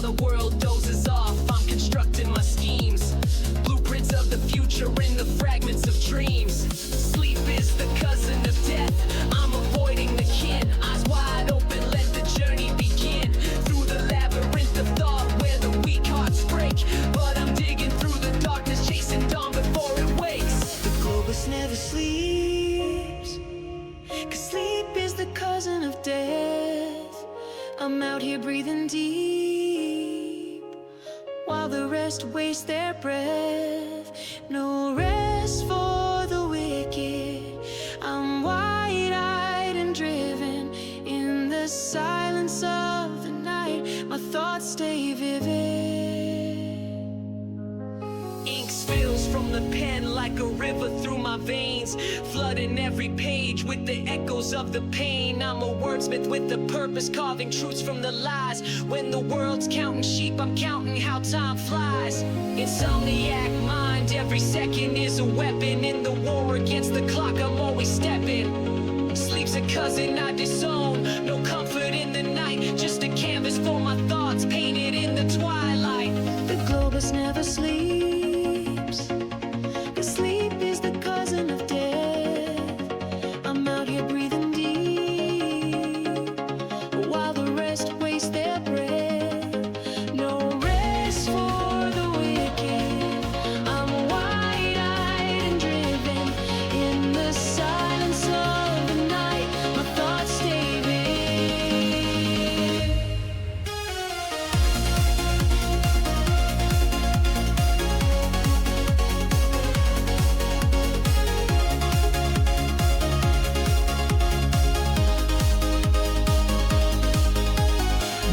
the world dozes off, I'm constructing my schemes. Blueprints of the future in the fragments of dreams. Sleep is the cousin of death, I'm avoiding the kin. Eyes wide open, let the journey begin. Through the labyrinth of thought where the weak hearts break. But I'm digging through the darkness, chasing dawn before it wakes. The globus never sleeps, 'cause sleep is the cousin of death. I'm out here breathing deep, while the rest waste their breath. No rest for the wicked. I'm wide-eyed and driven in the silence of the night. My thoughts stay vivid. Ink spills from the pen like a river through my veins, flooding every page with the echoes of the pain. I'm a wordsmith with a purpose, carving truths from the lies. When the world's counting sheep, I'm counting how time flies. Insomniac mind, every second is a weapon. In the war against the clock, I'm always stepping. Sleep's a cousin I disown, no comfort in the night. Just a canvas for my thoughts, painted in the twilight. The globus never sleeps, 'cause sleep is the cousin of death. I'm out here breathing deep, while the rest waste their breath. No rest for the wicked. I'm wide-eyed and driven in the silence of the night. My thoughts stay vivid.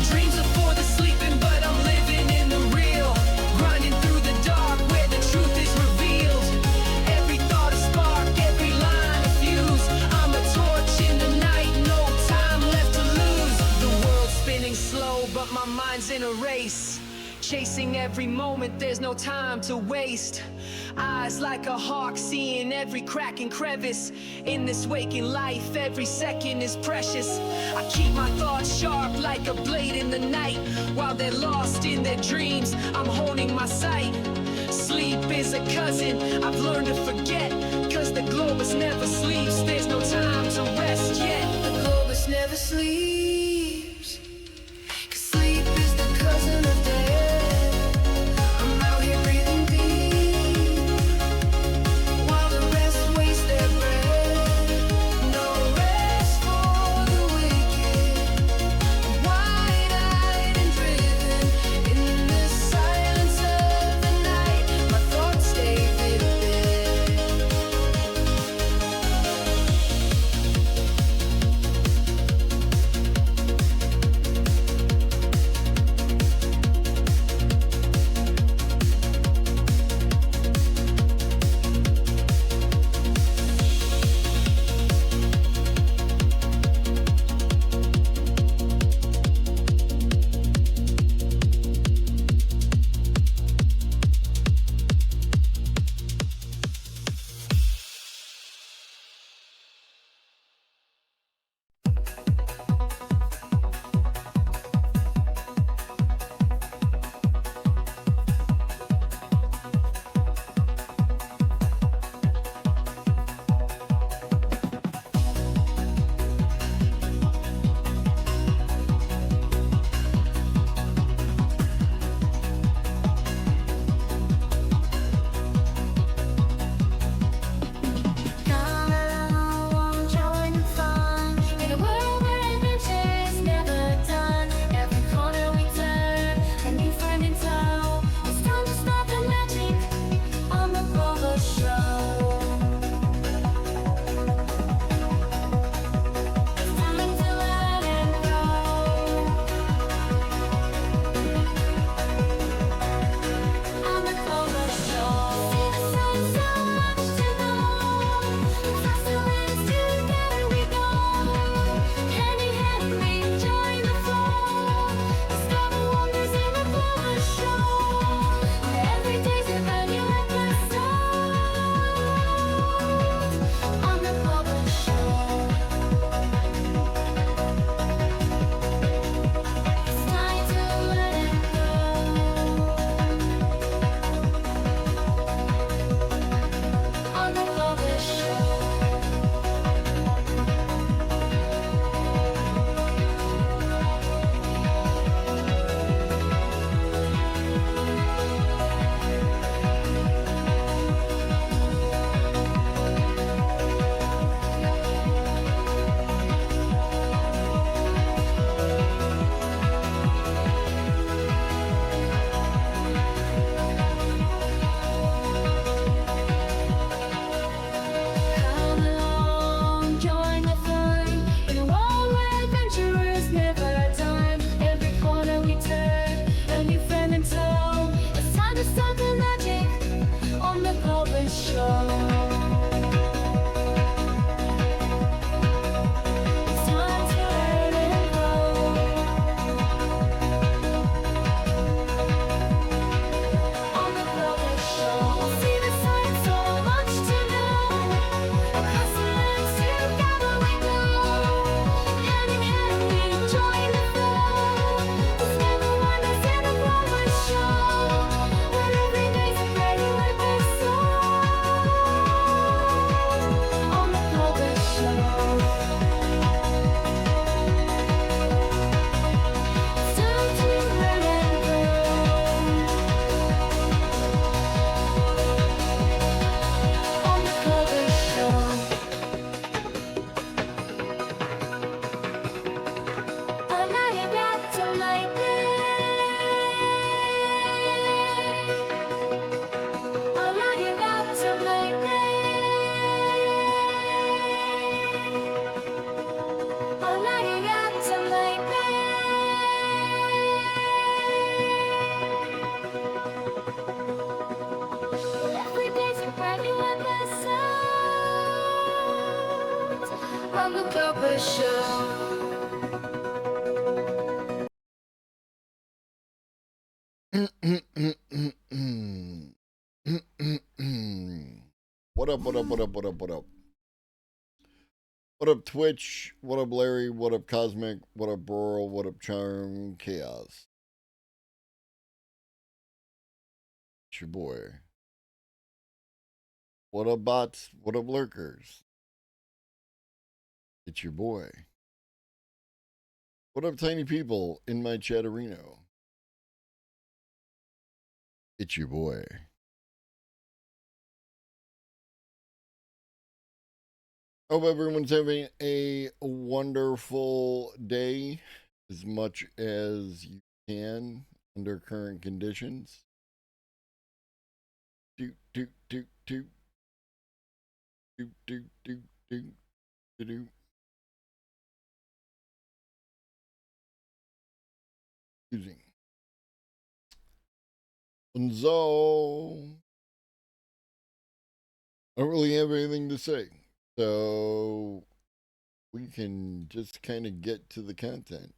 Dreams are for the sleeping, but I'm living in the real. Grinding through the dark where the truth is revealed. Every thought a spark, every line a fuse. I'm a torch in the night, no time left to lose. The world's spinning slow, but my mind's in a race. Chasing every moment, there's no time to waste. Eyes like a hawk, seeing every crack and crevice. In this waking life, every second is precious. I keep my thoughts sharp like a blade in the night. While they're lost in their dreams, I'm honing my sight. Sleep is a cousin I've learned to forget, 'cause the globus never sleeps, there's no time to rest yet. The globus never sleeps, 'cause sleep is the cousin of death. I'm out here breathing deep, while the rest waste their breath. No rest for the wicked. I'm wide-eyed and driven in the silence of the night. My thoughts stay vivid. Joe Papa Show. What up, what up, what up, what up, what up? What up, Twitch? What up, Larry? What up, Cosmic? What up, Burl? What up, Charm? Chaos? It's your boy. What up, bots? What up, lurkers? It's your boy. What up, tiny people in my chatterino? It's your boy. Hope everyone's having a wonderful day as much as you can under current conditions. Do do do do do do do do do do. Excuse me. And so I don't really have anything to say. So we can just kind of get to the content.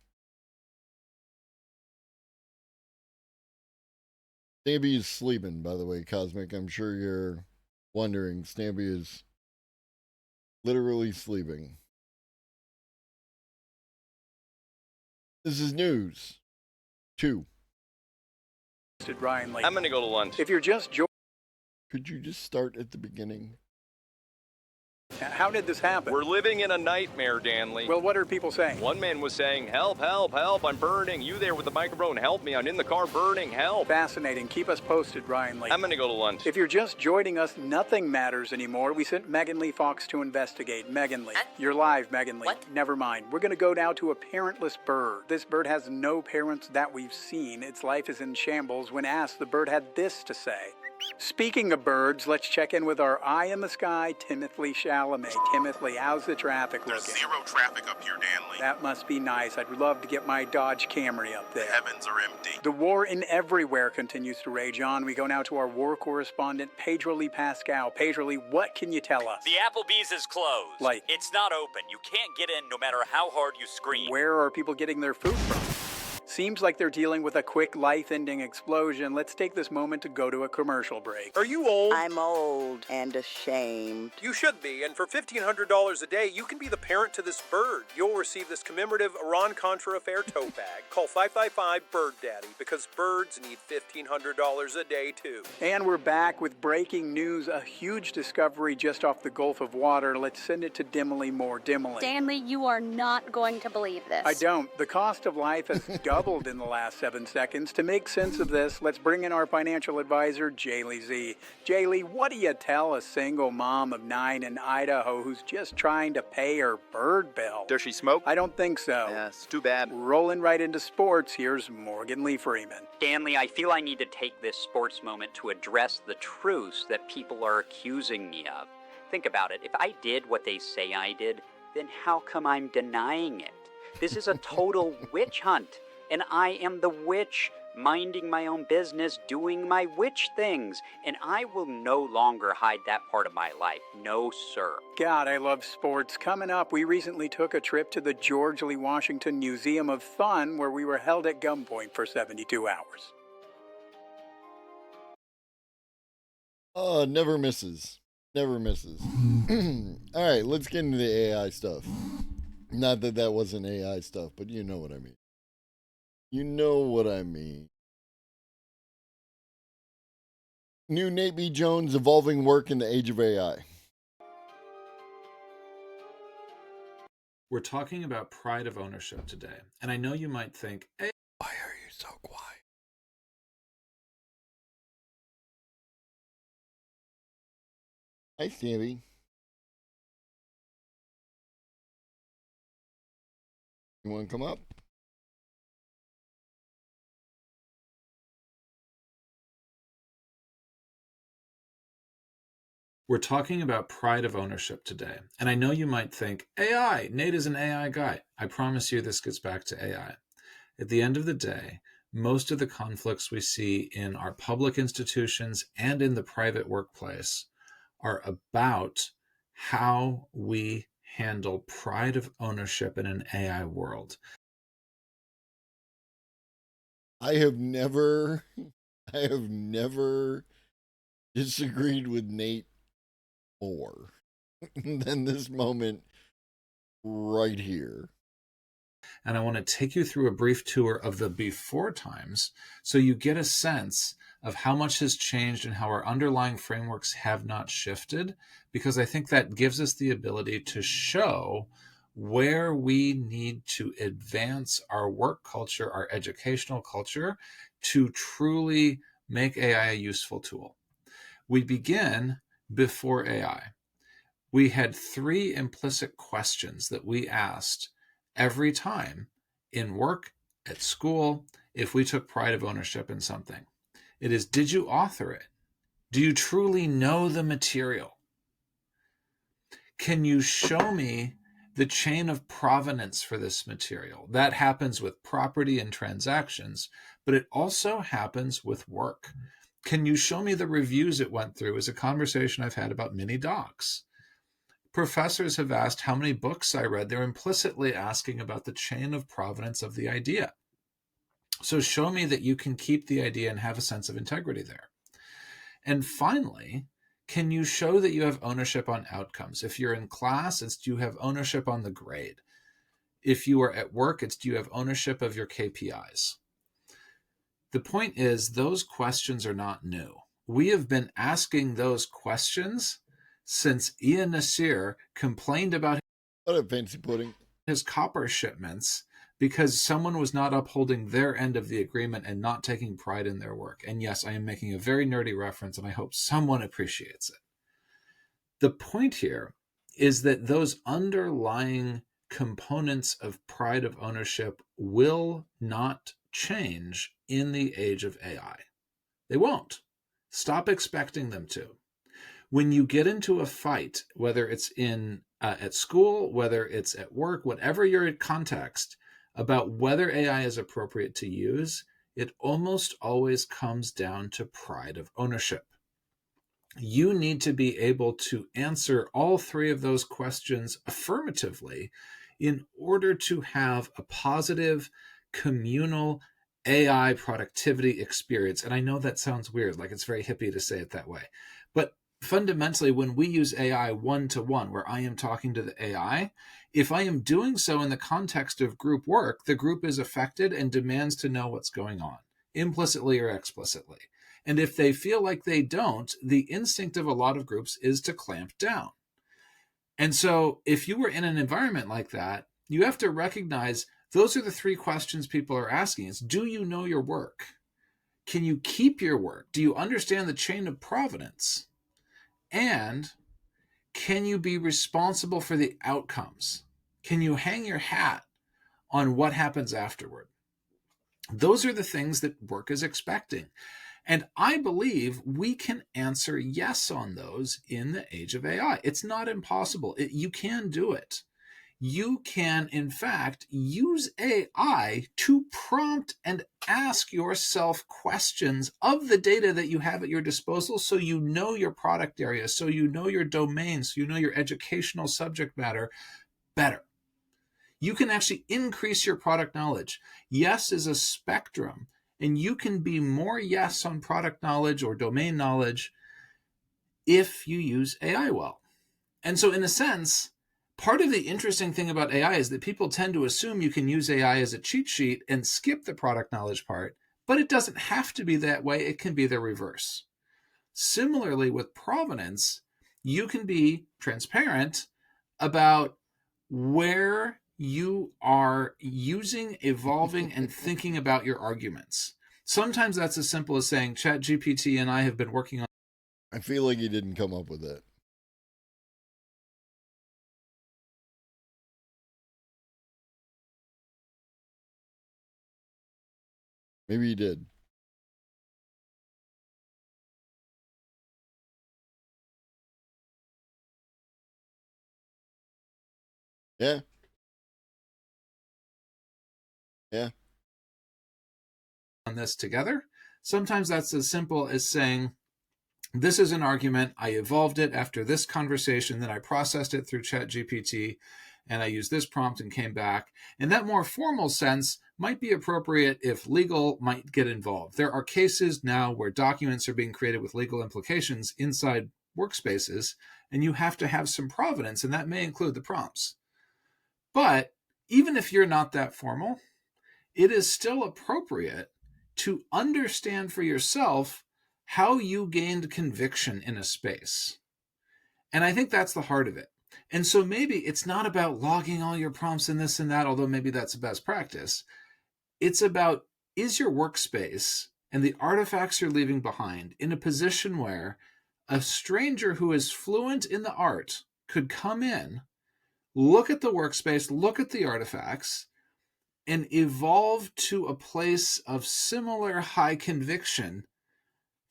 Snappy is sleeping, by the way, Cosmic. I'm sure you're wondering. Snappy is literally sleeping. This is news. 2. Ryan Lake. I'm going to go to lunch. If you're just Could you just start at the beginning? how did this happen? We're living in a nightmare, Danley. Well, what are people saying? One man was saying, help, help, help, I'm burning. You there with the microphone, help me. I'm in the car burning, help. Fascinating. Keep us posted, Ryan Lake. I'm going to go to lunch. If you're just joining us, nothing matters anymore. We sent Megan Lee Fox to investigate. Megan Lee. You're live, Megan Lee. What? Never mind. We're going to go now to a parentless bird. This bird has no parents that we've seen. Its life is in shambles. When asked, the bird had this to say. Speaking of birds, let's check in with our eye in the sky, Timothy Chalamet. Timothy, how's the traffic There's looking? zero traffic up here, Danley. That must be nice. I'd love to get my Dodge Camry up The there. heavens are empty. The war in everywhere continues to rage on. We go now to our war correspondent, Pedro Lee Pascal. Pedro Lee, what can you tell us? The Applebee's is closed. Like? It's not open. You can't get in no matter how hard you scream. Where are people getting their food from? Seems like they're dealing with a quick life-ending explosion. Let's take this moment to go to a commercial break. Are you old? I'm old and ashamed. You should be, and for $1,500 a day, you can be the parent to this bird. You'll receive this commemorative Iran-Contra affair tote bag. Call 555-BIRD-DADDY, because birds need $1,500 a day, too. And we're back with breaking news, a huge discovery just off the Gulf of Water. Let's send it to Dimily Moore. Dimily. Stanley, you are not going to believe this. I don't. The cost of life has doubled in the last 7 seconds. To make sense of this, let's bring in our financial advisor, Jaylee Z. Jaylee, what do you tell a single mom of 9 in Idaho who's just trying to pay her bird bill? Does she smoke? I don't think so. Yes, too bad. Rolling right into sports, here's Morgan Lee Freeman. Stanley, I feel I need to take this sports moment to address the truths that people are accusing me of. Think about it. If I did what they say I did, then how come I'm denying it? This is a total witch hunt. And I am the witch, minding my own business, doing my witch things. And I will no longer hide that part of my life. No, sir. God, I love sports. Coming up, we recently took a trip to the George Lee Washington Museum of Fun, where we were held at gunpoint for 72 hours. Never misses. Never misses. All right, let's get into the AI stuff. Not that that wasn't AI stuff, but you know what I mean. You know what I mean. New Nate B. Jones, Evolving Work in the Age of AI. We're talking about pride of ownership today. And I know you might think, hey, Why are you so quiet? Hi, Stevie. You want to come up? we're talking about pride of ownership today. And I know you might think, AI, Nate is an AI guy. I promise you this gets back to AI. At the end of the day, most of the conflicts we see in our public institutions and in the private workplace are about how we handle pride of ownership in an AI world? I have never disagreed with Nate more than this moment right here. And I want to take you through a brief tour of the before times so you get a sense of how much has changed and how our underlying frameworks have not shifted, because I think that gives us the ability to show where we need to advance our work culture, our educational culture, to truly make AI a useful tool. We begin before AI. We had 3 implicit questions that we asked every time in work, at school, if we took pride of ownership in something. It is, did you author it? Do you truly know the material? Can you show me the chain of provenance for this material? That happens with property and transactions, but it also happens with work. Can you show me the reviews it went through? Is a conversation I've had about mini docs. Professors have asked how many books I read. They're implicitly asking about the chain of provenance of the idea. So show me that you can keep the idea and have a sense of integrity there. And finally, can you show that you have ownership on outcomes? If you're in class, it's do you have ownership on the grade? If you are at work, it's do you have ownership of your KPIs? The point is, those questions are not new. We have been asking those questions since Ian Nasir complained about What a fancy pudding. his copper shipments because someone was not upholding their end of the agreement and not taking pride in their work. And yes, I am making a very nerdy reference, and I hope someone appreciates it. The point here is that those underlying components of pride of ownership will not change in the age of AI. They won't. Stop expecting them to. When you get into a fight, whether it's at school, whether it's at work, whatever your context, about whether AI is appropriate to use, it almost always comes down to pride of ownership. You need to be able to answer all 3 of those questions affirmatively in order to have a positive, communal AI productivity experience. And I know that sounds weird, like it's very hippie to say it that way. But fundamentally, when we use AI one-to-one, where I am talking to the AI, if I am doing so in the context of group work, the group is affected and demands to know what's going on, implicitly or explicitly. And if they feel like they don't, the instinct of a lot of groups is to clamp down. And so if you were in an environment like that, you have to recognize those are the 3 questions people are asking. Is, do you know your work? Can you keep your work? Do you understand the chain of provenance? And can you be responsible for the outcomes? Can you hang your hat on what happens afterward? Those are the things that work is expecting. And I believe we can answer yes on those in the age of AI. It's not impossible. You can do it. You can, in fact, use AI to prompt and ask yourself questions of the data that you have at your disposal so you know your product area, so you know your domain, so you know your educational subject matter better. You can actually increase your product knowledge. Yes is a spectrum, and you can be more yes on product knowledge or domain knowledge if you use AI well. And so in a sense, part of the interesting thing about AI is that people tend to assume you can use AI as a cheat sheet and skip the product knowledge part, but it doesn't have to be that way. It can be the reverse. Similarly, with provenance, you can be transparent about where you are using, evolving, and thinking about your arguments. Sometimes that's as simple as saying, ChatGPT and I have been working on. I feel like he didn't come up with that. Maybe he did. Yeah. Yeah. On this together. Sometimes that's as simple as saying, This is an argument. I evolved it after this conversation, then I processed it through ChatGPT, and I used this prompt and came back. And that more formal sense might be appropriate if legal might get involved. There are cases now where documents are being created with legal implications inside workspaces, and you have to have some provenance, and that may include the prompts. But even if you're not that formal, it is still appropriate to understand for yourself how you gained conviction in a space. And I think that's the heart of it. And so maybe it's not about logging all your prompts and this and that, although maybe that's the best practice. It's about, is your workspace and the artifacts you're leaving behind in a position where a stranger who is fluent in the art could come in, look at the workspace, look at the artifacts, and evolve to a place of similar high conviction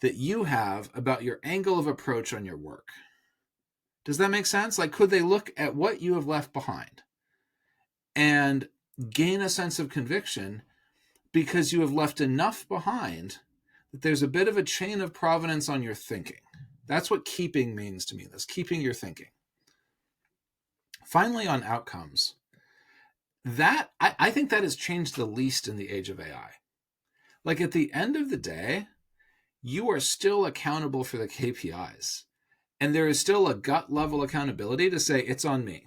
that you have about your angle of approach on your work. Does that make sense? Like, could they look at what you have left behind and gain a sense of conviction because you have left enough behind that there's a bit of a chain of provenance on your thinking? That's what keeping means to me, this keeping your thinking. Finally, on outcomes, that I think that has changed the least in the age of AI. Like, at the end of the day, you are still accountable for the KPIs. And there is still a gut level accountability to say, it's on me.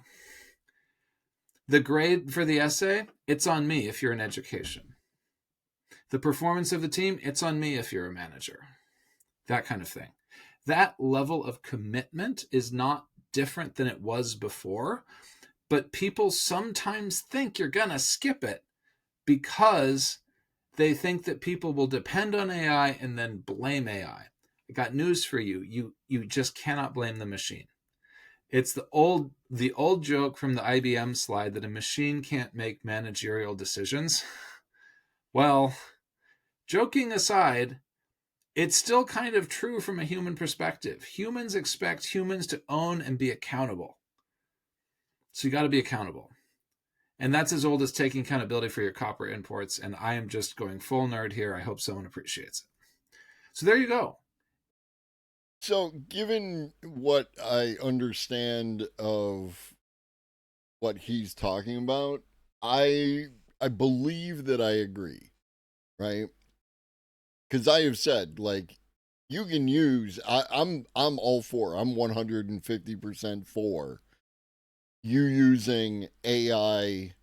The grade for the essay, it's on me if you're in education. The performance of the team, it's on me if you're a manager. That kind of thing. That level of commitment is not different than it was before, but people sometimes think you're going to skip it because they think that people will depend on AI and then blame AI. I got news for you. You just cannot blame the machine. It's the old joke from the IBM slide that a machine can't make managerial decisions. Well, joking aside, it's still kind of true from a human perspective. Humans expect humans to own and be accountable. So you got to be accountable. And that's as old as taking accountability for your copper imports. And I am just going full nerd here. I hope someone appreciates it. So there you go. So given what I understand of what he's talking about, I believe that I agree, right? Because I have said, like, you can use, I'm all for, I'm 150% for you using AI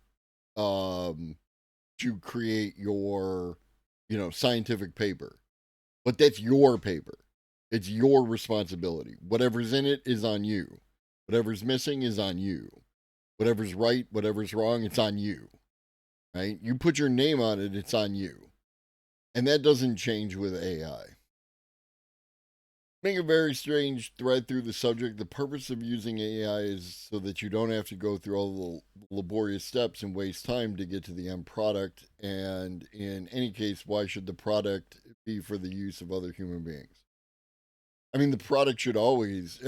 to create your, scientific paper. But that's your paper. It's your responsibility. Whatever's in it is on you. Whatever's missing is on you. Whatever's right, whatever's wrong, it's on you. Right? You put your name on it, it's on you. And that doesn't change with AI. Make a very strange thread through the subject. The purpose of using AI is so that you don't have to go through all the laborious steps and waste time to get to the end product. And in any case, why should the product be for the use of other human beings? I mean, the product should always,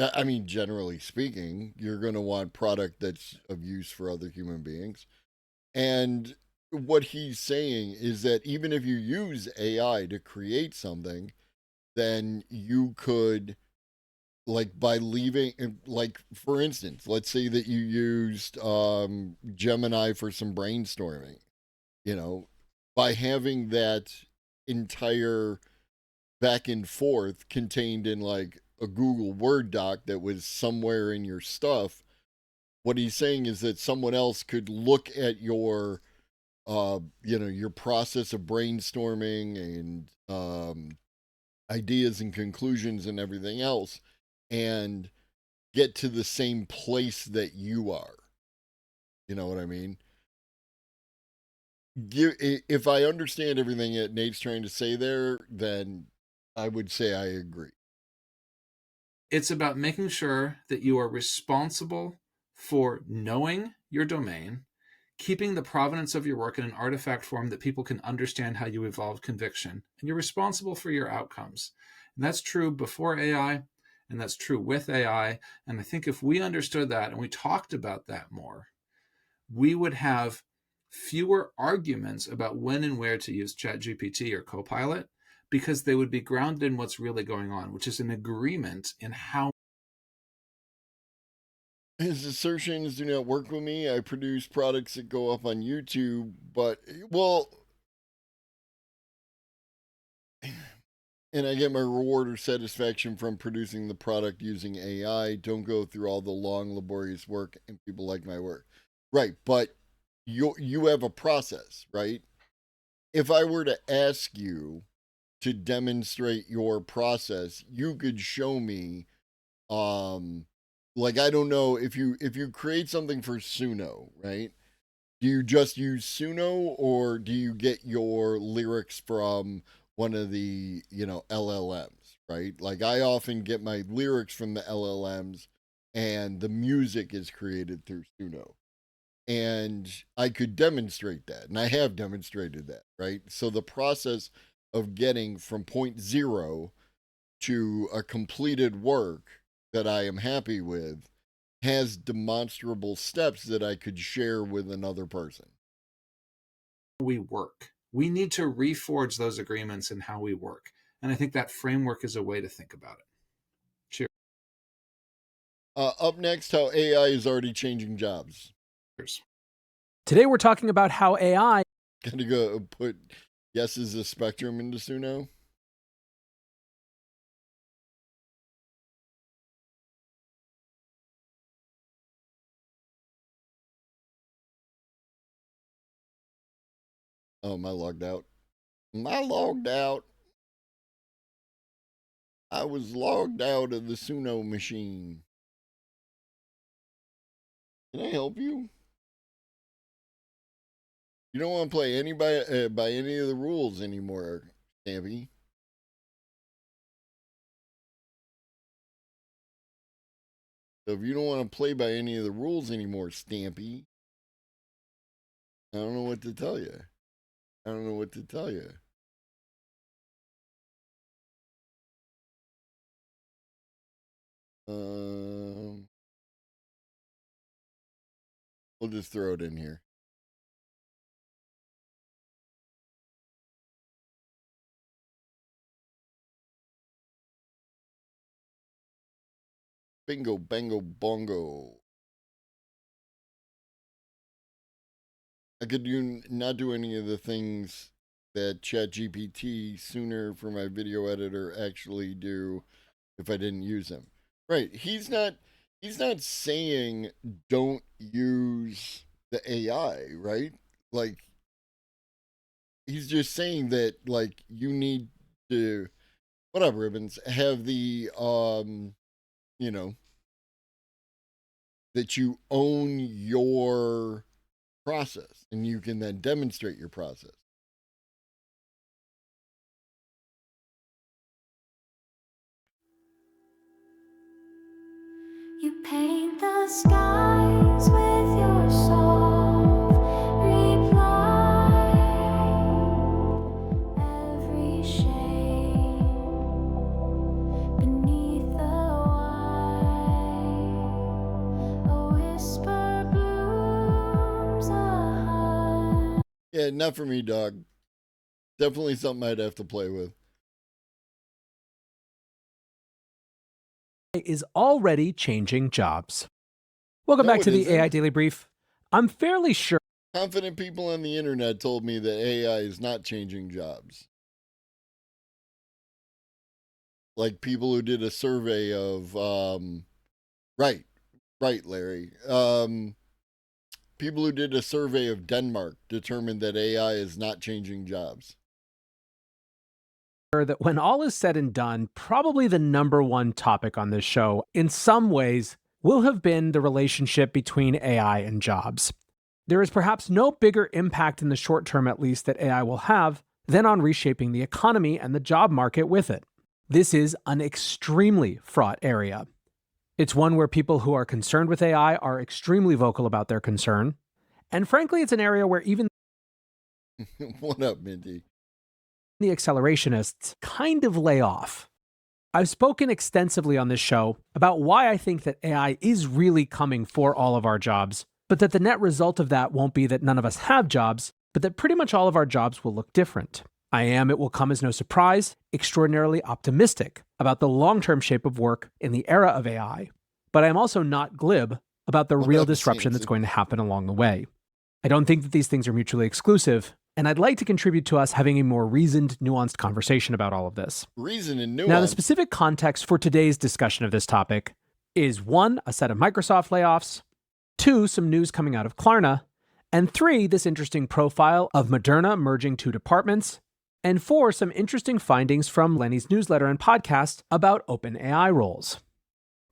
generally speaking, you're going to want product that's of use for other human beings. And what he's saying is that even if you use AI to create something, then you could, like, by leaving, like, for instance, let's say that you used Gemini for some brainstorming, by having that entire back and forth contained in, like, a Google Word doc that was somewhere in your stuff, what he's saying is that someone else could look at your, your process of brainstorming and ideas and conclusions and everything else and get to the same place that you are. You know what I mean? If I understand everything that Nate's trying to say there, then I would say I agree. It's about making sure that you are responsible for knowing your domain, keeping the provenance of your work in an artifact form that people can understand how you evolved conviction, and you're responsible for your outcomes. And that's true before AI, and that's true with AI. And I think if we understood that and we talked about that more, we would have fewer arguments about when and where to use ChatGPT or Copilot, because they would be grounded in what's really going on, which is an agreement in how. His assertions do not work with me. I produce products that go up on YouTube, but, well, and I get my reward or satisfaction from producing the product using AI. Don't go through all the long, laborious work, and people like my work. Right, but you have a process, right? If I were to ask you to demonstrate your process, you could show me, like, I don't know, if you create something for Suno, right? Do you just use Suno, or do you get your lyrics from one of the, LLMs, right? Like, I often get my lyrics from the LLMs, and the music is created through Suno. And I could demonstrate that, and I have demonstrated that, right? So the process of getting from point zero to a completed work that I am happy with has demonstrable steps that I could share with another person. We work. We need to reforge those agreements in how we work. And I think that framework is a way to think about it. Cheers. Up next, how AI is already changing jobs. Today we're talking about how AI... Gonna go put Yeses a Spectrum into Suno? Oh, am I logged out? Am I logged out? I was logged out of the Suno machine. Can I help you? You don't want to play by any of the rules anymore, Stampy. So if you don't want to play by any of the rules anymore, Stampy, I don't know what to tell you. I don't know what to tell you. We'll just throw it in here. Bingo, bango, bongo. I could not do any of the things that ChatGPT sooner for my video editor actually do if I didn't use him. Right. He's not saying don't use the AI, right? Like, he's just saying that, like, you need to, whatever, Ribbons, have the that you own your process, and you can then demonstrate your process. You paint the skies with your soft reply. Every shade beneath the white, a whisper blooms a heart. Yeah, not for me, dog. Definitely something I'd have to play with. is already changing jobs. Welcome back to the AI Daily Brief. I'm fairly sure confident people on the internet told me that AI is not changing jobs. Like people who did a survey of, right, Larry. People who did a survey of Denmark determined that AI is not changing jobs. that when all is said and done, probably the #1 topic on this show, in some ways, will have been the relationship between AI and jobs. There is perhaps no bigger impact in the short term, at least, that AI will have than on reshaping the economy and the job market with it. This is an extremely fraught area. It's one where people who are concerned with AI are extremely vocal about their concern. And frankly, it's an area where even What up, Minty? the accelerationists kind of lay off. I've spoken extensively on this show about why I think that AI is really coming for all of our jobs, but that the net result of that won't be that none of us have jobs, but that pretty much all of our jobs will look different. I am, it will come as no surprise, extraordinarily optimistic about the long-term shape of work in the era of AI. But I am also not glib about the real disruption that's going to happen along the way. I don't think that these things are mutually exclusive, and I'd like to contribute to us having a more reasoned, nuanced conversation about all of this. Reason and nuance. Now, the specific context for today's discussion of this topic is 1, a set of Microsoft layoffs, 2, some news coming out of Klarna, and 3, this interesting profile of Moderna merging 2 departments, and 4, some interesting findings from Lenny's newsletter and podcast about OpenAI roles.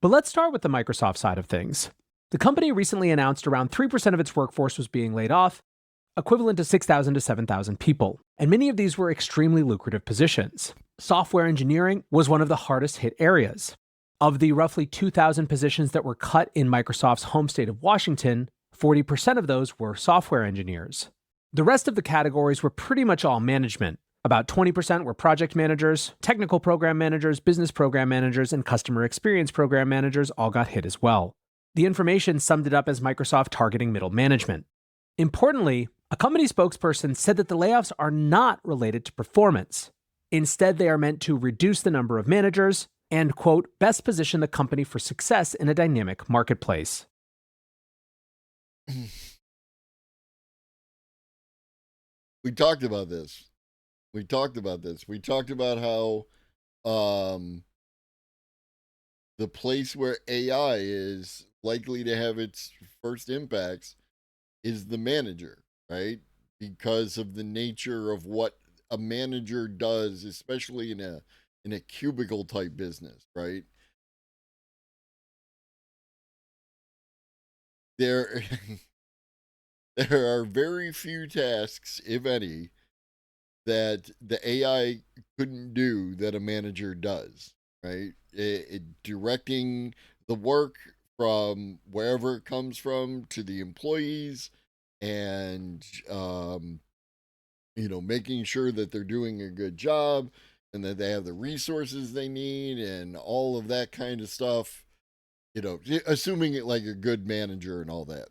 But let's start with the Microsoft side of things. The company recently announced around 3% of its workforce was being laid off, equivalent to 6,000 to 7,000 people, and many of these were extremely lucrative positions. Software engineering was one of the hardest hit areas. Of the roughly 2,000 positions that were cut in Microsoft's home state of Washington, 40% of those were software engineers. The rest of the categories were pretty much all management. About 20% were project managers, technical program managers, business program managers, and customer experience program managers all got hit as well. The information summed it up as Microsoft targeting middle management. Importantly, a company spokesperson said that the layoffs are not related to performance. Instead, they are meant to reduce the number of managers and, quote, best position the company for success in a dynamic marketplace. We talked about this. We talked about how the place where AI is likely to have its first impacts is the manager, right? Because of the nature of what a manager does, especially in a cubicle type business, right? There are very few tasks, if any, that the AI couldn't do that a manager does, right? Directing the work from wherever it comes from to the employees, and making sure that they're doing a good job and that they have the resources they need and all of that kind of stuff, assuming it like a good manager and all that.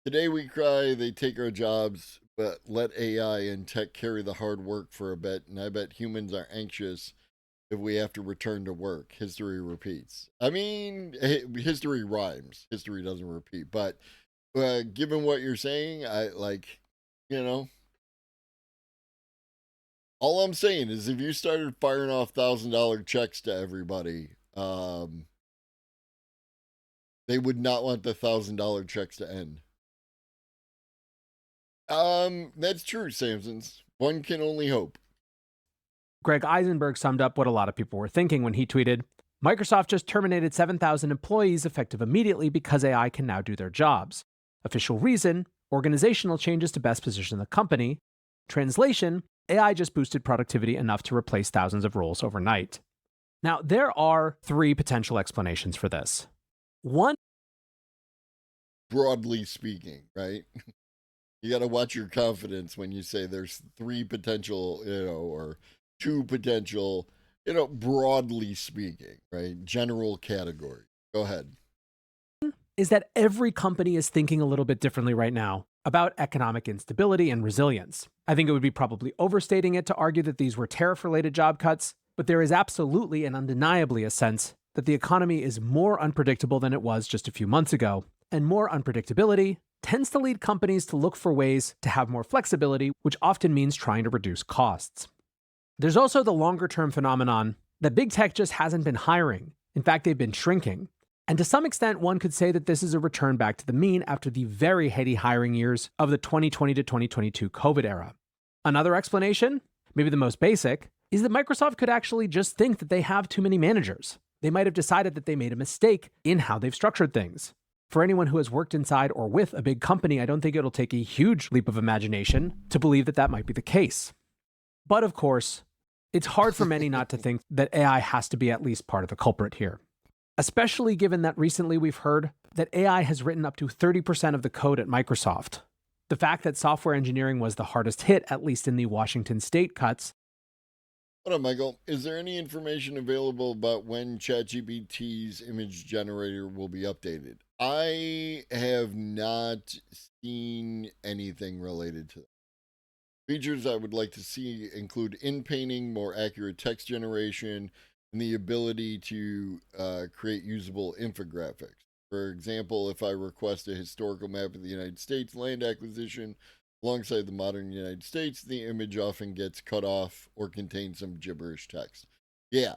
Today we cry, they take our jobs, but let AI and tech carry the hard work for a bit, and I bet humans are anxious if we have to return to work. History repeats. I mean, history rhymes. History doesn't repeat. But given what you're saying, all I'm saying is if you started firing off $1,000 checks to everybody, they would not want the $1,000 checks to end. That's true, Samsons. One can only hope. Greg Eisenberg summed up what a lot of people were thinking when he tweeted, Microsoft just terminated 7,000 employees effective immediately because AI can now do their jobs. Official reason, organizational changes to best position the company. Translation, AI just boosted productivity enough to replace thousands of roles overnight. Now, there are 3 potential explanations for this. One, broadly speaking, right? You got to watch your confidence when you say there's 3 potential, or 2 potential, broadly speaking, right? General category. Go ahead. Is that every company is thinking a little bit differently right now about economic instability and resilience. I think it would be probably overstating it to argue that these were tariff-related job cuts, but there is absolutely and undeniably a sense that the economy is more unpredictable than it was just a few months ago, and more unpredictability tends to lead companies to look for ways to have more flexibility, which often means trying to reduce costs. There's also the longer-term phenomenon that big tech just hasn't been hiring. In fact, they've been shrinking. And to some extent, one could say that this is a return back to the mean after the very heady hiring years of the 2020 to 2022 COVID era. Another explanation, maybe the most basic, is that Microsoft could actually just think that they have too many managers. They might have decided that they made a mistake in how they've structured things. For anyone who has worked inside or with a big company, I don't think it'll take a huge leap of imagination to believe that that might be the case. But of course, it's hard for many not to think that AI has to be at least part of the culprit here. Especially given that recently we've heard that AI has written up to 30% of the code at Microsoft. The fact that software engineering was the hardest hit, at least in the Washington state cuts, What up, Michael? Is there any information available about when ChatGPT's image generator will be updated? I have not seen anything related to that. Features I would like to see include in-painting, more accurate text generation, and the ability to create usable infographics. For example, if I request a historical map of the United States land acquisition alongside the modern United States, the image often gets cut off or contains some gibberish text. Yeah.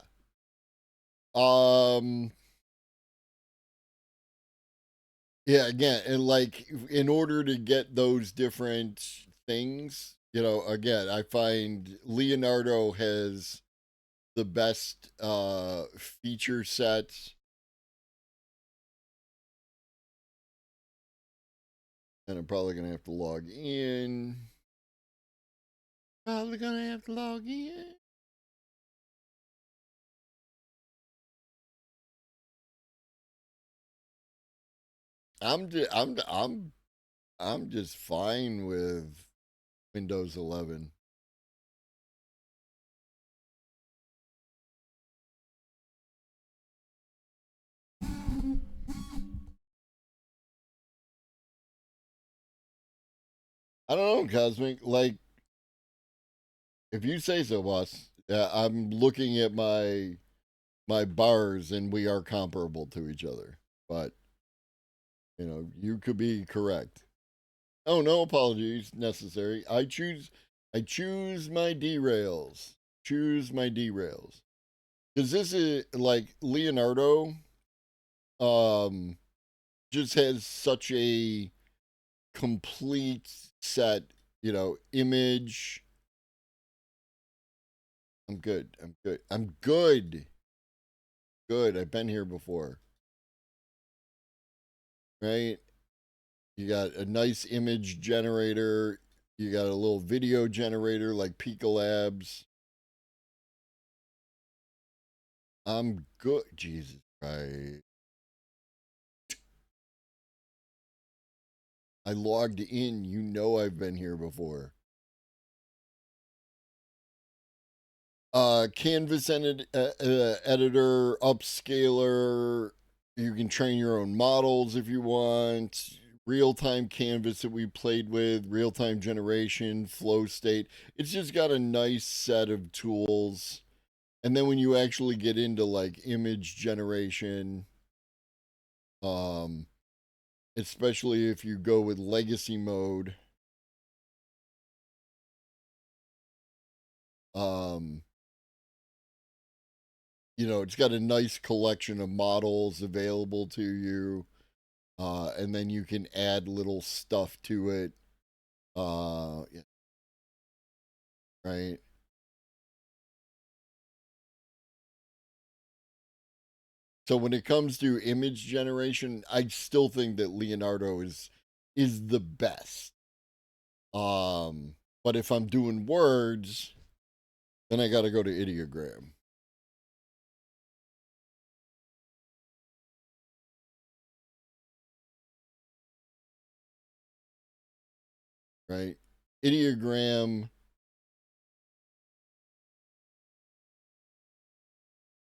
Yeah, again, and like in order to get those different things, you know, again, I find Leonardo has the best feature set. And I'm probably gonna have to log in. Probably gonna have to log in. I'm just fine with Windows 11. I don't know, Cosmic. Like, if you say so, boss. I'm looking at my bars, and we are comparable to each other. But you know, you could be correct. Oh, no apologies necessary. I choose my derails. Choose my derails. Because this is like Leonardo just has such a complete set, you know, image. I'm good. I'm good. I'm good. Good. I've been here before. Right? You got a nice image generator. You got a little video generator like Pika Labs. I'm good. Jesus Christ. I logged in. You know I've been here before. Canvas editor, upscaler. You can train your own models if you want. Real-time canvas that we played with, real-time generation, flow state. It's just got a nice set of tools. And then when you actually get into like image generation, especially if you go with legacy mode, you know, it's got a nice collection of models available to you. And then you can add little stuff to it. Yeah. Right. So when it comes to image generation, I still think that Leonardo is the best. But if I'm doing words, then I got to go to Ideogram. Right? Ideogram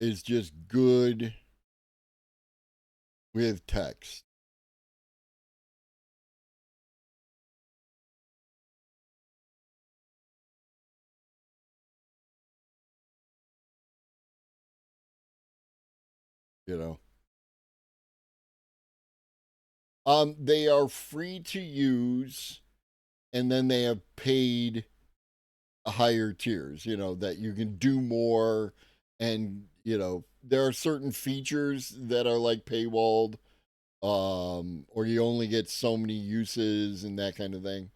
is just good with text. You know. They are free to use, and then they have paid higher tiers, you know, that you can do more, and you know, there are certain features that are like paywalled, or you only get so many uses and that kind of thing.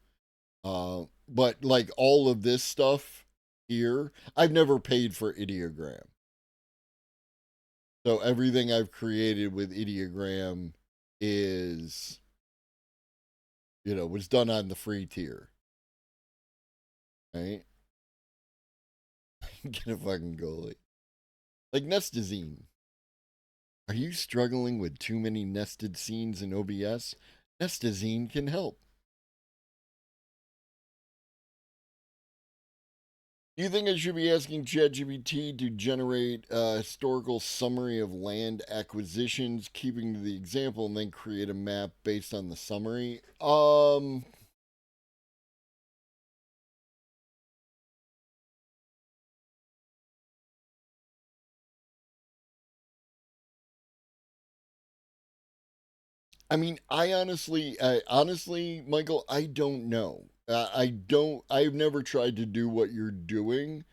But like all of this stuff here, I've never paid for Ideogram. So everything I've created with Ideogram is, you know, was done on the free tier. Right? Get a fucking goalie. Like Nestazine. Are you struggling with too many nested scenes in OBS? Nestazine can help. Do you think I should be asking ChatGPT to generate a historical summary of land acquisitions, keeping to the example, and then create a map based on the summary? I mean, honestly, Michael, I don't know. I've never tried to do what you're doing,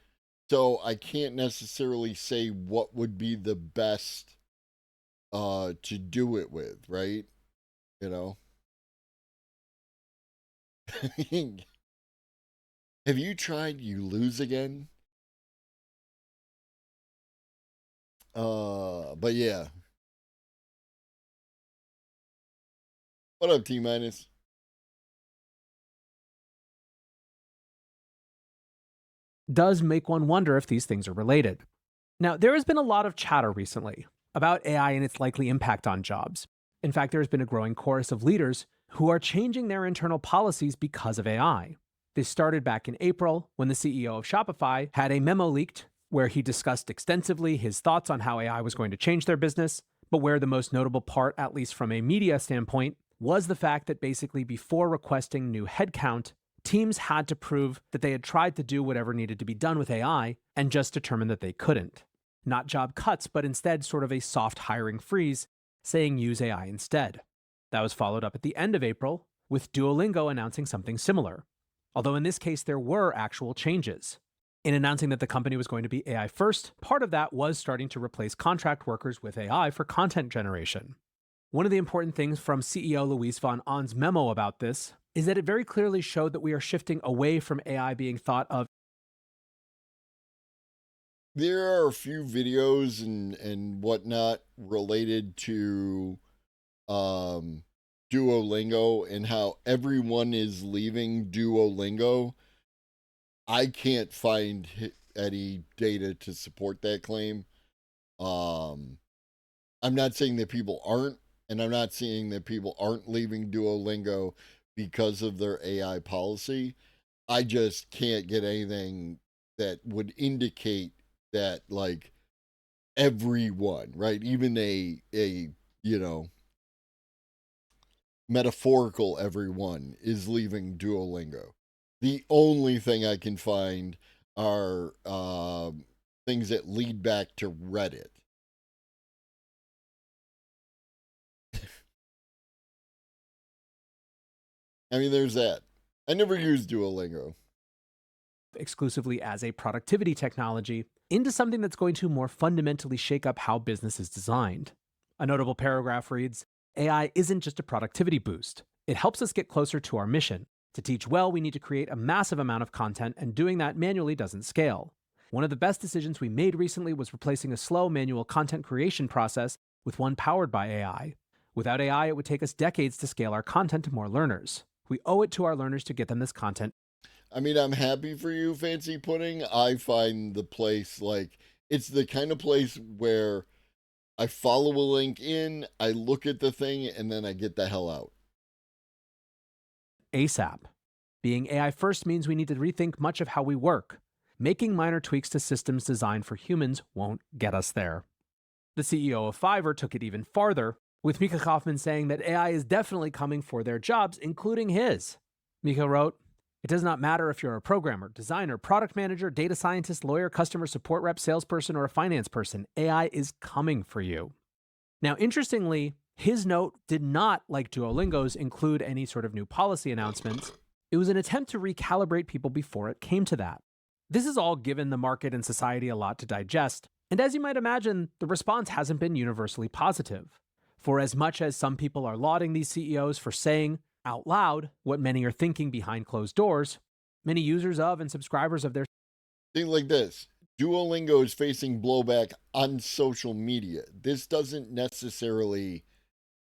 so I can't necessarily say what would be the best to do it with, right? You know? Have you tried You Lose Again? But yeah. What up, T minus? Does make one wonder if these things are related. Now, there has been a lot of chatter recently about AI and its likely impact on jobs. In fact, there has been a growing chorus of leaders who are changing their internal policies because of AI. This started back in April when the CEO of Shopify had a memo leaked where he discussed extensively his thoughts on how AI was going to change their business, but where the most notable part, at least from a media standpoint, was the fact that basically before requesting new headcount, teams had to prove that they had tried to do whatever needed to be done with AI and just determined that they couldn't. Not job cuts, but instead sort of a soft hiring freeze, saying use AI instead. That was followed up at the end of April with Duolingo announcing something similar. Although in this case, there were actual changes. In announcing that the company was going to be AI first, part of that was starting to replace contract workers with AI for content generation. One of the important things from CEO Luis von Ahn's memo about this is that it very clearly showed that we are shifting away from AI being thought of. There are a few videos and whatnot related to Duolingo and how everyone is leaving Duolingo. I can't find any data to support that claim. I'm not saying that people aren't, and I'm not saying that people aren't leaving Duolingo because of their AI policy. I just can't get anything that would indicate that, like, everyone, right? Even a metaphorical everyone is leaving Duolingo. The only thing I can find are things that lead back to Reddit. I mean, there's that. I never used Duolingo. Exclusively as a productivity technology into something that's going to more fundamentally shake up how business is designed. A notable paragraph reads, AI isn't just a productivity boost. It helps us get closer to our mission. To teach well, we need to create a massive amount of content, and doing that manually doesn't scale. One of the best decisions we made recently was replacing a slow manual content creation process with one powered by AI. Without AI, it would take us decades to scale our content to more learners. We owe it to our learners to get them this content. I mean, I'm happy for you, Fancy Pudding. I find the place, like, it's the kind of place where I follow a link in, I look at the thing, and then I get the hell out. ASAP. Being AI first means we need to rethink much of how we work. Making minor tweaks to systems designed for humans won't get us there. The CEO of Fiverr took it even farther, with Mika Kaufman saying that AI is definitely coming for their jobs, including his. Mika wrote, "It does not matter if you're a programmer, designer, product manager, data scientist, lawyer, customer support rep, salesperson, or a finance person. AI is coming for you." Now, interestingly, his note did not, like Duolingo's, include any sort of new policy announcements. It was an attempt to recalibrate people before it came to that. This has all given the market and society a lot to digest, and as you might imagine, the response hasn't been universally positive. For as much as some people are lauding these CEOs for saying out loud what many are thinking behind closed doors, many users of and subscribers of their Think like this. Duolingo is facing blowback on social media. This doesn't necessarily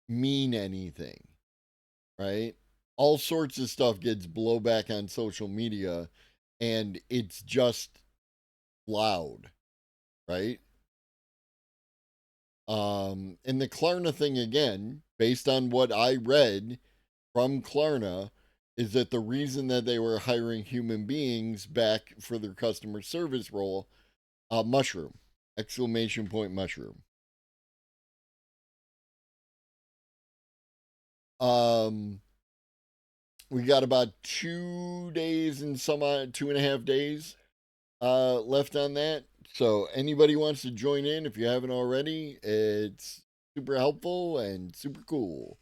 mean anything, right? All sorts of stuff gets blowback on social media, and it's just loud, right? And the Klarna thing, again, based on what I read from Klarna, is that the reason that they were hiring human beings back for their customer service role, mushroom, exclamation point mushroom. We got about 2 days and some 2.5 days left on that. So anybody wants to join in, if you haven't already, it's super helpful and super cool.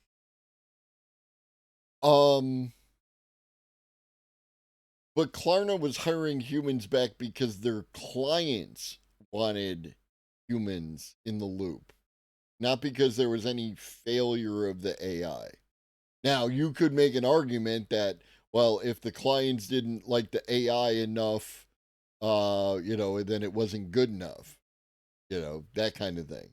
But Klarna was hiring humans back because their clients wanted humans in the loop, not because there was any failure of the AI. Now, you could make an argument that, well, if the clients didn't like the AI enough, then it wasn't good enough, that kind of thing.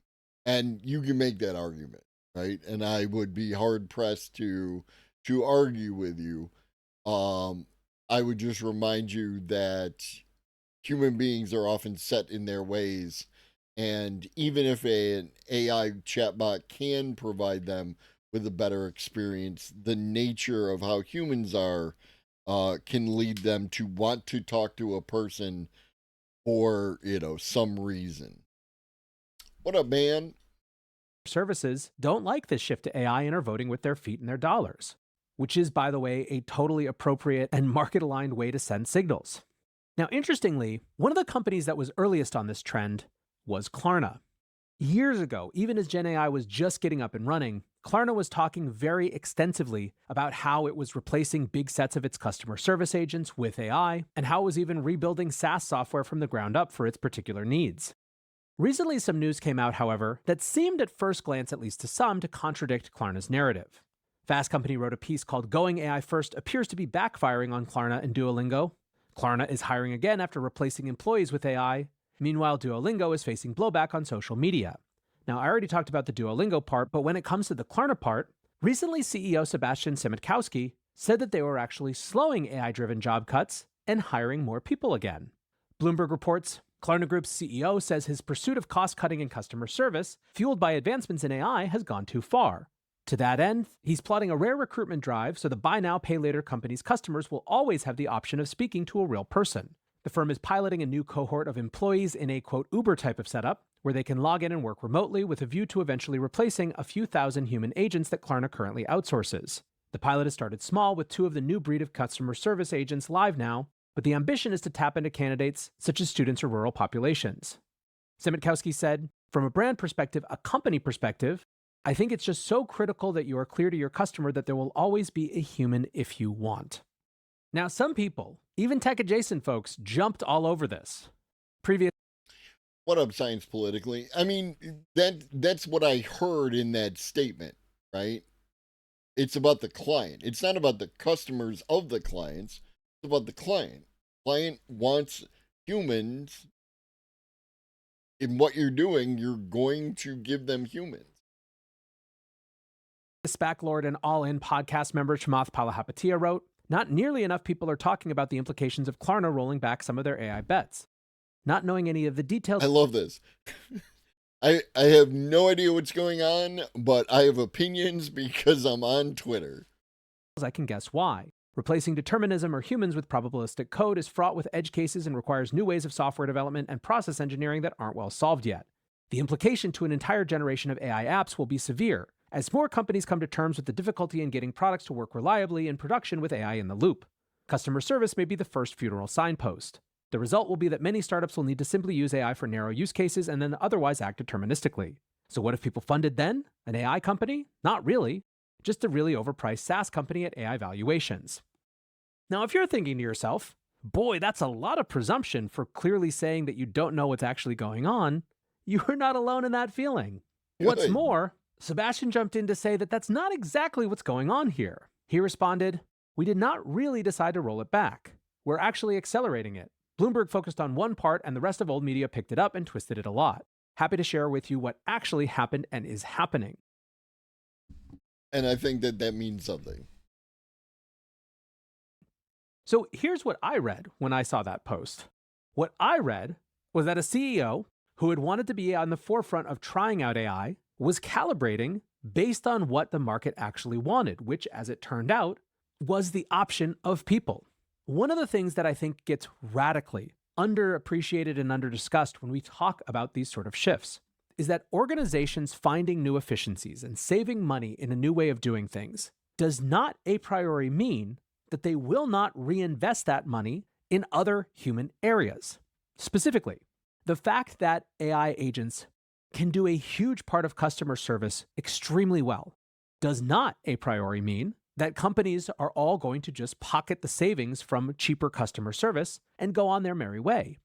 And you can make that argument, right? And I would be hard pressed to argue with you. I would just remind you that human beings are often set in their ways. And even if an AI chatbot can provide them with a better experience, the nature of how humans are can lead them to want to talk to a person for, some reason. What up, man? Services don't like this shift to AI and are voting with their feet and their dollars, which is, by the way, a totally appropriate and market-aligned way to send signals. Now, interestingly, one of the companies that was earliest on this trend was Klarna. Years ago, even as Gen AI was just getting up and running, Klarna was talking very extensively about how it was replacing big sets of its customer service agents with AI, and how it was even rebuilding SaaS software from the ground up for its particular needs. Recently, some news came out, however, that seemed at first glance, at least to some, to contradict Klarna's narrative. Fast Company wrote a piece called "Going AI First Appears to be Backfiring on Klarna and Duolingo." Klarna is hiring again after replacing employees with AI. Meanwhile, Duolingo is facing blowback on social media. Now, I already talked about the Duolingo part, but when it comes to the Klarna part, recently CEO Sebastian Siemiatkowski said that they were actually slowing AI-driven job cuts and hiring more people again. Bloomberg reports Klarna Group's CEO says his pursuit of cost-cutting and customer service, fueled by advancements in AI, has gone too far. To that end, he's plotting a rare recruitment drive so the buy now, pay later company's customers will always have the option of speaking to a real person. The firm is piloting a new cohort of employees in a, quote, Uber type of setup, where they can log in and work remotely with a view to eventually replacing a few thousand human agents that Klarna currently outsources. The pilot has started small with 2 of the new breed of customer service agents live now, but the ambition is to tap into candidates such as students or rural populations. Siemiatkowski said, from a brand perspective, a company perspective, I think it's just so critical that you are clear to your customer that there will always be a human if you want. Now, some people, even tech-adjacent folks, jumped all over this. What up, Science Politically? I mean, that's what I heard in that statement, right? It's about the client. It's not about the customers of the clients. It's about the client. Client wants humans. In what you're doing, you're going to give them humans. SPAC Lord and All In podcast member Chamath Palihapitiya wrote, not nearly enough people are talking about the implications of Klarna rolling back some of their AI bets. Not knowing any of the details. I love this. I have no idea what's going on, but I have opinions because I'm on Twitter. I can guess why. Replacing determinism or humans with probabilistic code is fraught with edge cases and requires new ways of software development and process engineering that aren't well solved yet. The implication to an entire generation of AI apps will be severe, as more companies come to terms with the difficulty in getting products to work reliably in production with AI in the loop. Customer service may be the first funeral signpost. The result will be that many startups will need to simply use AI for narrow use cases and then otherwise act deterministically. So what if people funded then? An AI company? Not really. Just a really overpriced SaaS company at AI valuations. Now, if you're thinking to yourself, boy, that's a lot of presumption for clearly saying that you don't know what's actually going on, you are not alone in that feeling. What's more, Sebastian jumped in to say that that's not exactly what's going on here. He responded, we did not really decide to roll it back. We're actually accelerating it. Bloomberg focused on one part and the rest of old media picked it up and twisted it a lot. Happy to share with you what actually happened and is happening. And I think that means something. So here's what I read when I saw that post. What I read was that a CEO who had wanted to be on the forefront of trying out AI was calibrating based on what the market actually wanted, which, as it turned out, was the option of people. One of the things that I think gets radically underappreciated and underdiscussed when we talk about these sort of shifts is that organizations finding new efficiencies and saving money in a new way of doing things does not a priori mean that they will not reinvest that money in other human areas. Specifically, the fact that AI agents can do a huge part of customer service extremely well does not a priori mean that companies are all going to just pocket the savings from cheaper customer service and go on their merry way.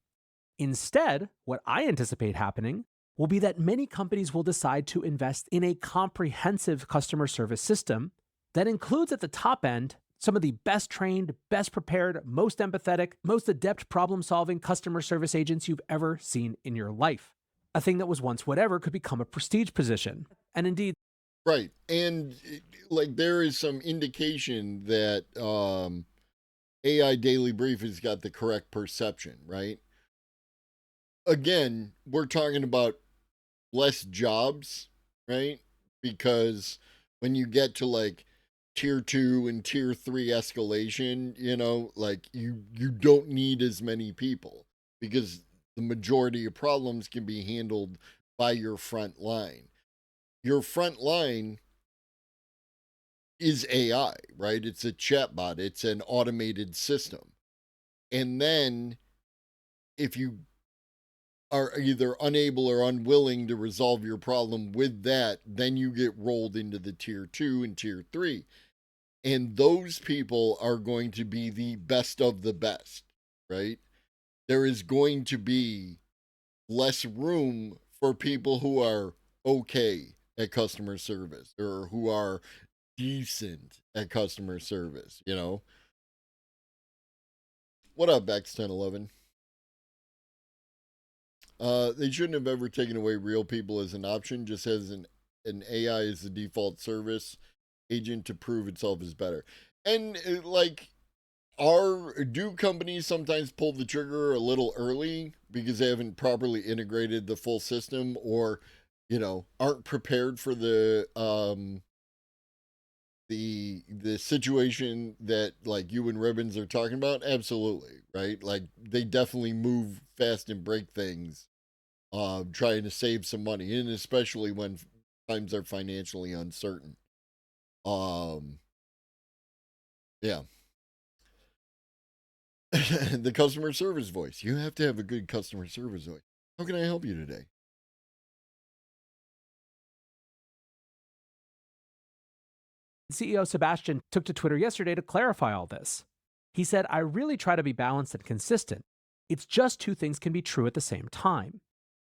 Instead, what I anticipate happening will be that many companies will decide to invest in a comprehensive customer service system that includes at the top end some of the best trained, best prepared, most empathetic, most adept problem-solving customer service agents you've ever seen in your life. A thing that was once whatever could become a prestige position. And indeed, Right. And like there is some indication that AI Daily Brief has got the correct perception, right? Again, we're talking about less jobs, right? Because when you get to like tier 2 and tier 3 escalation, you know, like you don't need as many people because the majority of problems can be handled by your front line. Your front line is AI, right? It's a chatbot, it's an automated system. And then if you are either unable or unwilling to resolve your problem with that, then you get rolled into the tier 2 and tier 3. And those people are going to be the best of the best, right? There is going to be less room for people who are okay at customer service or who are decent at customer service, you know? What up, X1011? They shouldn't have ever taken away real people as an option, just as an AI as the default service agent to prove itself is better. And like, do companies sometimes pull the trigger a little early because they haven't properly integrated the full system or, you know, aren't prepared for the situation that like you and Ribbons are talking about? Absolutely, right? Like they definitely move fast and break things, trying to save some money, and especially when times are financially uncertain. Yeah. The customer service voice. You have to have a good customer service voice. How can I help you today? CEO Sebastian took to Twitter yesterday to clarify all this. He said, "I really try to be balanced and consistent. It's just two things can be true at the same time.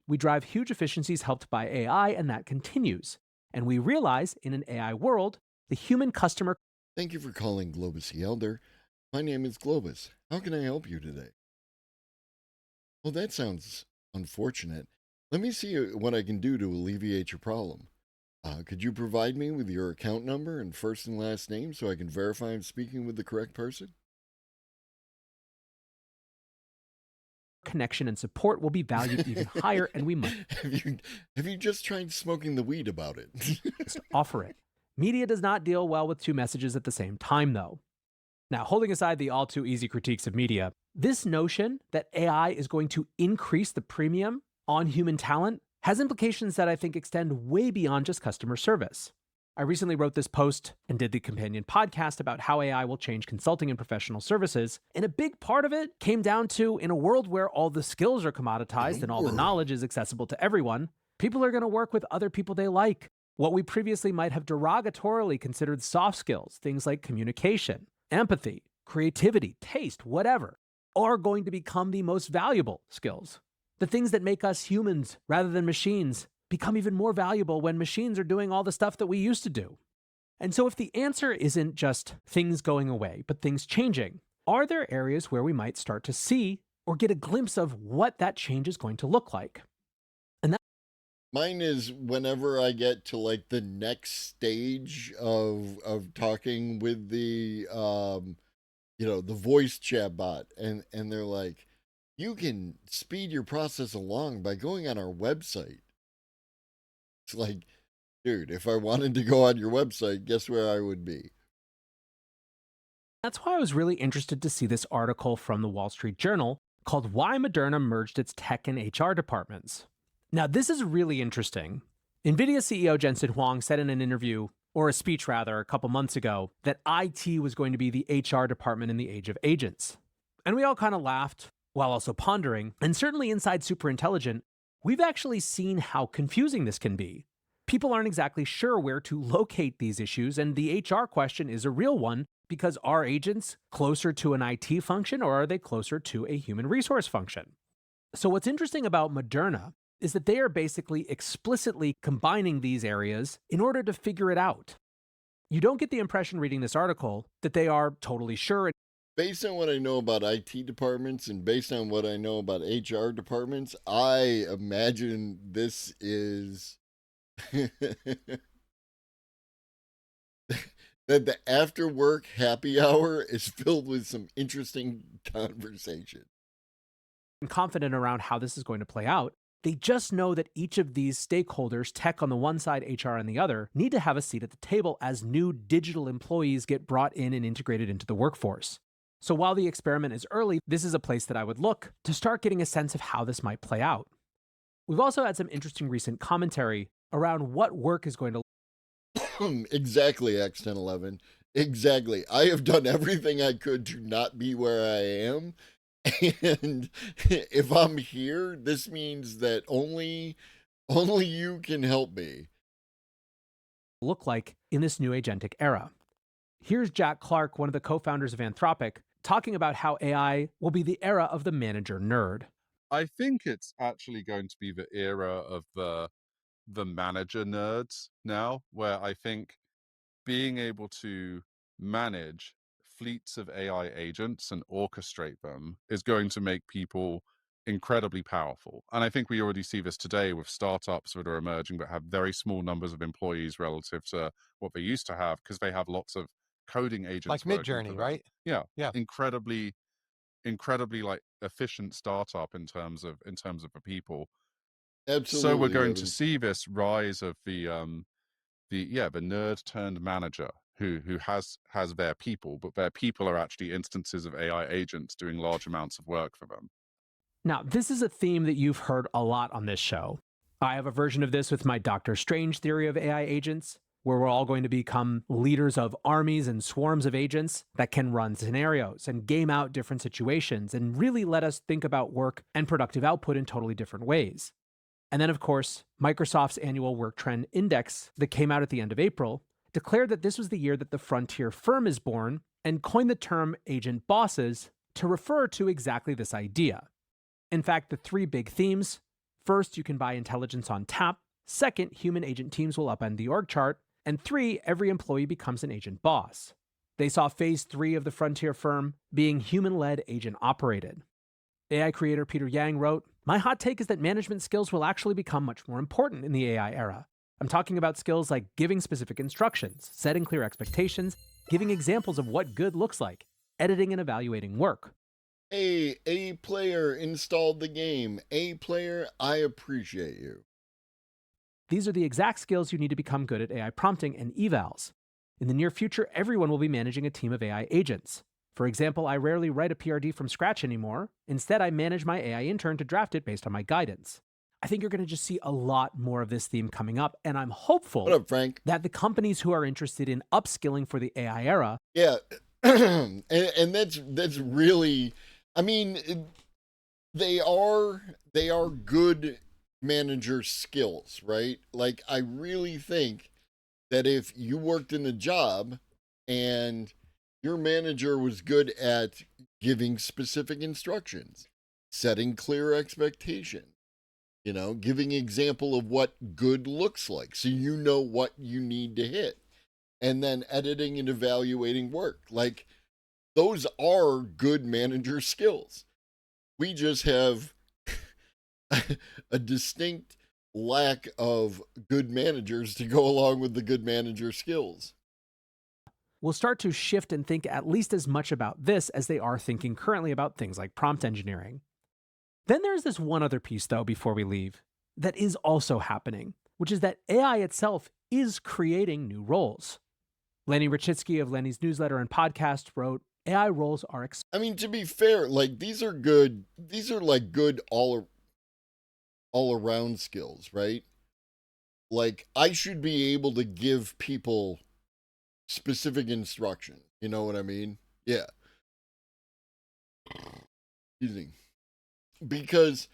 We drive huge efficiencies helped by AI, and that continues. And we realize in an AI world, the human customer..." Thank you for calling Globus the Elder. My name is Globus. How can I help you today? Well, that sounds unfortunate. Let me see what I can do to alleviate your problem. Could you provide me with your account number and first and last name so I can verify I'm speaking with the correct person? Connection and support will be valued even higher, and we must Have you just tried smoking the weed about it? offer it. Media does not deal well with two messages at the same time, though. Now, holding aside the all too easy critiques of media, this notion that AI is going to increase the premium on human talent has implications that I think extend way beyond just customer service. I recently wrote this post and did the companion podcast about how AI will change consulting and professional services, and a big part of it came down to, in a world where all the skills are commoditized and all the knowledge is accessible to everyone, people are going to work with other people they like. What we previously might have derogatorily considered soft skills, things like communication, empathy, creativity, taste, whatever, are going to become the most valuable skills. The things that make us humans rather than machines become even more valuable when machines are doing all the stuff that we used to do. And so if the answer isn't just things going away, but things changing, are there areas where we might start to see or get a glimpse of what that change is going to look like? And that Mine is whenever I get to like the next stage of talking with the the voice chat bot, and they're like, you can speed your process along by going on our website. It's like, dude, if I wanted to go on your website, guess where I would be? That's why I was really interested to see this article from the Wall Street Journal called Why Moderna Merged Its Tech and HR Departments. Now, this is really interesting. NVIDIA CEO Jensen Huang said in an interview, or a speech rather, a couple months ago, that IT was going to be the HR department in the age of agents. And we all kind of laughed while also pondering, and certainly inside Superintelligent, we've actually seen how confusing this can be. People aren't exactly sure where to locate these issues, and the HR question is a real one because are agents closer to an IT function or are they closer to a human resource function? So what's interesting about Moderna is that they are basically explicitly combining these areas in order to figure it out. You don't get the impression reading this article that they are totally sure. Based on what I know about IT departments and based on what I know about HR departments, I imagine this is that the after work happy hour is filled with some interesting conversation. I'm confident around how this is going to play out. They just know that each of these stakeholders, tech on the one side, HR on the other, need to have a seat at the table as new digital employees get brought in and integrated into the workforce. So while the experiment is early, this is a place that I would look to start getting a sense of how this might play out. We've also had some interesting recent commentary around what work is going to Exactly, X1011. Exactly. I have done everything I could to not be where I am. And if I'm here, this means that only you can help me. look like in this new agentic era. Here's Jack Clark, one of the co-founders of Anthropic, talking about how AI will be the era of the manager nerd. I think it's actually going to be the era of the manager nerds now, where I think being able to manage fleets of AI agents and orchestrate them is going to make people incredibly powerful. And I think we already see this today with startups that are emerging that have very small numbers of employees relative to what they used to have, because they have lots of coding agents. Like Midjourney, right? Yeah. Incredibly like efficient startup in terms of the people. Absolutely. So we're going to see this rise of the nerd turned manager who has their people, but their people are actually instances of AI agents doing large amounts of work for them. Now, this is a theme that you've heard a lot on this show. I have a version of this with my Doctor Strange theory of AI agents, where we're all going to become leaders of armies and swarms of agents that can run scenarios and game out different situations and really let us think about work and productive output in totally different ways. And then, of course, Microsoft's annual Work Trend Index that came out at the end of April declared that this was the year that the frontier firm is born and coined the term agent bosses to refer to exactly this idea. In fact, the three big themes: first, you can buy intelligence on tap; second, human agent teams will upend the org chart; and three, every employee becomes an agent boss. They saw phase 3 of the frontier firm being human-led, agent-operated. AI creator Peter Yang wrote, "My hot take is that management skills will actually become much more important in the AI era. I'm talking about skills like giving specific instructions, setting clear expectations, giving examples of what good looks like, editing and evaluating work." Hey, A player installed the game. A player, I appreciate you. These are the exact skills you need to become good at AI prompting and evals. In the near future, everyone will be managing a team of AI agents. For example, I rarely write a PRD from scratch anymore. Instead, I manage my AI intern to draft it based on my guidance. I think you're going to just see a lot more of this theme coming up, and I'm hopeful What up, Frank? that the companies who are interested in upskilling for the AI era, Yeah, and that's really, I mean, they are good manager skills, right? Like, I really think that if you worked in a job and your manager was good at giving specific instructions, setting clear expectations, giving example of what good looks like, so you know what you need to hit, and then editing and evaluating work. Like, those are good manager skills. We just have a distinct lack of good managers to go along with the good manager skills. will start to shift and think at least as much about this as they are thinking currently about things like prompt engineering. Then there's this one other piece, though, before we leave, that is also happening, which is that AI itself is creating new roles. Lenny Rachitsky of Lenny's newsletter and podcast wrote, AI roles are I mean, to be fair, like these are good. These are like good all around skills, right? Like I should be able to give people specific instruction. You know what I mean? Yeah. Excuse me. Because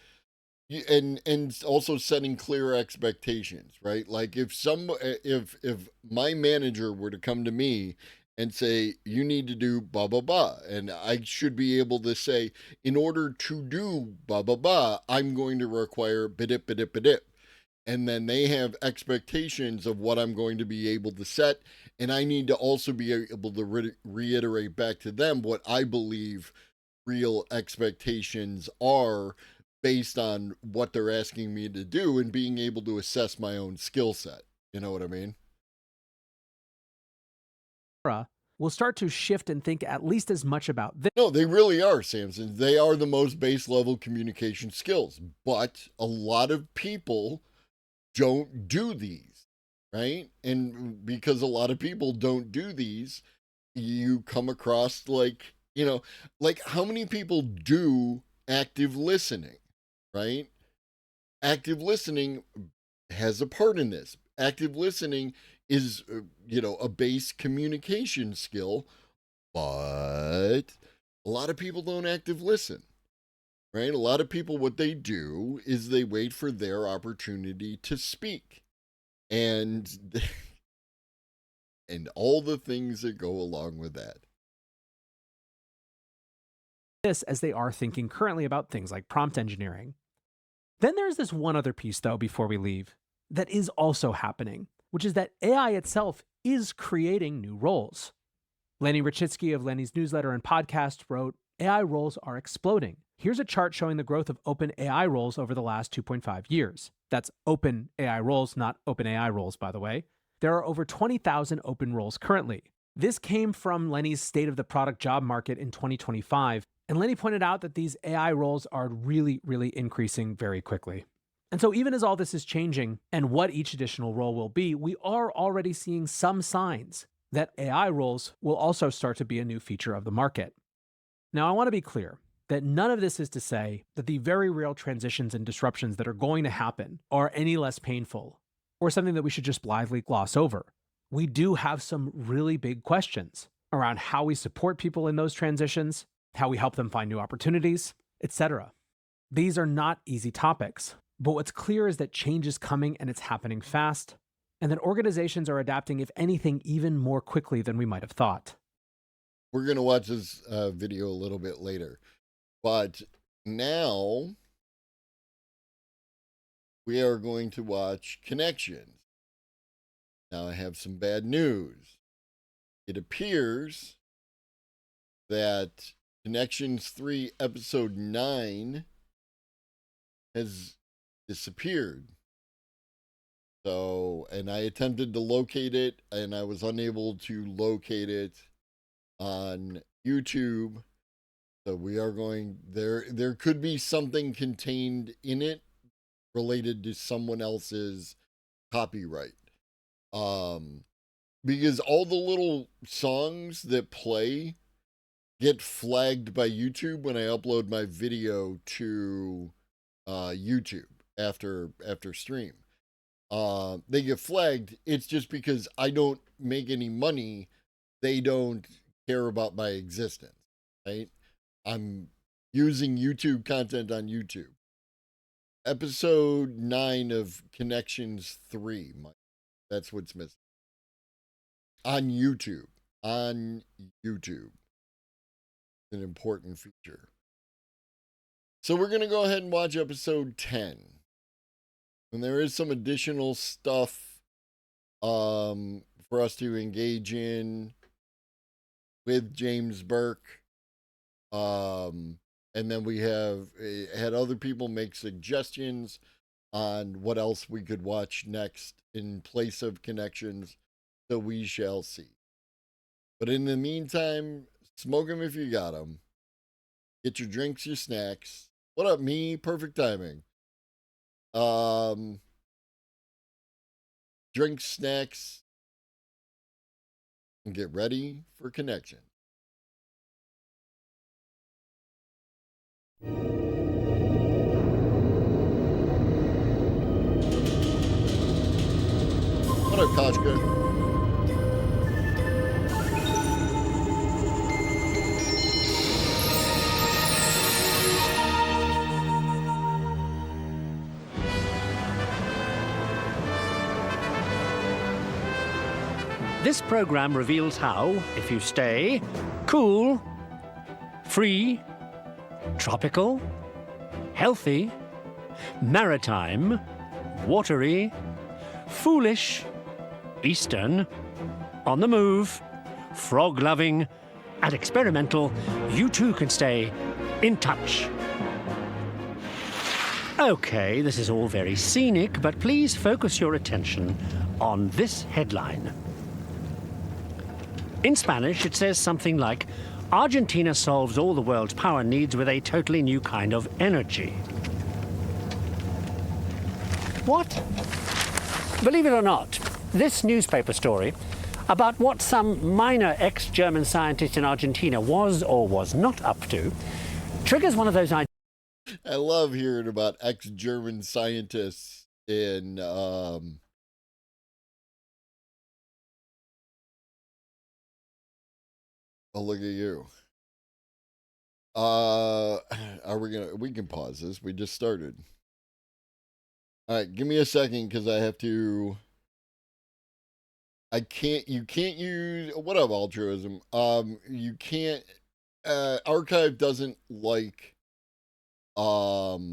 and also setting clear expectations, right? Like if my manager were to come to me and say you need to do blah blah blah, and I should be able to say in order to do blah blah blah, I'm going to require bidip bidip bidip, and then they have expectations of what I'm going to be able to set, and I need to also be able to reiterate back to them what I believe real expectations are based on what they're asking me to do and being able to assess my own skill set. You know what I mean? will start to shift and think at least as much about this. No, they really are, Samson. They are the most base level communication skills, but a lot of people don't do these, right? And because a lot of people don't do these, you come across like, you know, like how many people do active listening, right? Active listening has a part in this. Active listening is, you know, a base communication skill, but a lot of people don't active listen, right? A lot of people, what they do is they wait for their opportunity to speak, and and all the things that go along with that. This as they are thinking currently about things like prompt engineering. Then there's this one other piece, though, before we leave, that is also happening, which is that AI itself is creating new roles. Lenny Rachitsky of Lenny's newsletter and podcast wrote, AI roles are exploding. Here's a chart showing the growth of open AI roles over the last 2.5 years. That's open AI roles, not open AI roles, by the way. There are over 20,000 open roles currently. This came from Lenny's State of the Product Job Market in 2025, and Lenny pointed out that these AI roles are really, really increasing very quickly. And so even as all this is changing and what each additional role will be, we are already seeing some signs that AI roles will also start to be a new feature of the market. Now, I want to be clear that none of this is to say that the very real transitions and disruptions that are going to happen are any less painful or something that we should just blithely gloss over. We do have some really big questions around how we support people in those transitions, how we help them find new opportunities, etc. These are not easy topics, but what's clear is that change is coming and it's happening fast, and that organizations are adapting, if anything, even more quickly than we might have thought. We're going to watch this video a little bit later, but now we are going to watch Connections. Now I have some bad news. It appears that Connections 3 episode 9 has disappeared. So, and I attempted to locate it and I was unable to locate it on YouTube. So we are going there could be something contained in it related to someone else's copyright. Because all the little songs that play get flagged by YouTube when I upload my video to YouTube after stream. They get flagged. It's just because I don't make any money. They don't care about my existence, right? I'm using YouTube content on YouTube. Episode 9 of Connections 3, that's what's missing. On YouTube. On YouTube. An important feature. So we're going to go ahead and watch episode 10. And there is some additional stuff for us to engage in with James Burke. And then we have had other people make suggestions on what else we could watch next in place of Connections. So we shall see. But in the meantime, smoke them if you got them. Get your drinks, your snacks. What up, me? Perfect timing. Drinks, snacks, and get ready for Connection. What up, Koshka? This program reveals how, if you stay cool, free, tropical, healthy, maritime, watery, foolish, eastern, on the move, frog-loving, and experimental, you too can stay in touch. Okay, this is all very scenic, but please focus your attention on this headline. In Spanish, it says something like, Argentina solves all the world's power needs with a totally new kind of energy. What? Believe it or not, this newspaper story about what some minor ex-German scientist in Argentina was or was not up to triggers one of those ideas. I love hearing about ex-German scientists in oh, look at you. We can pause this. We just started. All right, give me a second because I have to. You can't use, what up, altruism? You can't, Archive doesn't like, Firefox,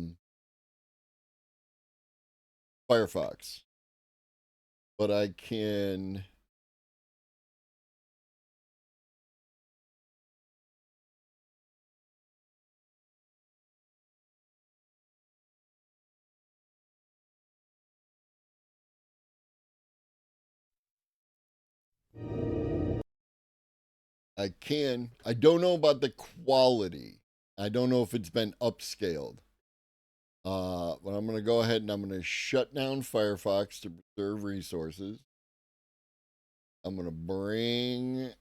but I can. I don't know about the quality. I don't know if it's been upscaled. But I'm going to go ahead and I'm going to shut down Firefox to preserve resources. I'm going to bring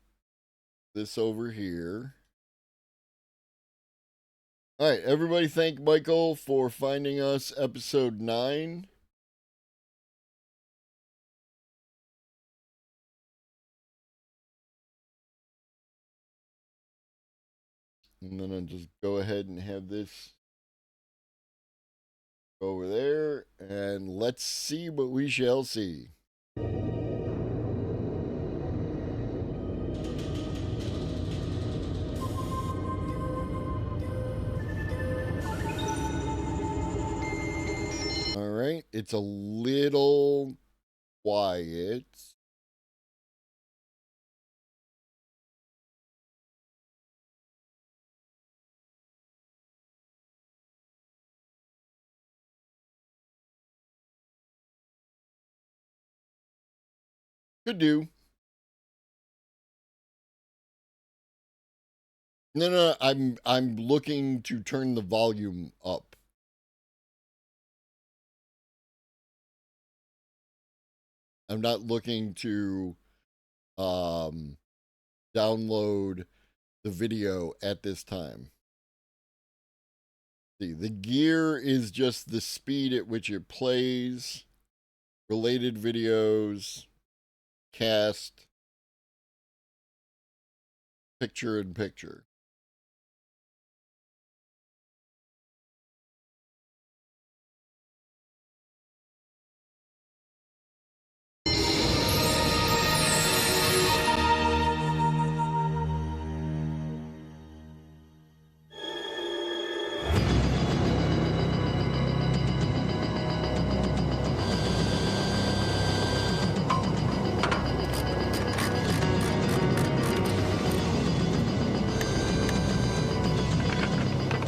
this over here. All right, everybody thank Michael for finding us episode 9. And then I'll just go ahead and have this over there. And let's see what we shall see. All right, it's a little quiet. Could do. No, I'm looking to turn the volume up. I'm not looking to download the video at this time. See, the gear is just the speed at which it plays, related videos, cast, picture in picture.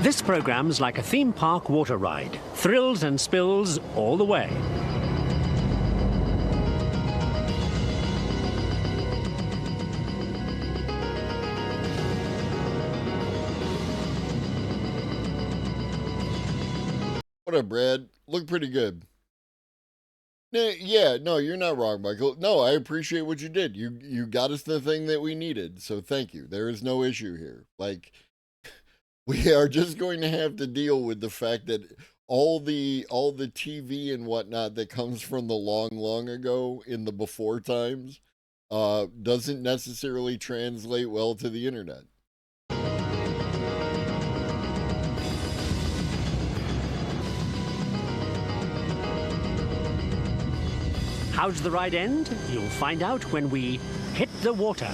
This program's like a theme park water ride. Thrills and spills all the way. What up, Brad? Look pretty good. Yeah, no, you're not wrong, Michael. No, I appreciate what you did. You got us the thing that we needed, so thank you. There is no issue here. Like, We are just going to have to deal with the fact that all the TV and whatnot that comes from the long ago in the before times doesn't necessarily translate well to the internet. How's the ride end? You'll find out when we hit the water.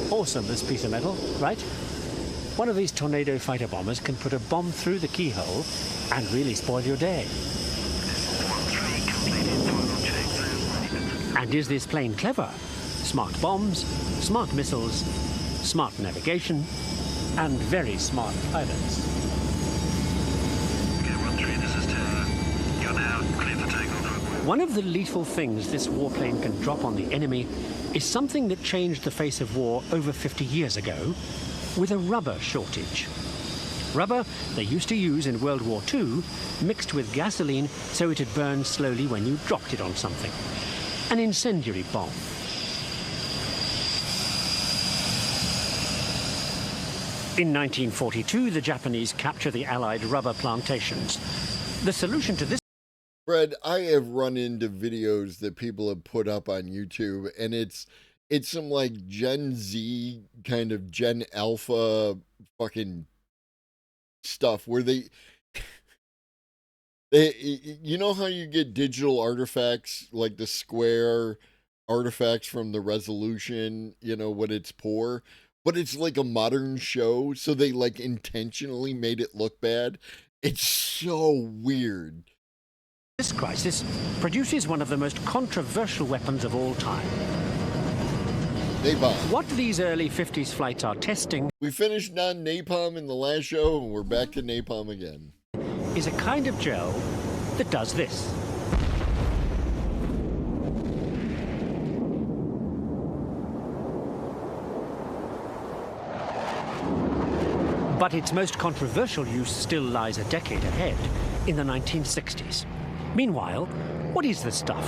Awesome, this piece of metal, right? One of these Tornado fighter bombers can put a bomb through the keyhole and really spoil your day. And is this plane clever? Smart bombs, smart missiles, smart navigation, and very smart pilots. One of the lethal things this warplane can drop on the enemy is something that changed the face of war over 50 years ago with a rubber shortage. Rubber they used to use in World War II mixed with gasoline so it'd burn slowly when you dropped it on something. An incendiary bomb. In 1942, the Japanese capture the Allied rubber plantations. The solution to this... Fred, I have run into videos that people have put up on YouTube, and it's some like Gen Z kind of Gen Alpha fucking stuff where they you know how you get digital artifacts like the square artifacts from the resolution, you know, when it's poor, but it's like a modern show, so they like intentionally made it look bad. It's so weird. This crisis produces one of the most controversial weapons of all time. Napalm. What these early 50s flights are testing... We finished on napalm in the last show, and we're back to napalm again. ...is a kind of gel that does this. But its most controversial use still lies a decade ahead, in the 1960s. Meanwhile, what is the stuff?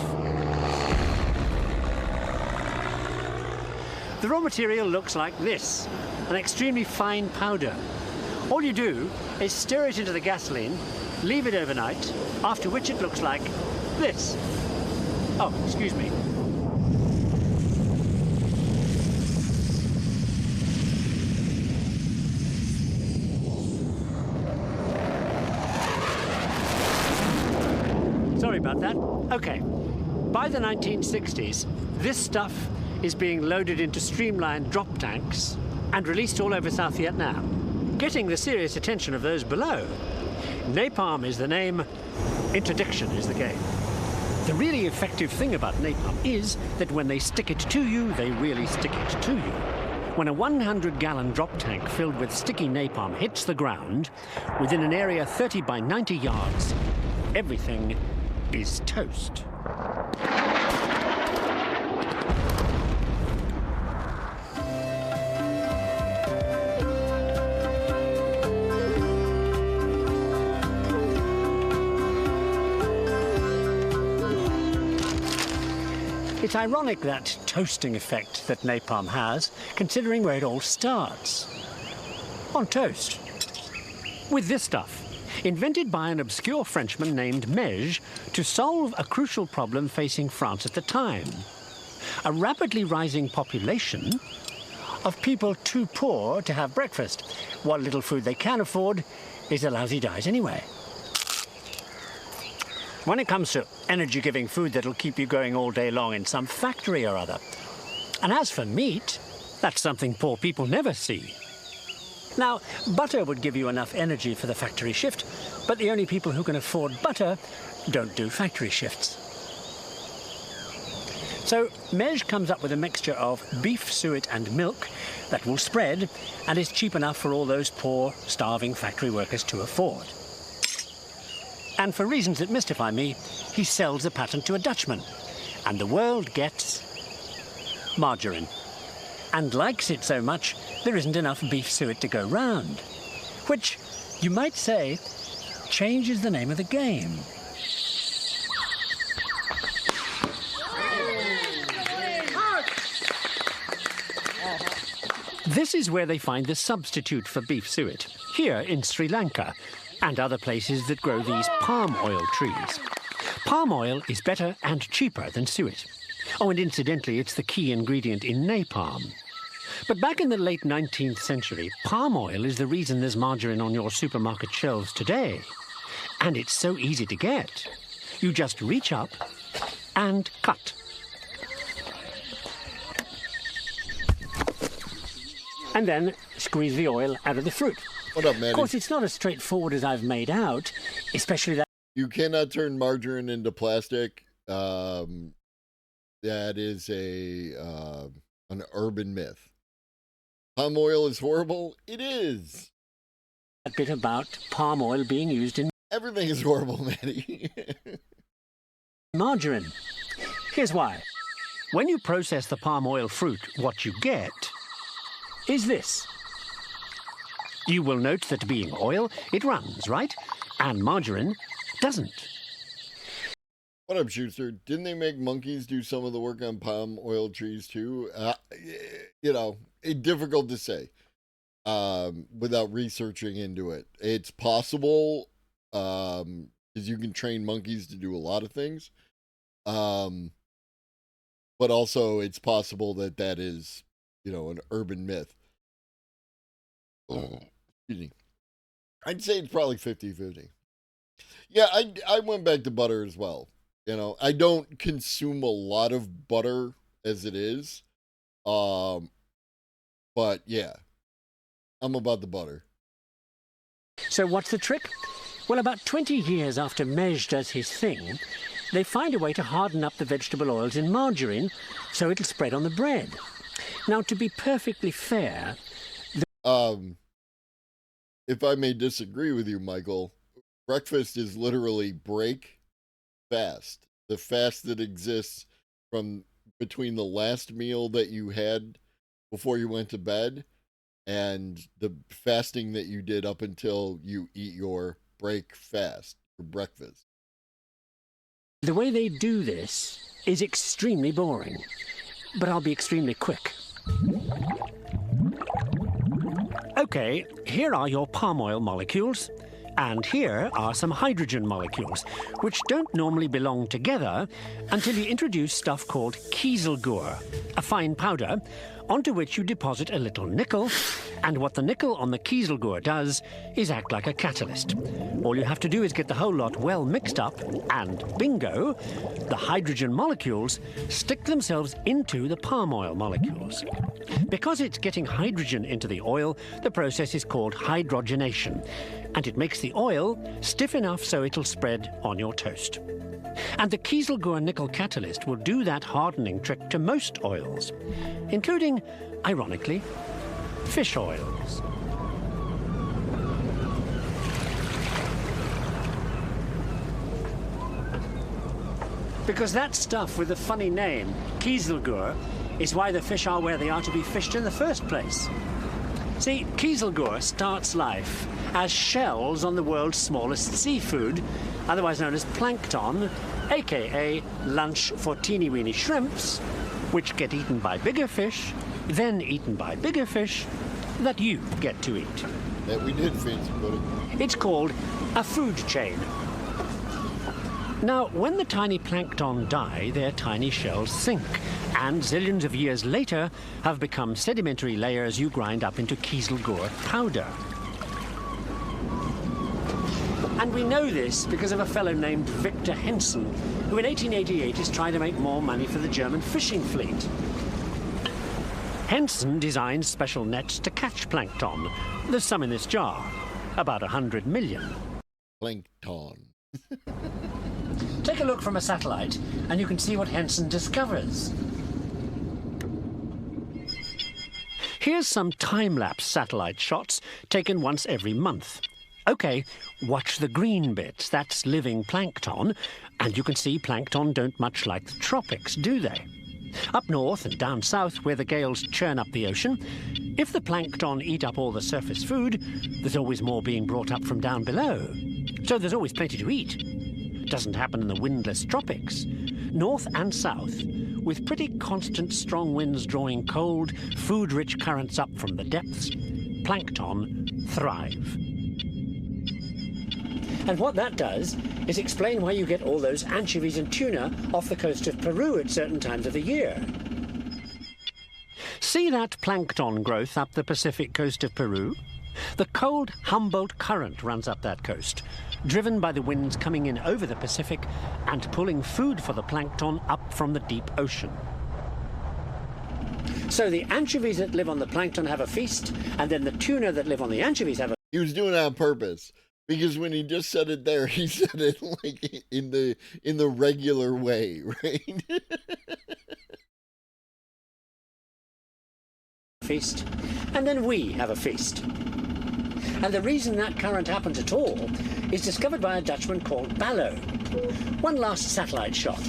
The raw material looks like this, an extremely fine powder. All you do is stir it into the gasoline, leave it overnight, after which it looks like this. Oh, excuse me. Sorry about that. Okay. By the 1960s, this stuff is being loaded into streamlined drop tanks and released all over South Vietnam, getting the serious attention of those below. Napalm is the name, interdiction is the game. The really effective thing about napalm is that when they stick it to you, they really stick it to you. When a 100-gallon drop tank filled with sticky napalm hits the ground, within an area 30 by 90 yards, everything is toast. It's ironic that toasting effect that napalm has, considering where it all starts. On toast. With this stuff. Invented by an obscure Frenchman named Mege to solve a crucial problem facing France at the time. A rapidly rising population of people too poor to have breakfast. What little food they can afford is a lousy diet anyway. When it comes to energy-giving food that'll keep you going all day long in some factory or other. And as for meat, that's something poor people never see. Now, butter would give you enough energy for the factory shift, but the only people who can afford butter don't do factory shifts. So, Mege comes up with a mixture of beef suet and milk that will spread and is cheap enough for all those poor, starving factory workers to afford. And for reasons that mystify me, he sells the patent to a Dutchman, and the world gets margarine. And likes it so much, there isn't enough beef suet to go round. Which, you might say, changes the name of the game. This is where they find the substitute for beef suet, here in Sri Lanka, and other places that grow these palm oil trees. Palm oil is better and cheaper than suet. Oh, and incidentally, it's the key ingredient in napalm. But back in the late 19th century, palm oil is the reason there's margarine on your supermarket shelves today. And it's so easy to get. You just reach up and cut. And then squeeze the oil out of the fruit. What up, Maddie? Of course, it's not as straightforward as I've made out, especially that... You cannot turn margarine into plastic. That is an urban myth. Palm oil is horrible? It is. That bit about palm oil being used in... Everything is horrible, Maddie. Margarine. Here's why. When you process the palm oil fruit, what you get is this. You will note that being oil, it runs, right? And margarine doesn't. What up, Schuster? Didn't they make monkeys do some of the work on palm oil trees too? It's difficult to say without researching into it. It's possible because you can train monkeys to do a lot of things. But also it's possible that is, an urban myth. Excuse me. I'd say it's probably 50-50. Yeah, I went back to butter as well. I don't consume a lot of butter as it is. But yeah, I'm about the butter. So what's the trick? Well, about 20 years after Mej does his thing, they find a way to harden up the vegetable oils in margarine so it'll spread on the bread. Now, to be perfectly fair... If I may disagree with you, Michael, breakfast is literally break fast. The fast that exists from between the last meal that you had before you went to bed and the fasting that you did up until you eat your break fast for breakfast. The way they do this is extremely boring, but I'll be extremely quick. Okay, here are your palm oil molecules, and here are some hydrogen molecules, which don't normally belong together until you introduce stuff called kieselguhr, a fine powder, onto which you deposit a little nickel, and what the nickel on the kieselguhr does is act like a catalyst. All you have to do is get the whole lot well mixed up, and bingo, the hydrogen molecules stick themselves into the palm oil molecules. Because it's getting hydrogen into the oil, the process is called hydrogenation, and it makes the oil stiff enough so it'll spread on your toast. And the kieselguhr nickel catalyst will do that hardening trick to most oils, including, ironically, fish oils. Because that stuff with the funny name, kieselguhr, is why the fish are where they are to be fished in the first place. See, kieselguhr starts life as shells on the world's smallest seafood, otherwise known as plankton, aka lunch for teeny-weeny shrimps, which get eaten by bigger fish, then eaten by bigger fish, that you get to eat. That we did, fancy buddy. It's called a food chain. Now, when the tiny plankton die, their tiny shells sink, and zillions of years later have become sedimentary layers you grind up into kieselguhr powder. And we know this because of a fellow named Victor Hensen, who in 1888 is trying to make more money for the German fishing fleet. Hensen designs special nets to catch plankton. There's some in this jar, about 100 million. Plankton. Take a look from a satellite, and you can see what Hensen discovers. Here's some time-lapse satellite shots taken once every month. Okay, watch the green bits, that's living plankton, and you can see plankton don't much like the tropics, do they? Up north and down south, where the gales churn up the ocean, if the plankton eat up all the surface food, there's always more being brought up from down below. So there's always plenty to eat. doesn't happen in the windless tropics. North and south, with pretty constant strong winds drawing cold, food-rich currents up from the depths, plankton thrive. And what that does is explain why you get all those anchovies and tuna off the coast of Peru at certain times of the year. See that plankton growth up the Pacific coast of Peru? The cold Humboldt Current runs up that coast, driven by the winds coming in over the Pacific and pulling food for the plankton up from the deep ocean. So the anchovies that live on the plankton have a feast, and then the tuna that live on the anchovies have a... He was doing it on purpose. Because when he just said it there, he said it like in the regular way, right? feast, and then we have a feast. And the reason that current happens at all is discovered by a Dutchman called Ballo. One last satellite shot.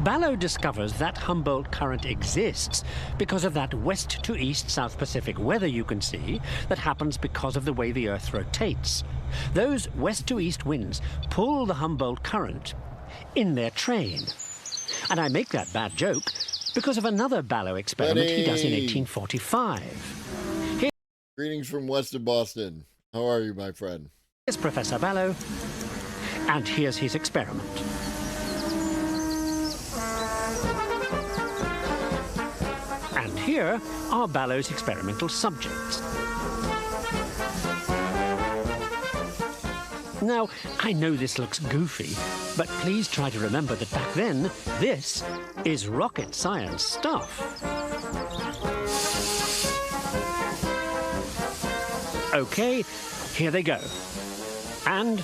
Ballo discovers that Humboldt Current exists because of that west to east South Pacific weather you can see that happens because of the way the Earth rotates. Those west to east winds pull the Humboldt Current in their train. And I make that bad joke because of another Ballo experiment he does in 1845. Greetings from west of Boston. How are you, my friend? Here's Professor Ballo, and here's his experiment. And here are Ballo's experimental subjects. Now, I know this looks goofy, but please try to remember that back then, this is rocket science stuff. Okay, here they go. And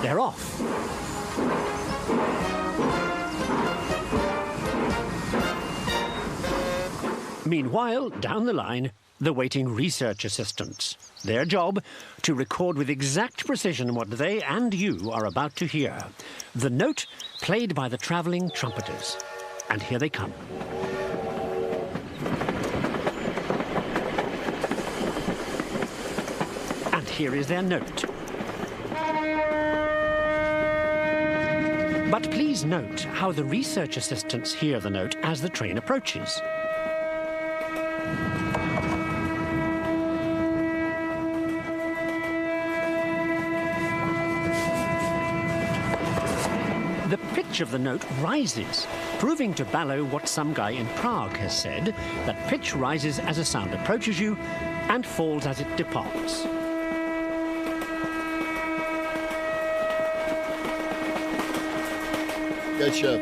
they're off. Meanwhile, down the line, the waiting research assistants. Their job, to record with exact precision what they and you are about to hear. The note played by the travelling trumpeters. And here they come. And here is their note. But please note how the research assistants hear the note as the train approaches. The pitch of the note rises, proving to Ballo what some guy in Prague has said, that pitch rises as a sound approaches you and falls as it departs. Good, Chef.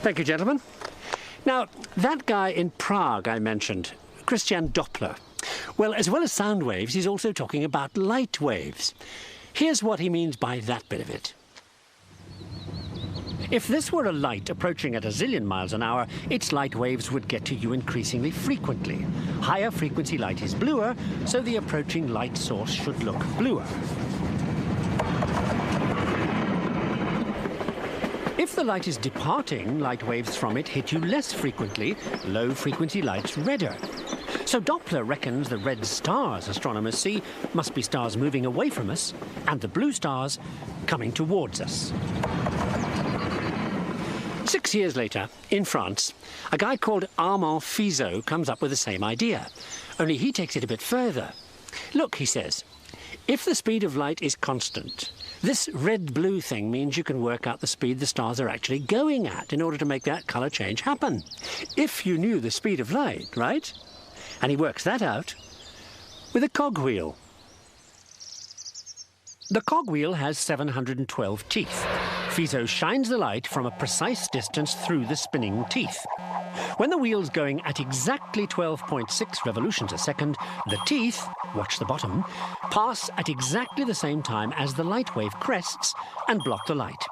Thank you, gentlemen. Now, that guy in Prague I mentioned, Christian Doppler, well, as well as sound waves, he's also talking about light waves. Here's what he means by that bit of it. If this were a light approaching at a zillion miles an hour, its light waves would get to you increasingly frequently. Higher frequency light is bluer, so the approaching light source should look bluer. If the light is departing, light waves from it hit you less frequently, low frequency lights redder. So Doppler reckons the red stars astronomers see must be stars moving away from us, and the blue stars coming towards us. 6 years later, in France, a guy called Armand Fizeau comes up with the same idea, only he takes it a bit further. Look, he says, if the speed of light is constant, this red-blue thing means you can work out the speed the stars are actually going at in order to make that colour change happen. If you knew the speed of light, right? And he works that out with a cogwheel. The cogwheel has 712 teeth. Fizeau shines the light from a precise distance through the spinning teeth. When the wheel's going at exactly 12.6 revolutions a second, the teeth, watch the bottom, pass at exactly the same time as the light wave crests and block the light.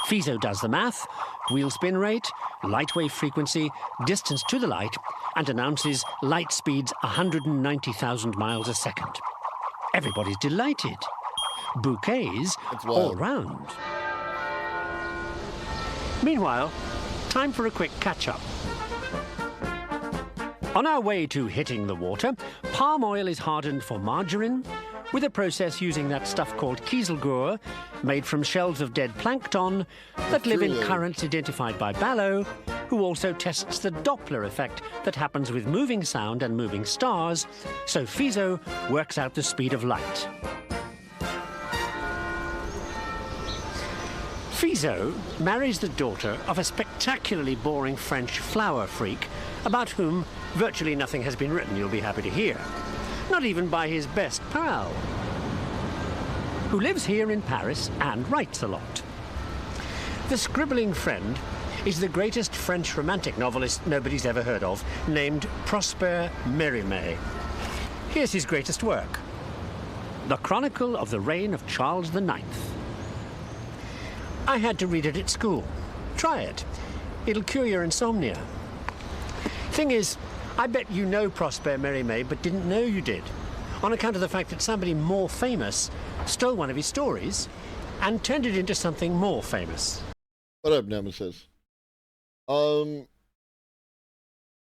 Fizeau does the math, wheel spin rate, light wave frequency, distance to the light, and announces light speeds 190,000 miles a second. Everybody's delighted. Bouquets all round. Meanwhile, time for a quick catch-up. On our way to hitting the water, palm oil is hardened for margarine, with a process using that stuff called kieselguhr, made from shells of dead plankton that live in currents identified by Ballo, who also tests the Doppler effect that happens with moving sound and moving stars, so Fizeau works out the speed of light. Fizeau marries the daughter of a spectacularly boring French flower freak about whom virtually nothing has been written, you'll be happy to hear. Not even by his best pal, who lives here in Paris and writes a lot. The scribbling friend is the greatest French romantic novelist nobody's ever heard of, named Prosper Mérimée. Here's his greatest work, The Chronicle of the Reign of Charles IX. I had to read it at school. Try it. It'll cure your insomnia. Thing is, I bet you know Prosper Mérimée, but didn't know you did, on account of the fact that somebody more famous stole one of his stories and turned it into something more famous. What up, Nemesis? Yeah,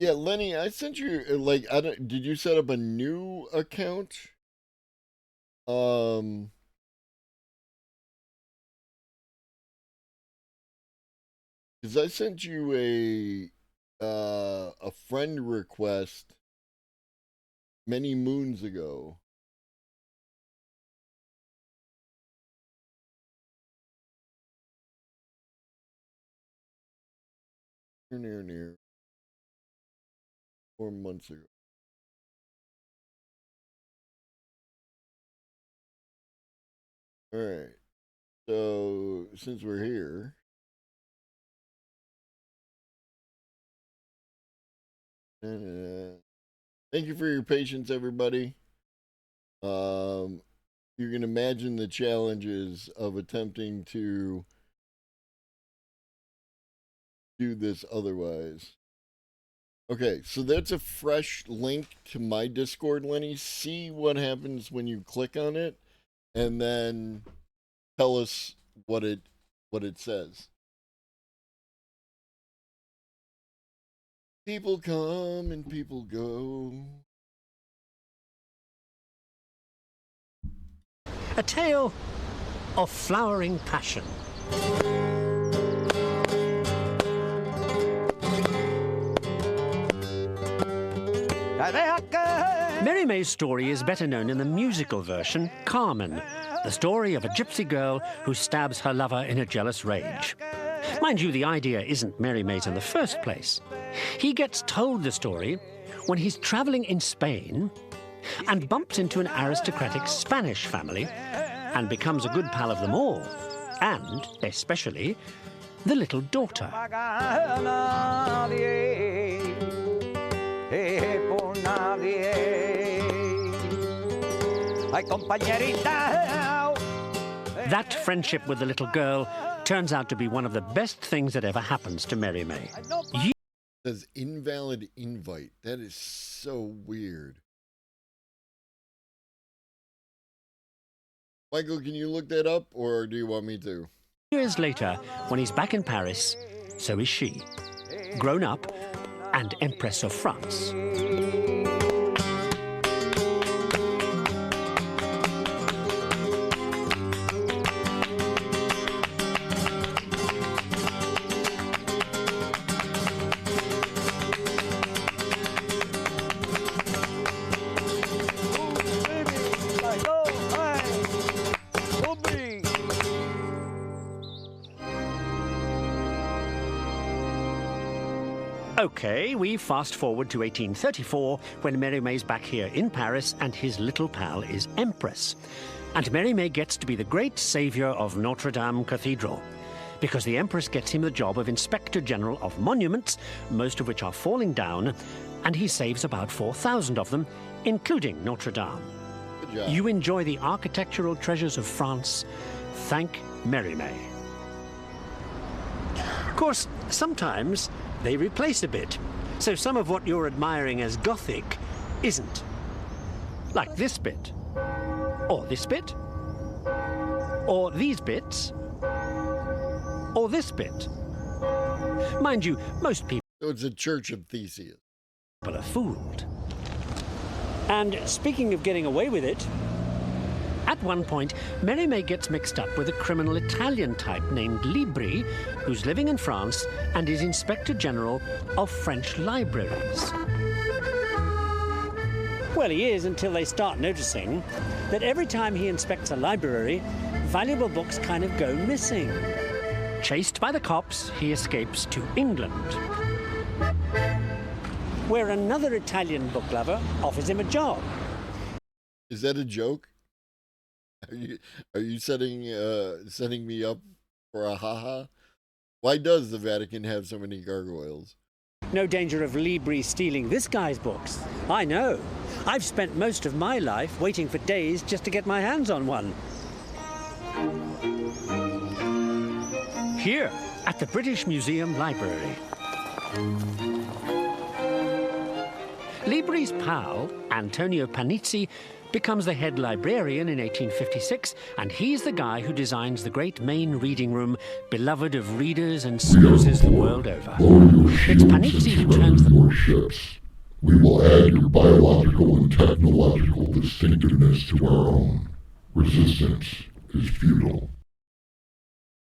Lenny, I sent you, like, did you set up a new account? Because I sent you a friend request many moons ago. Near 4 months ago. All right. So since we're here, thank you for your patience, everybody. You can imagine the challenges of attempting to do this otherwise. Okay, so that's a fresh link to my Discord, Lenny. See what happens when you click on it, and then tell us what it says. People come and people go. A tale of flowering passion. Mérimée story is better known in the musical version, Carmen, the story of a gypsy girl who stabs her lover in a jealous rage. Mind you, the idea isn't Mérimée in the first place. He gets told the story when he's traveling in Spain and bumps into an aristocratic Spanish family and becomes a good pal of them all, and especially the little daughter. That friendship with the little girl turns out to be one of the best things that ever happens to Mérimée. It says invalid invite. That is so weird. Michael, can you look that up, or do you want me to? Years later, when he's back in Paris, so is she, grown up and Empress of France. Okay, we fast forward to 1834, when Mérimée's back here in Paris and his little pal is Empress. And Mérimée gets to be the great savior of Notre Dame Cathedral, because the Empress gets him the job of Inspector General of Monuments, most of which are falling down, and he saves about 4,000 of them, including Notre Dame. Good job. You enjoy the architectural treasures of France. Thank Mérimée. Of course, sometimes they replace a bit, so some of what you're admiring as Gothic isn't. Like this bit, or this bit, or these bits, or this bit. Mind you, most people... So it's a Church of Theseus. people are fooled. And speaking of getting away with it, at one point, Mérimée gets mixed up with a criminal Italian type named Libri, who's living in France and is Inspector General of French libraries. Well, he is until they start noticing that every time he inspects a library, valuable books kind of go missing. Chased by the cops, he escapes to England, where another Italian book lover offers him a job. Is that a joke? Are you setting me up for a haha? Why does the Vatican have so many gargoyles? No danger of Libri stealing this guy's books. I know. I've spent most of my life waiting for days just to get my hands on one. Here, at the British Museum Library. Libri's pal, Antonio Panizzi, becomes the head librarian in 1856, and he's the guy who designs the great main reading room, beloved of readers and snoozers the world over. It's Panizzi who turns the ships. We will add your biological and technological distinctiveness to our own. Resistance is futile.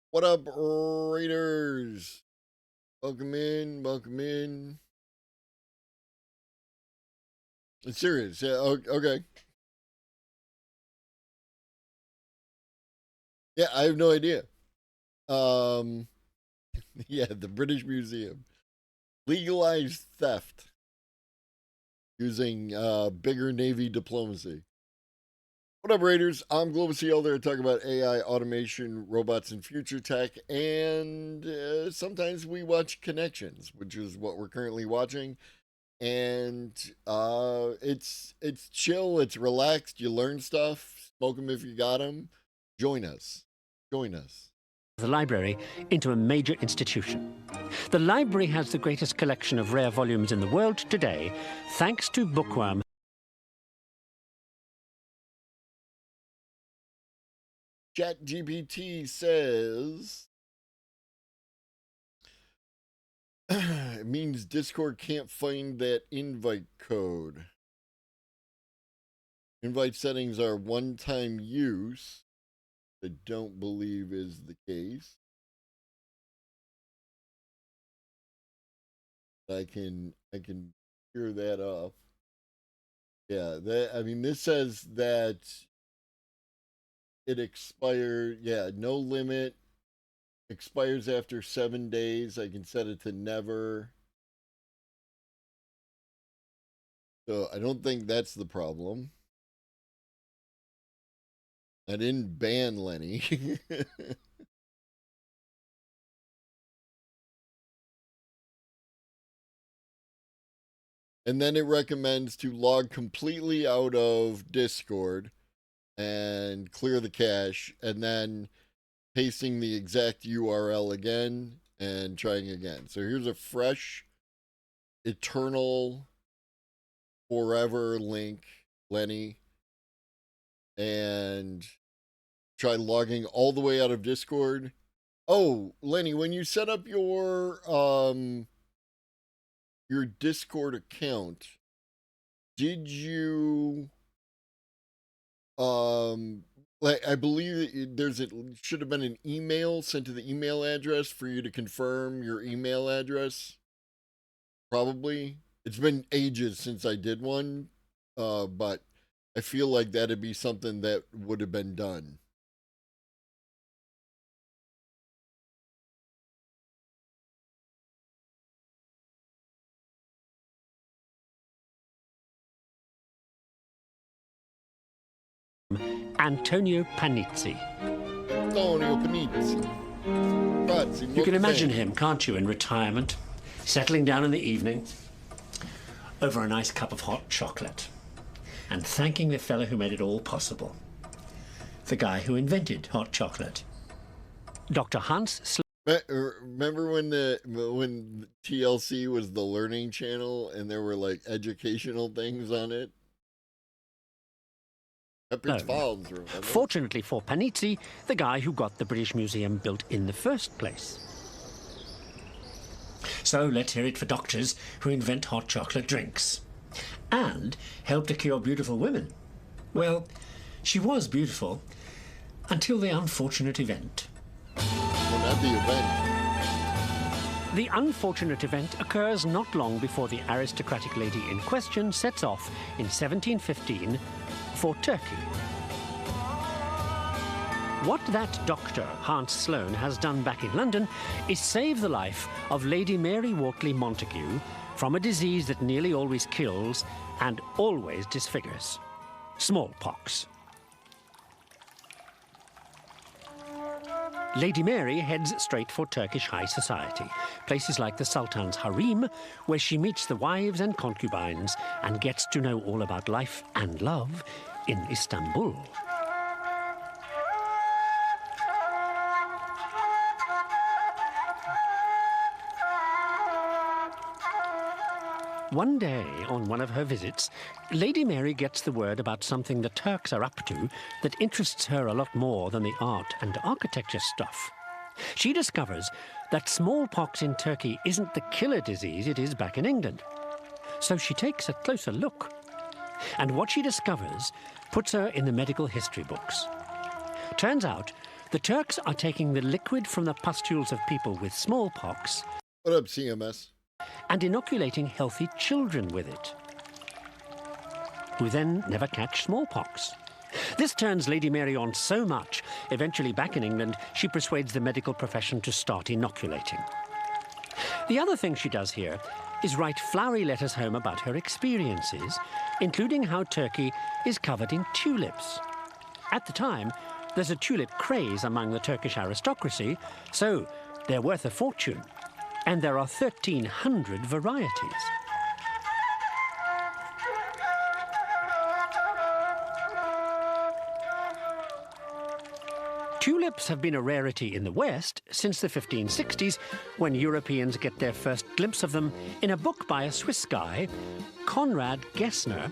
What up, Raiders? Welcome in, welcome in. It's serious. Yeah, okay. Yeah, I have no idea. Yeah, the British Museum. Legalized theft using bigger Navy diplomacy. What up, Raiders? I'm Global CL there to talk about AI, automation, robots, and future tech. And sometimes we watch Connections, which is what we're currently watching. And it's chill, it's relaxed, you learn stuff, smoke them if you got them. Join us. The library into a major institution. The library has the greatest collection of rare volumes in the world today, thanks to Bookworm. ChatGPT says it means Discord can't find that invite code. Invite settings are one-time use. I don't believe is the case. I can clear that up. Yeah, this says that it expired. Yeah, no limit. Expires after 7 days. I can set it to never. So I don't think that's the problem. I didn't ban Lenny. And then it recommends to log completely out of Discord and clear the cache, and then pasting the exact URL again and trying again. So here's a fresh, eternal, forever link, Lenny. And try logging all the way out of Discord. Oh, Lenny, when you set up your Discord account, did you I believe should have been an email sent to the email address for you to confirm your email address? Probably. It's been ages since I did one, but I feel like that'd be something that would have been done. Antonio Panizzi. Antonio Panizzi. You can imagine him, can't you, in retirement, settling down in the evening over a nice cup of hot chocolate and thanking the fellow who made it all possible. The guy who invented hot chocolate. Dr. Hans Remember when TLC was the learning channel and there were like educational things on it? Falls, fortunately for Panizzi, the guy who got the British Museum built in the first place. So let's hear it for doctors who invent hot chocolate drinks. And help to cure beautiful women. Well, she was beautiful until the unfortunate event. Well, not the event. The unfortunate event occurs not long before the aristocratic lady in question sets off in 1715 for Turkey. What that doctor, Hans Sloane, has done back in London is save the life of Lady Mary Wortley Montagu from a disease that nearly always kills and always disfigures: smallpox. Lady Mary heads straight for Turkish high society, places like the Sultan's harem, where she meets the wives and concubines and gets to know all about life and love in Istanbul. One day, on one of her visits, Lady Mary gets the word about something the Turks are up to that interests her a lot more than the art and architecture stuff. She discovers that smallpox in Turkey isn't the killer disease it is back in England. So she takes a closer look. And what she discovers puts her in the medical history books. Turns out, the Turks are taking the liquid from the pustules of people with smallpox. What up, CMS? And inoculating healthy children with it, who then never catch smallpox. This turns Lady Mary on so much, eventually back in England, she persuades the medical profession to start inoculating. The other thing she does here is write flowery letters home about her experiences, including how Turkey is covered in tulips. At the time, there's a tulip craze among the Turkish aristocracy, so they're worth a fortune. And there are 1,300 varieties. Tulips have been a rarity in the West since the 1560s, when Europeans get their first glimpse of them in a book by a Swiss guy, Konrad Gessner,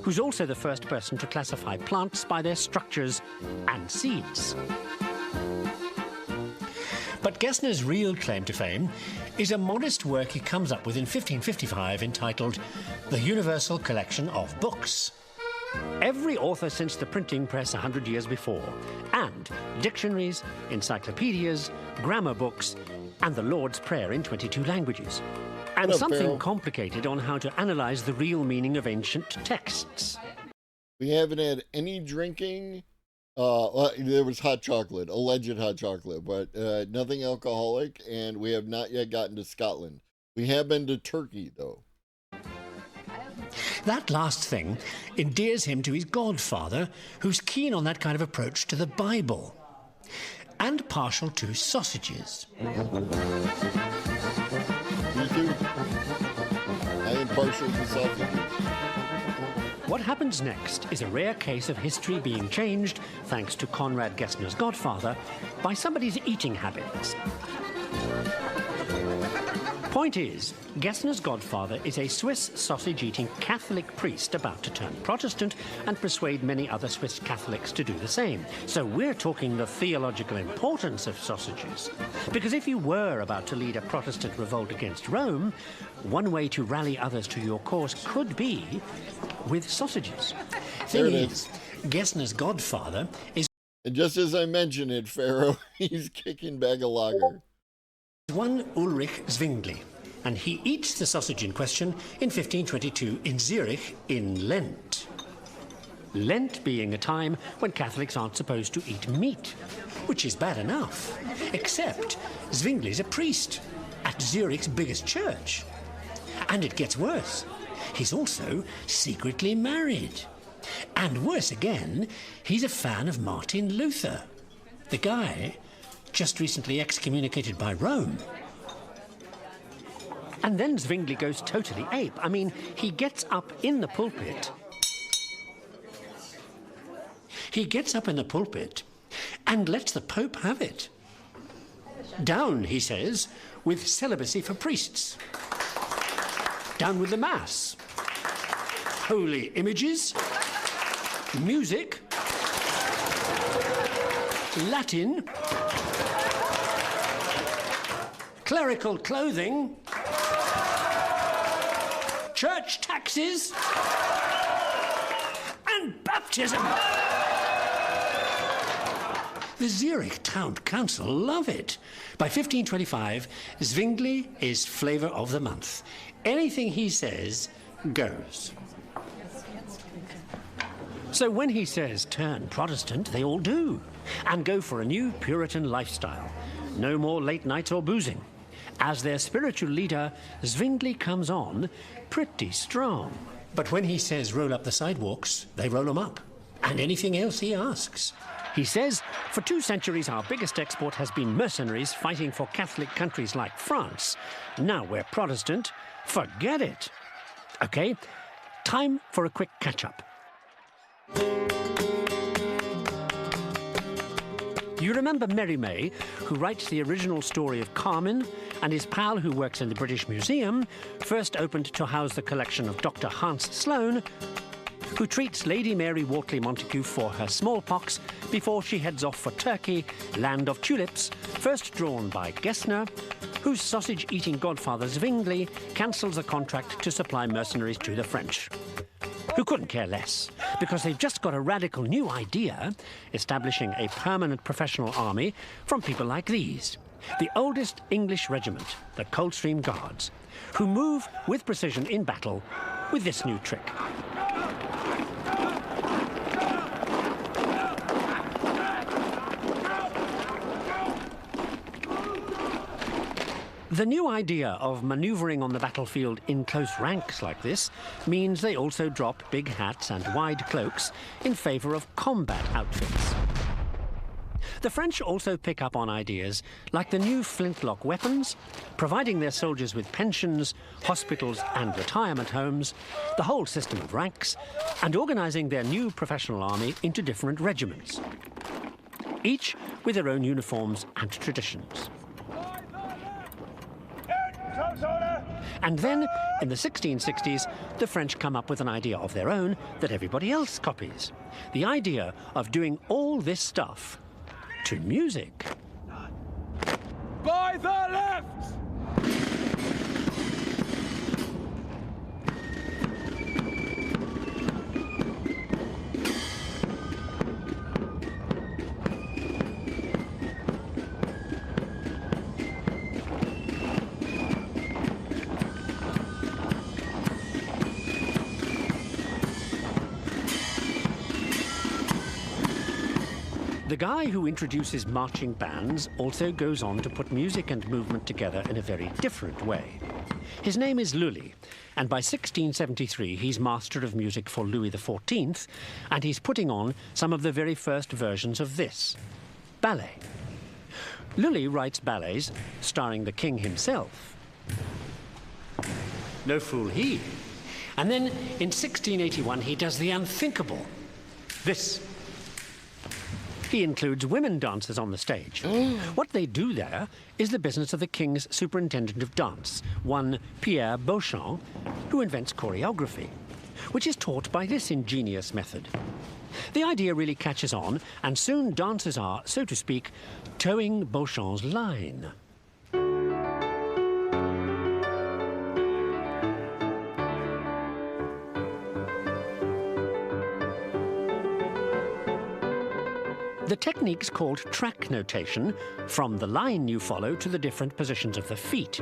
who's also the first person to classify plants by their structures and seeds. But Gessner's real claim to fame is a modest work he comes up with in 1555 entitled The Universal Collection of Books. Every author since the printing press 100 years before, and dictionaries, encyclopedias, grammar books, and the Lord's Prayer in 22 languages. And something complicated on how to analyze the real meaning of ancient texts. We haven't had any drinking. Well, there was hot chocolate, alleged hot chocolate, but nothing alcoholic, and we have not yet gotten to Scotland. We have been to Turkey, though. That last thing endears him to his godfather, who's keen on that kind of approach to the Bible, and partial to sausages. Me too. I am partial to sausages. What happens next is a rare case of history being changed, thanks to Konrad Gessner's godfather, by somebody's eating habits. Point is, Gessner's godfather is a Swiss sausage-eating Catholic priest about to turn Protestant and persuade many other Swiss Catholics to do the same. So we're talking the theological importance of sausages. Because if you were about to lead a Protestant revolt against Rome, one way to rally others to your cause could be with sausages. Thing is, Gessner's godfather is... And just as I mentioned it, Pharaoh, he's kicking back a lager. One Ulrich Zwingli, and he eats the sausage in question in 1522 in Zurich in Lent. Lent being a time when Catholics aren't supposed to eat meat, which is bad enough. Except Zwingli's a priest at Zurich's biggest church. And it gets worse. He's also secretly married. And worse again, he's a fan of Martin Luther, the guy just recently excommunicated by Rome. And then Zwingli goes totally ape. I mean, he gets up in the pulpit. He gets up in the pulpit and lets the Pope have it. Down, he says, with celibacy for priests. Down with the Mass. Holy images. Music. Latin. Clerical clothing, church taxes, and baptism. The Zurich Town Council love it. By 1525, Zwingli is flavour of the month. Anything he says goes. So when he says turn Protestant, they all do, and go for a new Puritan lifestyle. No more late nights or boozing. As their spiritual leader, Zwingli comes on pretty strong. But when he says roll up the sidewalks, they roll them up. And anything else he asks. He says, for 2 centuries our biggest export has been mercenaries fighting for Catholic countries like France. Now we're Protestant, forget it. Okay, time for a quick catch-up. You remember Mary May, who writes the original story of Carmen, and his pal who works in the British Museum, first opened to house the collection of Dr. Hans Sloane, who treats Lady Mary Wortley Montagu for her smallpox before she heads off for Turkey, land of tulips, first drawn by Gessner, whose sausage-eating godfather Zwingli cancels a contract to supply mercenaries to the French, who couldn't care less, because they've just got a radical new idea, establishing a permanent professional army from people like these, the oldest English regiment, the Coldstream Guards, who move with precision in battle with this new trick. The new idea of manoeuvring on the battlefield in close ranks like this means they also drop big hats and wide cloaks in favour of combat outfits. The French also pick up on ideas like the new flintlock weapons, providing their soldiers with pensions, hospitals and retirement homes, the whole system of ranks, and organising their new professional army into different regiments, each with their own uniforms and traditions. And then, in the 1660s, the French come up with an idea of their own that everybody else copies. The idea of doing all this stuff to music. By the left! The guy who introduces marching bands also goes on to put music and movement together in a very different way. His name is Lully, and by 1673 he's master of music for Louis XIV, and he's putting on some of the very first versions of this, ballet. Lully writes ballets starring the king himself. No fool he. And then in 1681 he does the unthinkable, this. He includes women dancers on the stage. What they do there is the business of the king's superintendent of dance, one Pierre Beauchamp, who invents choreography, which is taught by this ingenious method. The idea really catches on, and soon dancers are, so to speak, towing Beauchamp's line. The technique's called track notation, from the line you follow to the different positions of the feet.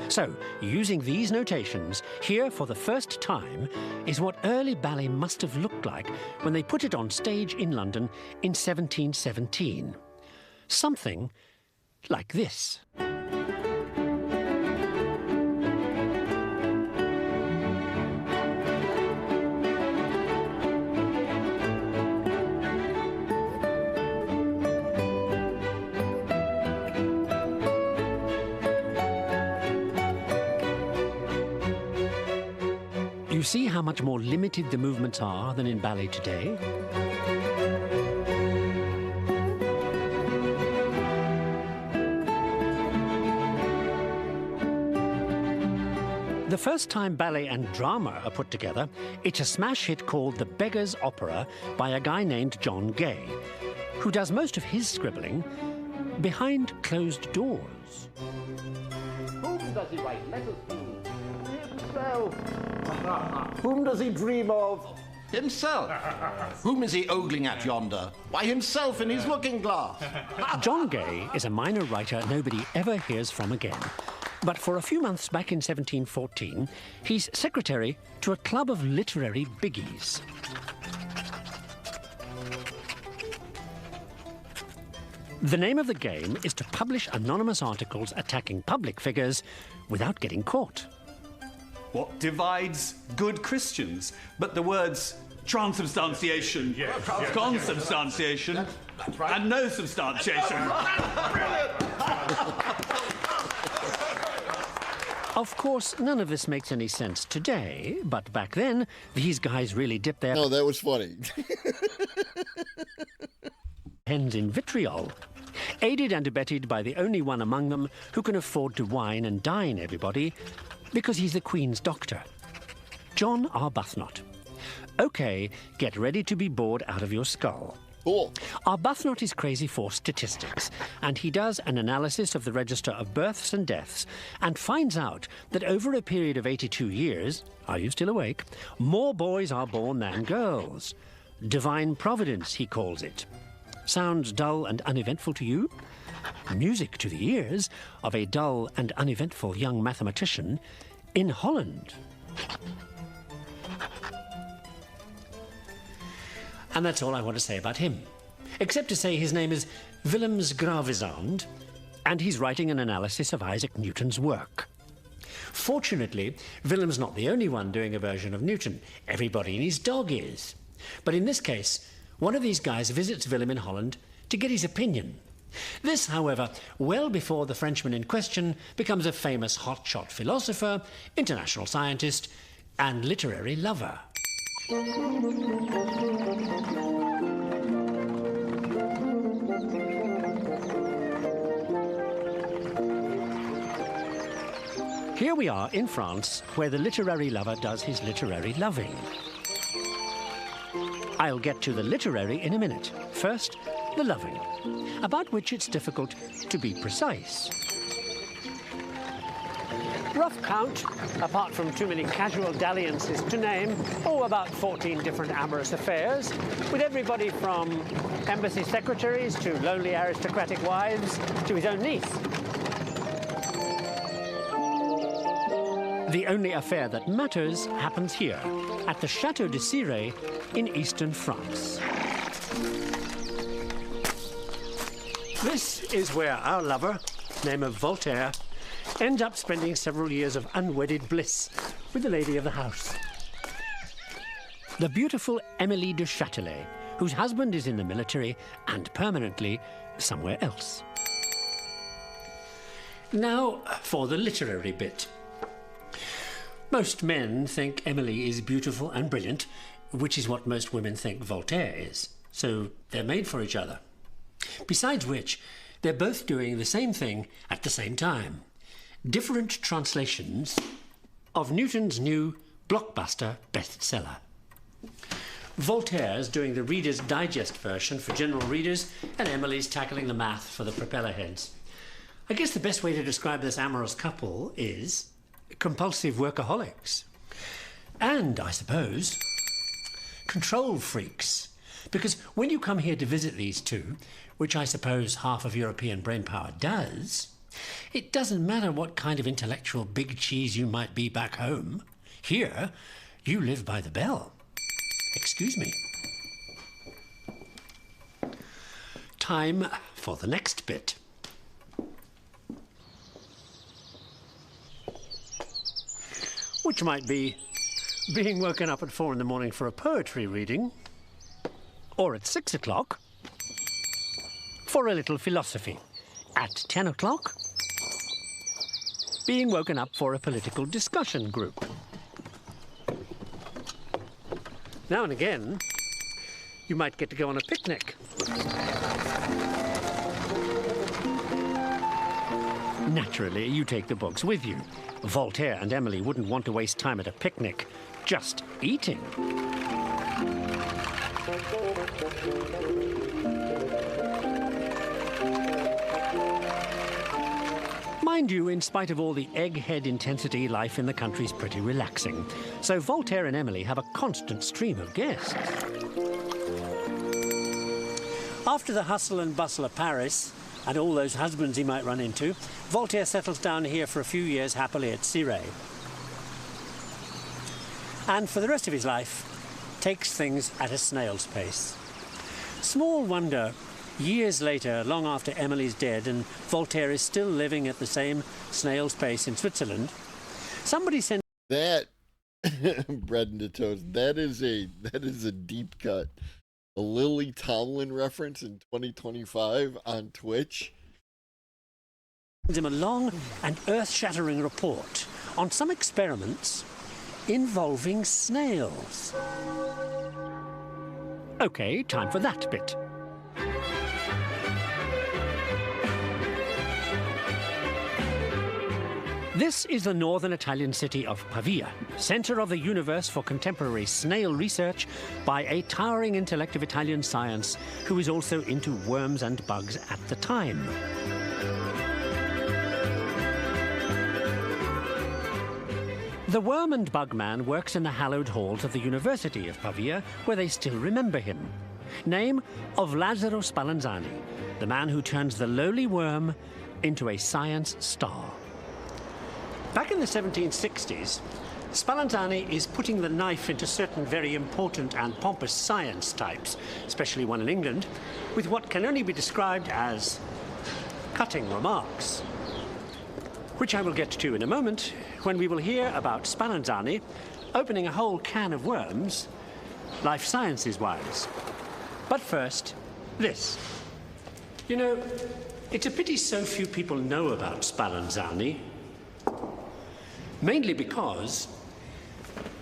So, using these notations, here for the first time, is what early ballet must have looked like when they put it on stage in London in 1717. Something like this. You see how much more limited the movements are than in ballet today? The first time ballet and drama are put together, it's a smash hit called The Beggar's Opera by a guy named John Gay, who does most of his scribbling behind closed doors. Who Whom does he write letters to? Himself. Whom does he dream of? Himself. Whom is he ogling at yonder? Why, himself in his looking glass. John Gay is a minor writer nobody ever hears from again. But for a few months back in 1714, he's secretary to a club of literary biggies. The name of the game is to publish anonymous articles attacking public figures without getting caught. What divides good Christians? But the words transubstantiation, consubstantiation, and no substantiation. Of course, none of this makes any sense today, but back then, these guys really dipped their... No, that was funny. ...pens in vitriol, aided and abetted by the only one among them who can afford to wine and dine everybody, because he's the Queen's doctor, John Arbuthnot. OK, get ready to be bored out of your skull. Cool. Arbuthnot is crazy for statistics, and he does an analysis of the register of births and deaths and finds out that over a period of 82 years, are you still awake, more boys are born than girls. Divine providence, he calls it. Sounds dull and uneventful to you? Music to the ears of a dull and uneventful young mathematician in Holland. And that's all I want to say about him, except to say his name is Willems Gravizand, and he's writing an analysis of Isaac Newton's work. Fortunately, Willem's not the only one doing a version of Newton. Everybody and his dog is. But in this case, one of these guys visits Willem in Holland to get his opinion. This, however, well before the Frenchman in question becomes a famous hotshot philosopher, international scientist, and literary lover. Here we are in France, where the literary lover does his literary loving. I'll get to the literary in a minute. First, the loving, about which it's difficult to be precise. Rough count, apart from too many casual dalliances to name, about 14 different amorous affairs, with everybody from embassy secretaries to lonely aristocratic wives to his own niece. The only affair that matters happens here, at the Chateau de Cirey in eastern France. This is where our lover, name of Voltaire, ends up spending several years of unwedded bliss with the lady of the house. The beautiful Émilie de Châtelet, whose husband is in the military and permanently somewhere else. Now for the literary bit. Most men think Émilie is beautiful and brilliant, which is what most women think Voltaire is. So they're made for each other. Besides which, they're both doing the same thing at the same time. Different translations of Newton's new blockbuster bestseller. Voltaire's doing the Reader's Digest version for general readers, and Emily's tackling the math for the propeller heads. I guess the best way to describe this amorous couple is compulsive workaholics. And, I suppose, control freaks. Because when you come here to visit these two, which I suppose half of European brainpower does, it doesn't matter what kind of intellectual big cheese you might be back home. Here, you live by the bell. Excuse me. Time for the next bit. Which might be being woken up at 4 in the morning for a poetry reading, or at 6 o'clock for a little philosophy. At 10 o'clock, being woken up for a political discussion group. Now and again, you might get to go on a picnic. Naturally, you take the books with you. Voltaire and Emily wouldn't want to waste time at a picnic just eating. Mind you, in spite of all the egghead intensity, life in the country's pretty relaxing. So Voltaire and Emily have a constant stream of guests. After the hustle and bustle of Paris, and all those husbands he might run into, Voltaire settles down here for a few years happily at Cirey. And for the rest of his life, takes things at a snail's pace. Small wonder, years later, long after Emily's dead and Voltaire is still living at the same snail's pace in Switzerland, somebody sent that bread and toast. That is a deep cut. A Lily Tomlin reference in 2025 on Twitch. him a long and earth-shattering report on some experiments involving snails. Okay, time for that bit. This is the northern Italian city of Pavia, centre of the universe for contemporary snail research by a towering intellect of Italian science who is also into worms and bugs at the time. The worm and bug man works in the hallowed halls of the University of Pavia, where they still remember him. Name of Lazzaro Spallanzani, the man who turns the lowly worm into a science star. Back in the 1760s, Spallanzani is putting the knife into certain very important and pompous science types, especially one in England, with what can only be described as cutting remarks, which I will get to in a moment when we will hear about Spallanzani opening a whole can of worms, life sciences-wise. But first, this. You know, it's a pity so few people know about Spallanzani, mainly because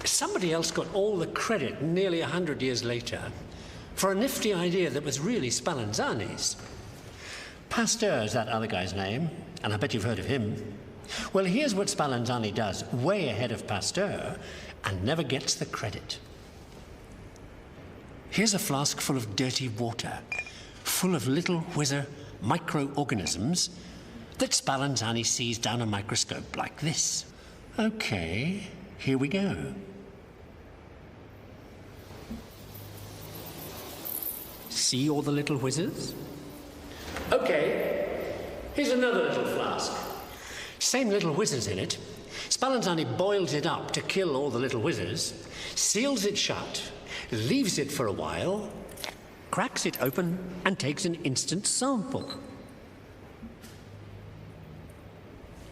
somebody else got all the credit nearly 100 years later for a nifty idea that was really Spallanzani's. Pasteur is that other guy's name, and I bet you've heard of him. Well, here's what Spallanzani does, way ahead of Pasteur, and never gets the credit. Here's a flask full of dirty water, full of little whizzer microorganisms that Spallanzani sees down a microscope like this. Okay, here we go. See all the little whizzers? Okay, here's another little flask. Same little whizzers in it. Spallanzani boils it up to kill all the little whizzers, seals it shut, leaves it for a while, cracks it open, and takes an instant sample.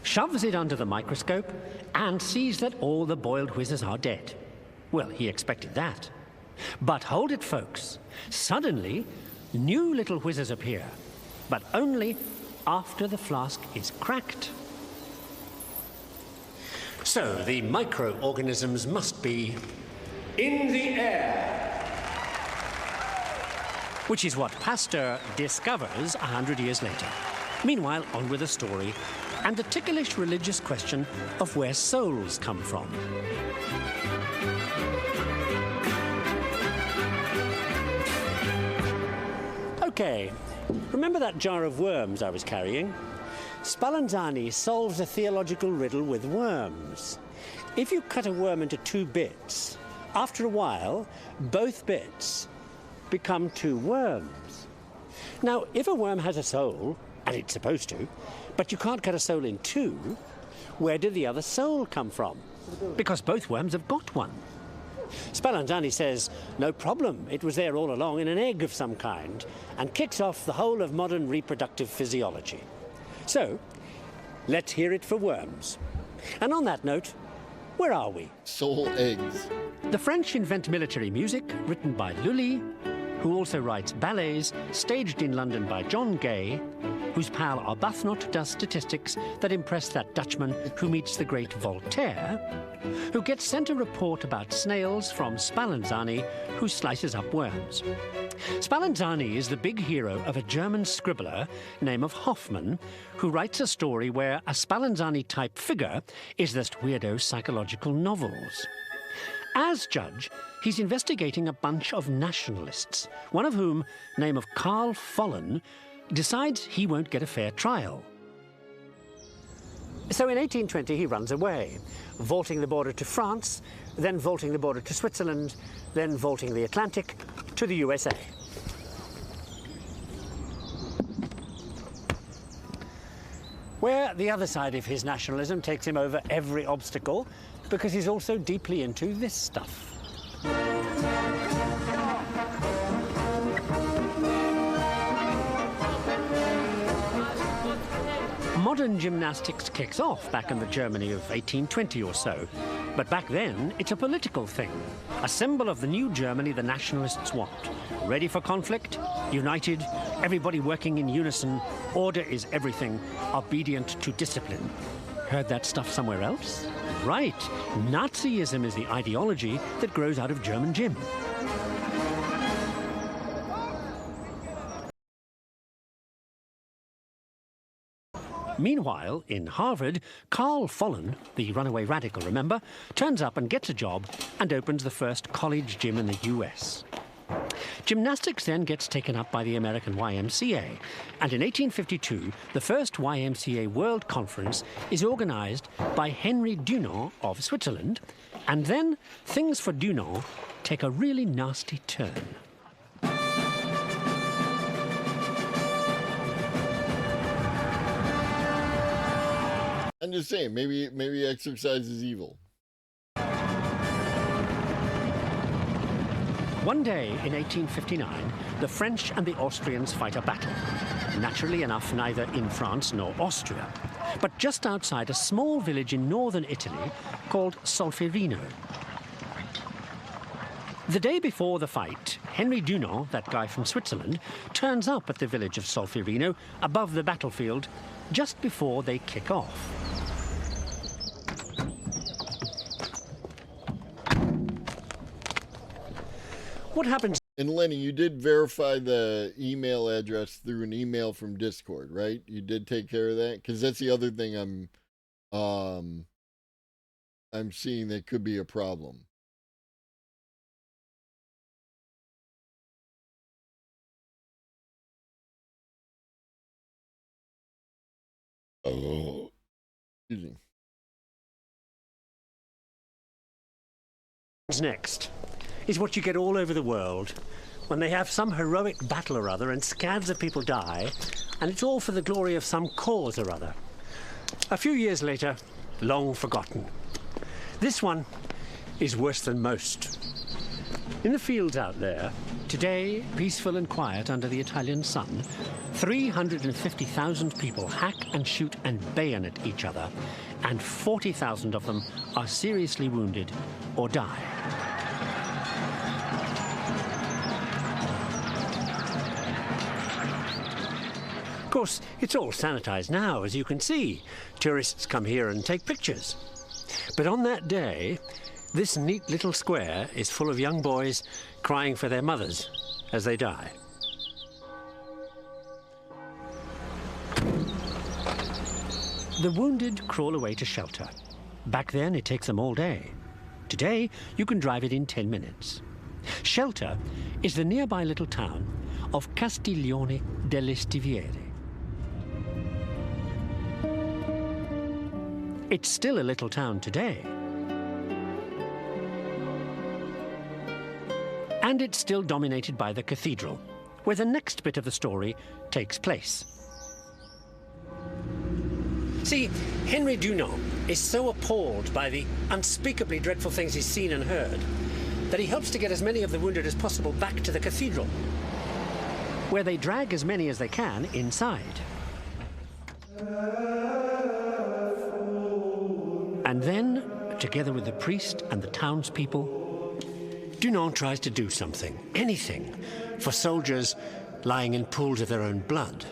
Shoves it under the microscope and sees that all the boiled whizzers are dead. Well, he expected that. But hold it, folks. Suddenly, new little whizzers appear, but only after the flask is cracked. So the microorganisms must be in the air, which is what Pasteur discovers 100 years later. Meanwhile, on with the story and the ticklish religious question of where souls come from. Okay, remember that jar of worms I was carrying? Spallanzani solves a theological riddle with worms. If you cut a worm into 2 bits, after a while, both bits become 2 worms. Now, if a worm has a soul, and it's supposed to, but you can't cut a soul in 2, where did the other soul come from? Because both worms have got one. Spallanzani says, no problem, it was there all along in an egg of some kind, and kicks off the whole of modern reproductive physiology. So, let's hear it for worms. And on that note, where are we? Soul eggs. The French invent military music, written by Lully, who also writes ballets, staged in London by John Gay, whose pal Arbuthnot does statistics that impress that Dutchman who meets the great Voltaire, who gets sent a report about snails from Spallanzani, who slices up worms. Spallanzani is the big hero of a German scribbler named of Hoffmann, who writes a story where a Spallanzani-type figure is this weirdo psychological novels. As judge, he's investigating a bunch of nationalists, one of whom, name of Karl Follen, decides he won't get a fair trial. So in 1820 he runs away, vaulting the border to France, then vaulting the border to Switzerland, then vaulting the Atlantic to the USA. Where the other side of his nationalism takes him over every obstacle, because he's also deeply into this stuff. Modern gymnastics kicks off back in the Germany of 1820 or so. But back then, it's a political thing, a symbol of the new Germany the nationalists want. Ready for conflict, united, everybody working in unison, order is everything, obedient to discipline. Heard that stuff somewhere else? Right, Nazism is the ideology that grows out of German gym. Meanwhile, in Harvard, Carl Follen, the runaway radical, remember, turns up and gets a job and opens the first college gym in the US. Gymnastics then gets taken up by the American YMCA, and in 1852, the first YMCA World Conference is organized by Henry Dunant of Switzerland, and then things for Dunant take a really nasty turn. I'm just saying, maybe exercise is evil. One day in 1859, the French and the Austrians fight a battle. Naturally enough, neither in France nor Austria, but just outside a small village in northern Italy called Solferino. The day before the fight, Henry Dunant, that guy from Switzerland, turns up at the village of Solferino above the battlefield just before they kick off. What happens? And Lenny, you did verify the email address through an email from Discord, right? You did take care of that? Because that's the other thing I'm seeing that could be a problem. Oh, excuse me. Next is what you get all over the world when they have some heroic battle or other and scads of people die, and it's all for the glory of some cause or other. A few years later, long forgotten. This one is worse than most. In the fields out there, today, peaceful and quiet under the Italian sun, 350,000 people hack and shoot and bayonet each other, and 40,000 of them are seriously wounded or die. Of course, it's all sanitized now, as you can see. Tourists come here and take pictures. But on that day, this neat little square is full of young boys crying for their mothers as they die. The wounded crawl away to shelter. Back then, it takes them all day. Today, you can drive it in 10 minutes. Shelter is the nearby little town of Castiglione delle Stiviere. It's still a little town today. And it's still dominated by the cathedral, where the next bit of the story takes place. See, Henry Dunant is so appalled by the unspeakably dreadful things he's seen and heard that he helps to get as many of the wounded as possible back to the cathedral, where they drag as many as they can inside. And then, together with the priest and the townspeople, Dunant tries to do something, anything, for soldiers lying in pools of their own blood.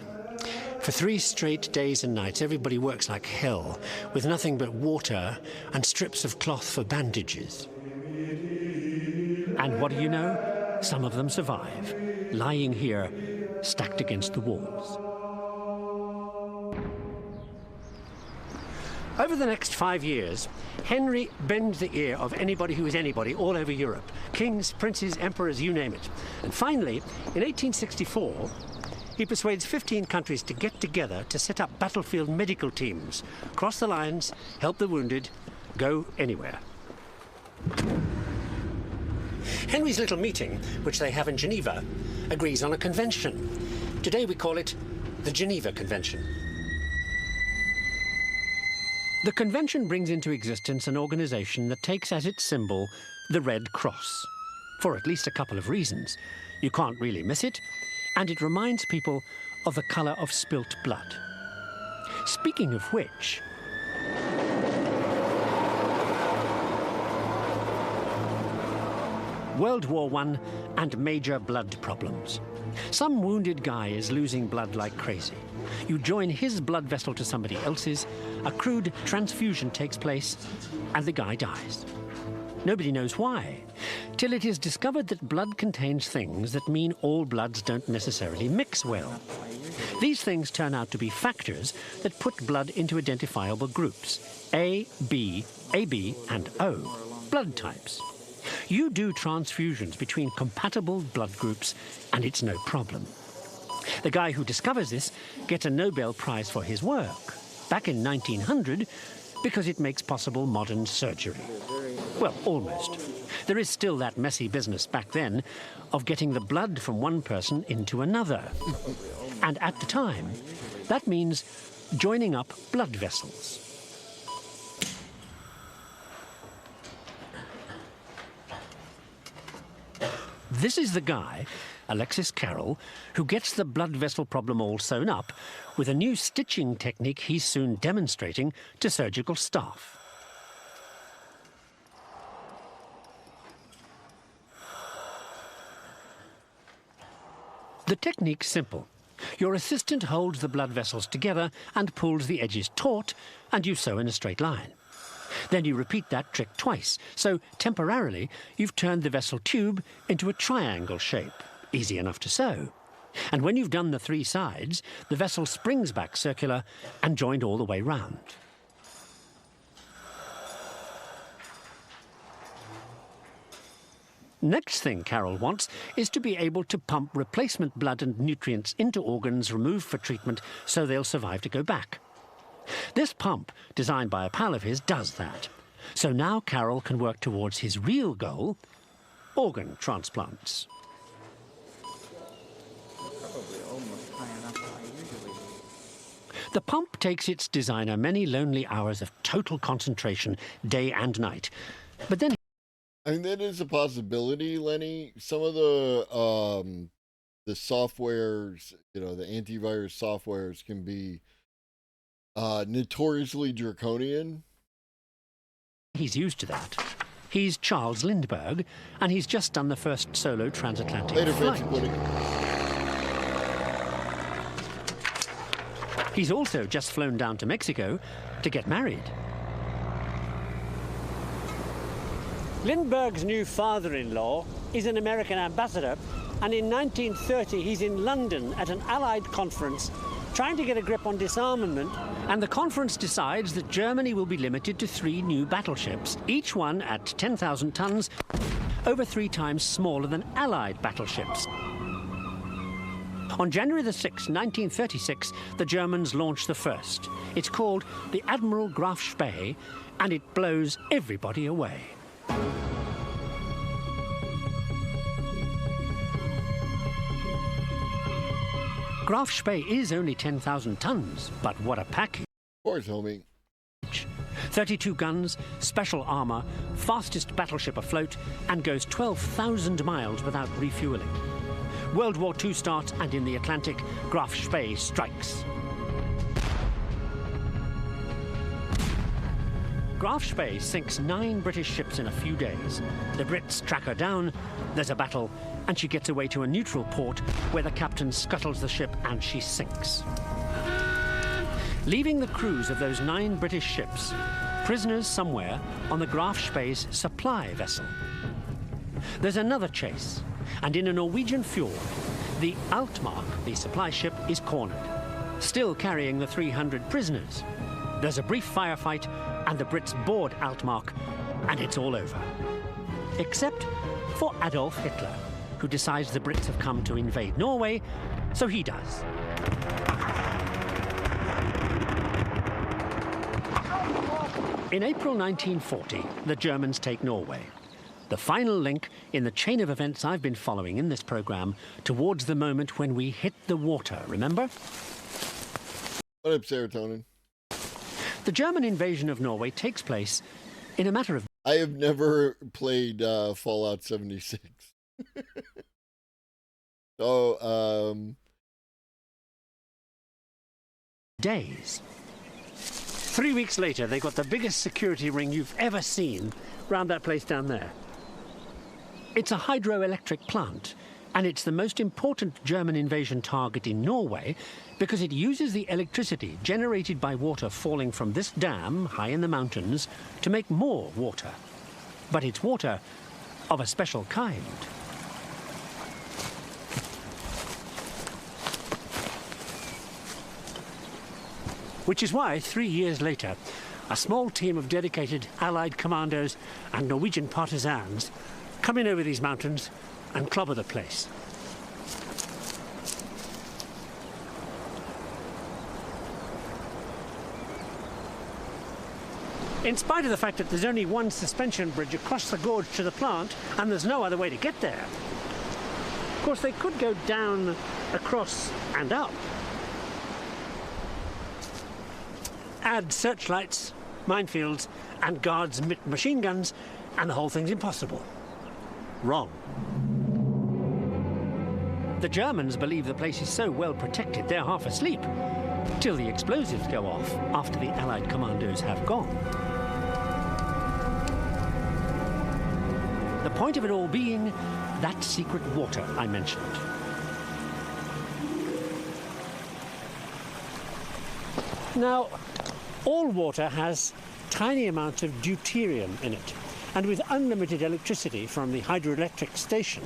For 3 straight days and nights, everybody works like hell, with nothing but water and strips of cloth for bandages. And what do you know? Some of them survive, lying here, stacked against the walls. Over the next 5 years, Henry bends the ear of anybody who is anybody all over Europe. Kings, princes, emperors, you name it. And finally, in 1864, he persuades 15 countries to get together to set up battlefield medical teams, cross the lines, help the wounded, go anywhere. Henry's little meeting, which they have in Geneva, agrees on a convention. Today we call it the Geneva Convention. The convention brings into existence an organization that takes as its symbol the Red Cross, for at least a couple of reasons. You can't really miss it, and it reminds people of the color of spilt blood. Speaking of which, World War I and major blood problems. Some wounded guy is losing blood like crazy. You join his blood vessel to somebody else's, a crude transfusion takes place, and the guy dies. Nobody knows why, till it is discovered that blood contains things that mean all bloods don't necessarily mix well. These things turn out to be factors that put blood into identifiable groups, A, B, AB, and O, blood types. You do transfusions between compatible blood groups, and it's no problem. The guy who discovers this gets a Nobel Prize for his work, back in 1900, because it makes possible modern surgery. Well, almost. There is still that messy business back then of getting the blood from one person into another. And at the time, that means joining up blood vessels. This is the guy, Alexis Carrel, who gets the blood vessel problem all sewn up with a new stitching technique he's soon demonstrating to surgical staff. The technique's simple. Your assistant holds the blood vessels together and pulls the edges taut, and you sew in a straight line. Then you repeat that trick twice, so temporarily you've turned the vessel tube into a triangle shape, easy enough to sew. And when you've done the 3 sides, the vessel springs back circular and joined all the way round. Next thing Carrel wants is to be able to pump replacement blood and nutrients into organs removed for treatment so they'll survive to go back. This pump, designed by a pal of his, does that. So now Carrel can work towards his real goal, organ transplants. The pump takes its designer many lonely hours of total concentration, day and night. But then... I mean, that is a possibility, Lenny. Some of the softwares, you know, the antivirus softwares can be notoriously draconian. He's used to that. He's Charles Lindbergh, and he's just done the first solo transatlantic flight. He's also just flown down to Mexico to get married. Lindbergh's new father-in-law is an American ambassador, and in 1930 he's in London at an Allied conference trying to get a grip on disarmament. And the conference decides that Germany will be limited to 3 new battleships, each one at 10,000 tons, over 3 times smaller than Allied battleships. On January the 6th, 1936, the Germans launched the first. It's called the Admiral Graf Spee, and it blows everybody away. Graf Spee is only 10,000 tons, but what a package. Of course, homie. 32 guns, special armor, fastest battleship afloat, and goes 12,000 miles without refueling. World War II starts, and in the Atlantic, Graf Spee strikes. Graf Spee sinks 9 British ships in a few days. The Brits track her down, there's a battle, and she gets away to a neutral port where the captain scuttles the ship and she sinks. Leaving the crews of those 9 British ships, prisoners somewhere on the Graf Spee's supply vessel. There's another chase, and in a Norwegian fjord, the Altmark, the supply ship, is cornered, still carrying the 300 prisoners. There's a brief firefight, and the Brits board Altmark, and it's all over. Except for Adolf Hitler, who decides the Brits have come to invade Norway, so he does. In April 1940, the Germans take Norway. The final link in the chain of events I've been following in this program towards the moment when we hit the water, remember? What up, serotonin? The German invasion of Norway takes place in a matter of... I have never played Fallout 76. So, days. 3 weeks later, they got the biggest security ring you've ever seen round that place down there. It's a hydroelectric plant, and it's the most important German invasion target in Norway because it uses the electricity generated by water falling from this dam high in the mountains to make more water. But it's water of a special kind. Which is why, 3 years later, a small team of dedicated Allied commandos and Norwegian partisans come in over these mountains and clobber the place. In spite of the fact that there's only one suspension bridge across the gorge to the plant and there's no other way to get there. Of course, they could go down, across and up. Add searchlights, minefields and guards' machine guns and the whole thing's impossible. Wrong. The Germans believe the place is so well protected they're half asleep, till the explosives go off after the Allied commandos have gone. The point of it all being that secret water I mentioned. Now, all water has tiny amounts of deuterium in it, and with unlimited electricity from the hydroelectric station,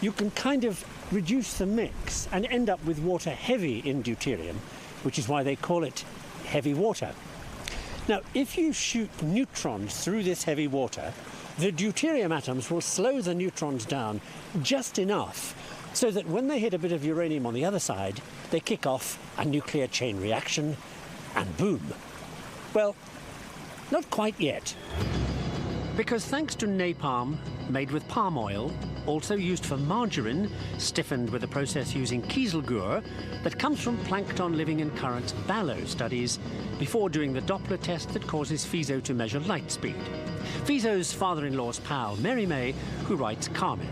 you can kind of reduce the mix and end up with water heavy in deuterium, which is why they call it heavy water. Now, if you shoot neutrons through this heavy water, the deuterium atoms will slow the neutrons down just enough so that when they hit a bit of uranium on the other side, they kick off a nuclear chain reaction, and boom. Well, not quite yet. Because thanks to napalm, made with palm oil, also used for margarine, stiffened with a process using kieselguhr, that comes from plankton living in currents Ballo studies before doing the Doppler test that causes Fizeau to measure light speed. Fizeau's father-in-law's pal, Mary May, who writes Carmen.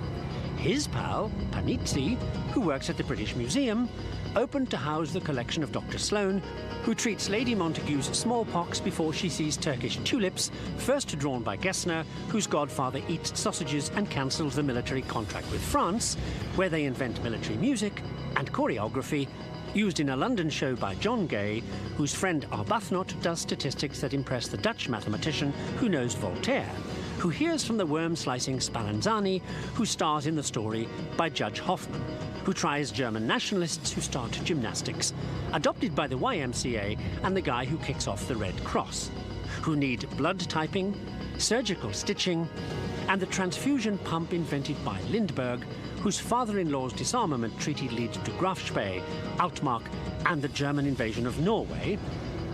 His pal, Panizzi, who works at the British Museum, opened to house the collection of Dr. Sloane, who treats Lady Montague's smallpox before she sees Turkish tulips, first drawn by Gessner, whose godfather eats sausages and cancels the military contract with France, where they invent military music and choreography, used in a London show by John Gay, whose friend Arbuthnot does statistics that impress the Dutch mathematician who knows Voltaire, who hears from the worm-slicing Spallanzani, who stars in the story by Judge Hoffman, who tries German nationalists who start gymnastics, adopted by the YMCA and the guy who kicks off the Red Cross, who need blood typing, surgical stitching, and the transfusion pump invented by Lindbergh, whose father-in-law's disarmament treaty leads to Grafspee, Altmark, and the German invasion of Norway,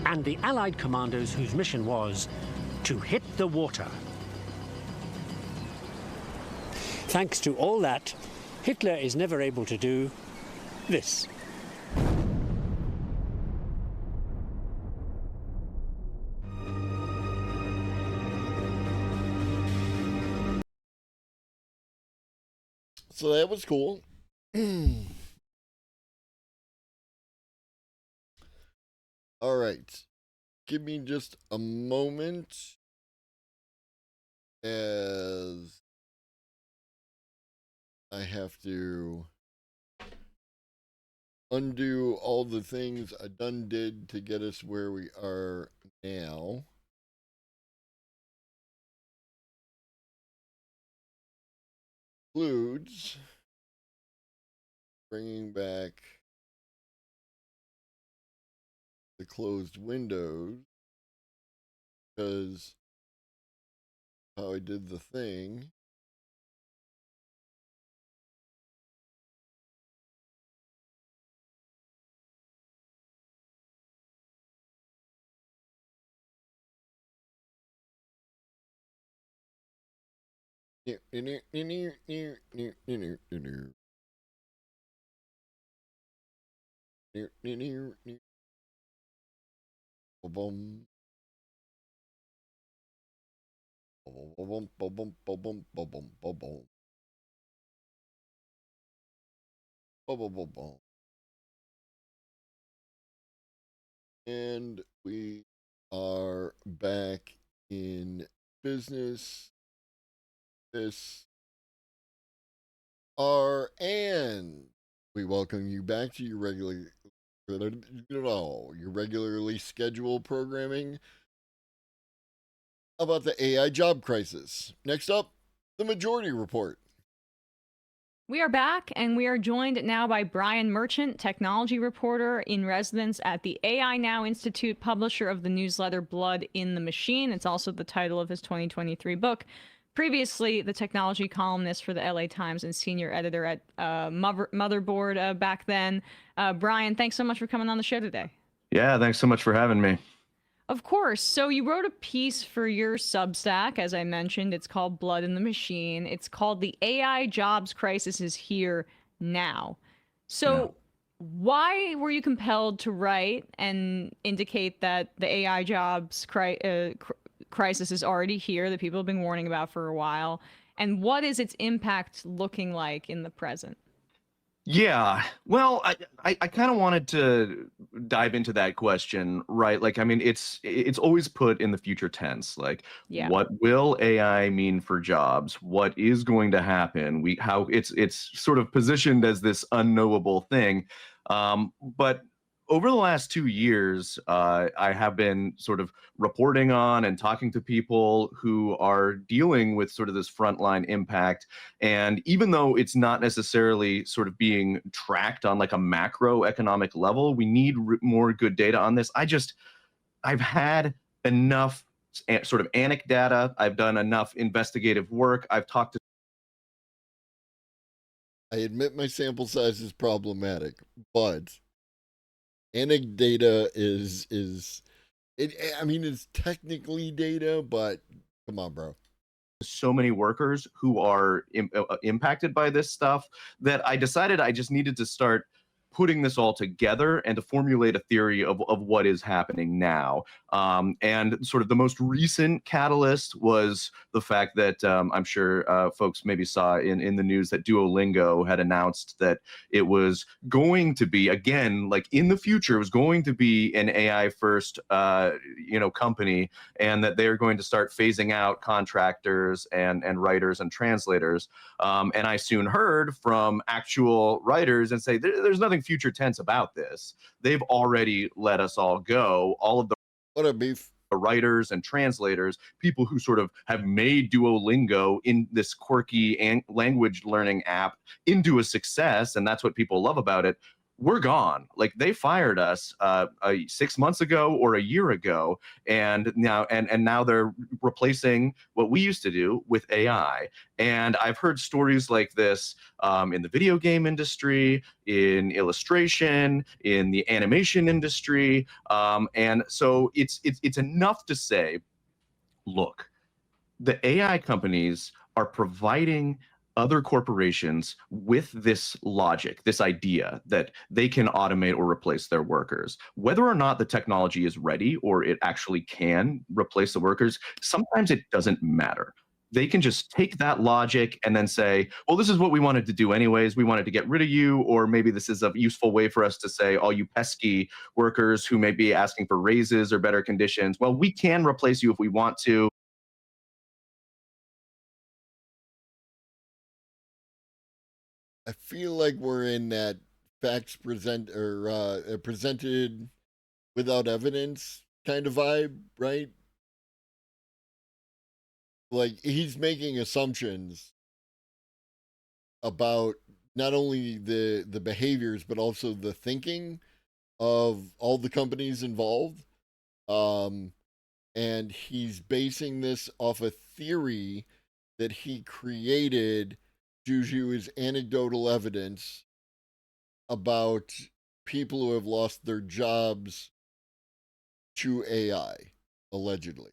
and the Allied commandos whose mission was to hit the water. Thanks to all that, Hitler is never able to do this. So that was cool. All right. Give me just a moment as I have to undo all the things I done did to get us where we are now. Includes bringing back the closed windows because how I did the thing. And we are back in business. This and we welcome you back to your regularly scheduled programming about the AI job crisis. Next up, the Majority Report. We are back, and we are joined now by Brian Merchant, technology reporter in residence at the AI Now Institute, publisher of the newsletter Blood in the Machine. It's also the title of his 2023 book. Previously, the technology columnist for the LA Times and senior editor at Motherboard back then. Brian, thanks so much for coming on the show today. Yeah, thanks so much for having me. Of course. So you wrote a piece for your Substack, as I mentioned. It's called Blood in the Machine. It's called The AI Jobs Crisis is Here Now. So why were you compelled to write and indicate that the AI jobs crisis is already here, that people have been warning about for a while? And what is its impact looking like in the present? Yeah, well, I kind of wanted to dive into that question, right? Like, I mean, it's always put in the future tense. Like, what will AI mean for jobs? What is going to happen? How it's sort of positioned as this unknowable thing. But over the last 2 years, I have been sort of reporting on and talking to people who are dealing with sort of this frontline impact. And even though it's not necessarily sort of being tracked on like a macroeconomic level, we need more good data on this. I've had enough sort of anecdata. I've done enough investigative work. I've talked to. I admit my sample size is problematic, but anecdata is it, I mean, it's technically data, but come on, bro. So many workers who are impacted by this stuff that I decided I just needed to start putting this all together and to formulate a theory of what is happening now. And sort of the most recent catalyst was the fact that I'm sure folks maybe saw in the news that Duolingo had announced that it was going to be, again, like in the future, it was going to be an AI first, company, and that they're going to start phasing out contractors and writers and translators. And I soon heard from actual writers and say, there's nothing future tense about this. They've already let us all go. All of the writers and translators, people who sort of have made Duolingo in this quirky language learning app into a success, and that's what people love about it, we're gone. Like, they fired us 6 months ago or a year ago, and now they're replacing what we used to do with AI. And I've heard stories like this in the video game industry, in illustration, in the animation industry, and so it's enough to say, look, the AI companies are providing other corporations with this logic, this idea that they can automate or replace their workers. Whether or not the technology is ready or it actually can replace the workers, sometimes it doesn't matter. They can just take that logic and then say, well, this is what we wanted to do anyways. We wanted to get rid of you, or maybe this is a useful way for us to say, all you pesky workers who may be asking for raises or better conditions, well, we can replace you if we want to. I feel like we're in that facts presented without evidence kind of vibe, right? Like, he's making assumptions about not only the behaviors but also the thinking of all the companies involved, and he's basing this off a theory that he created due to his anecdotal evidence about people who have lost their jobs to AI, allegedly.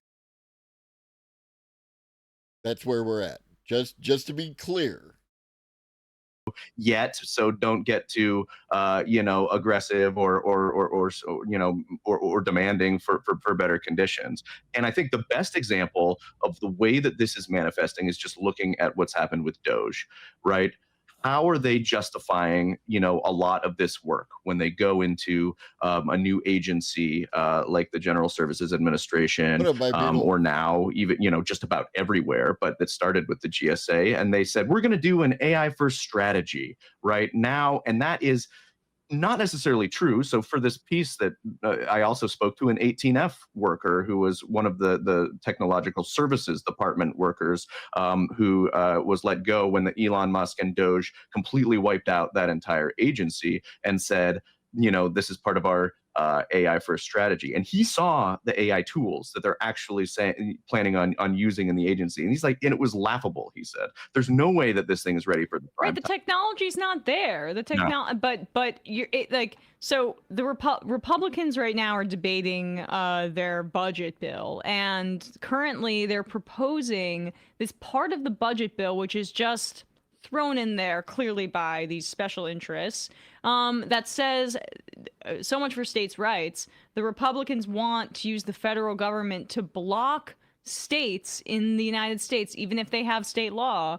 That's where we're at. Just to be clear. Yet, so don't get too aggressive or demanding for better conditions. And I think the best example of the way that this is manifesting is just looking at what's happened with Doge, right? How are they justifying, a lot of this work when they go into a new agency like the General Services Administration, or now even, just about everywhere, but that started with the GSA, and they said, we're going to do an AI first strategy right now, and that is not necessarily true. So for this piece that I also spoke to an 18F worker who was one of the technological services department workers who was let go when the Elon Musk and Doge completely wiped out that entire agency, and said, this is part of our AI first strategy. And he saw the AI tools that they're actually planning on using in the agency. And he's like, and it was laughable, he said. There's no way that this thing is ready for the prime Right, the time. technology's not there. The technology, but you're so the Republicans right now are debating their budget bill, and currently they're proposing this part of the budget bill, which is just thrown in there clearly by these special interests, that says so much for states' rights. The Republicans want to use the federal government to block states in the United States, even if they have state law.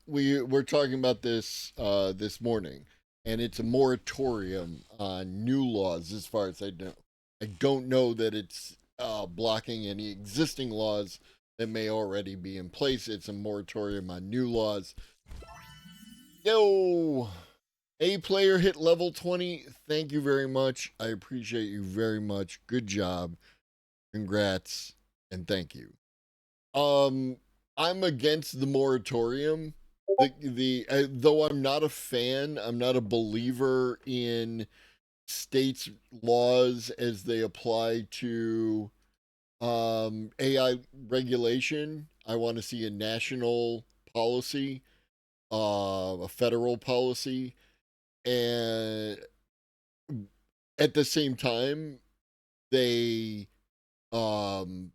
We're talking about this this morning, and it's a moratorium on new laws as far as I know. I don't know that it's blocking any existing laws that may already be in place. It's a moratorium on new laws. Yo, A player hit level 20. Thank you very much. I appreciate you very much. Good job. Congrats and thank you. I'm against the moratorium. Though I'm not a fan, I'm not a believer in states' laws as they apply to AI regulation. I want to see a national policy, a federal policy, and at the same time, they can't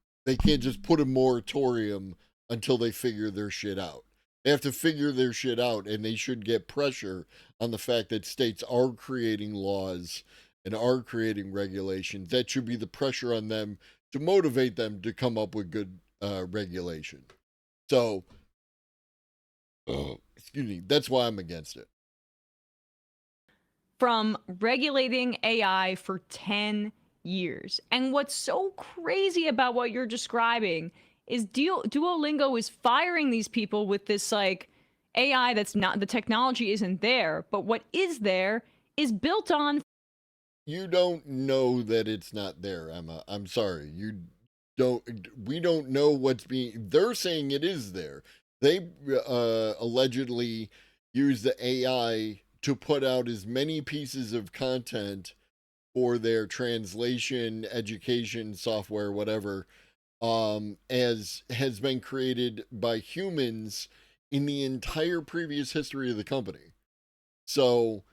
just put a moratorium until they figure their shit out. They have to figure their shit out, and they should get pressure on the fact that states are creating laws and are creating regulations. That should be the pressure on them to motivate them to come up with good regulation. So, excuse me, that's why I'm against it. From regulating AI for 10 years. And what's so crazy about what you're describing is Duolingo is firing these people with this like AI that's not, the technology isn't there, but what is there is built on. You don't know that it's not there, Emma. I'm sorry. We don't know what's being, they're saying it is there. They allegedly use the AI to put out as many pieces of content for their translation, education, software, whatever, as has been created by humans in the entire previous history of the company. So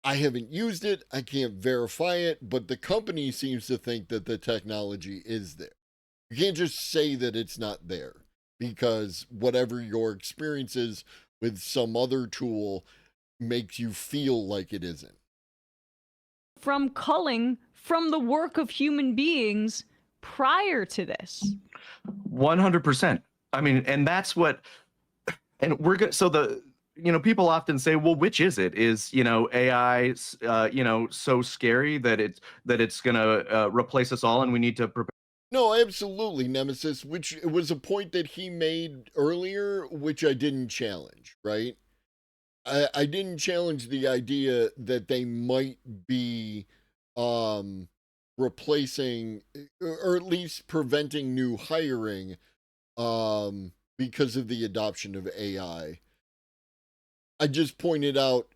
I haven't used it. I can't verify it, but the company seems to think that the technology is there. You can't just say that it's not there, because whatever your experience is with some other tool makes you feel like it isn't. From culling from the work of human beings prior to this. 100%. I mean, and that's what, and we're going to, so the, people often say, well, which is it? Is, AI, so scary that it's going to replace us all and we need to prepare? No, absolutely, Nemesis, which was a point that he made earlier, which I didn't challenge, right? I didn't challenge the idea that they might be replacing, or at least preventing new hiring because of the adoption of AI. I just pointed out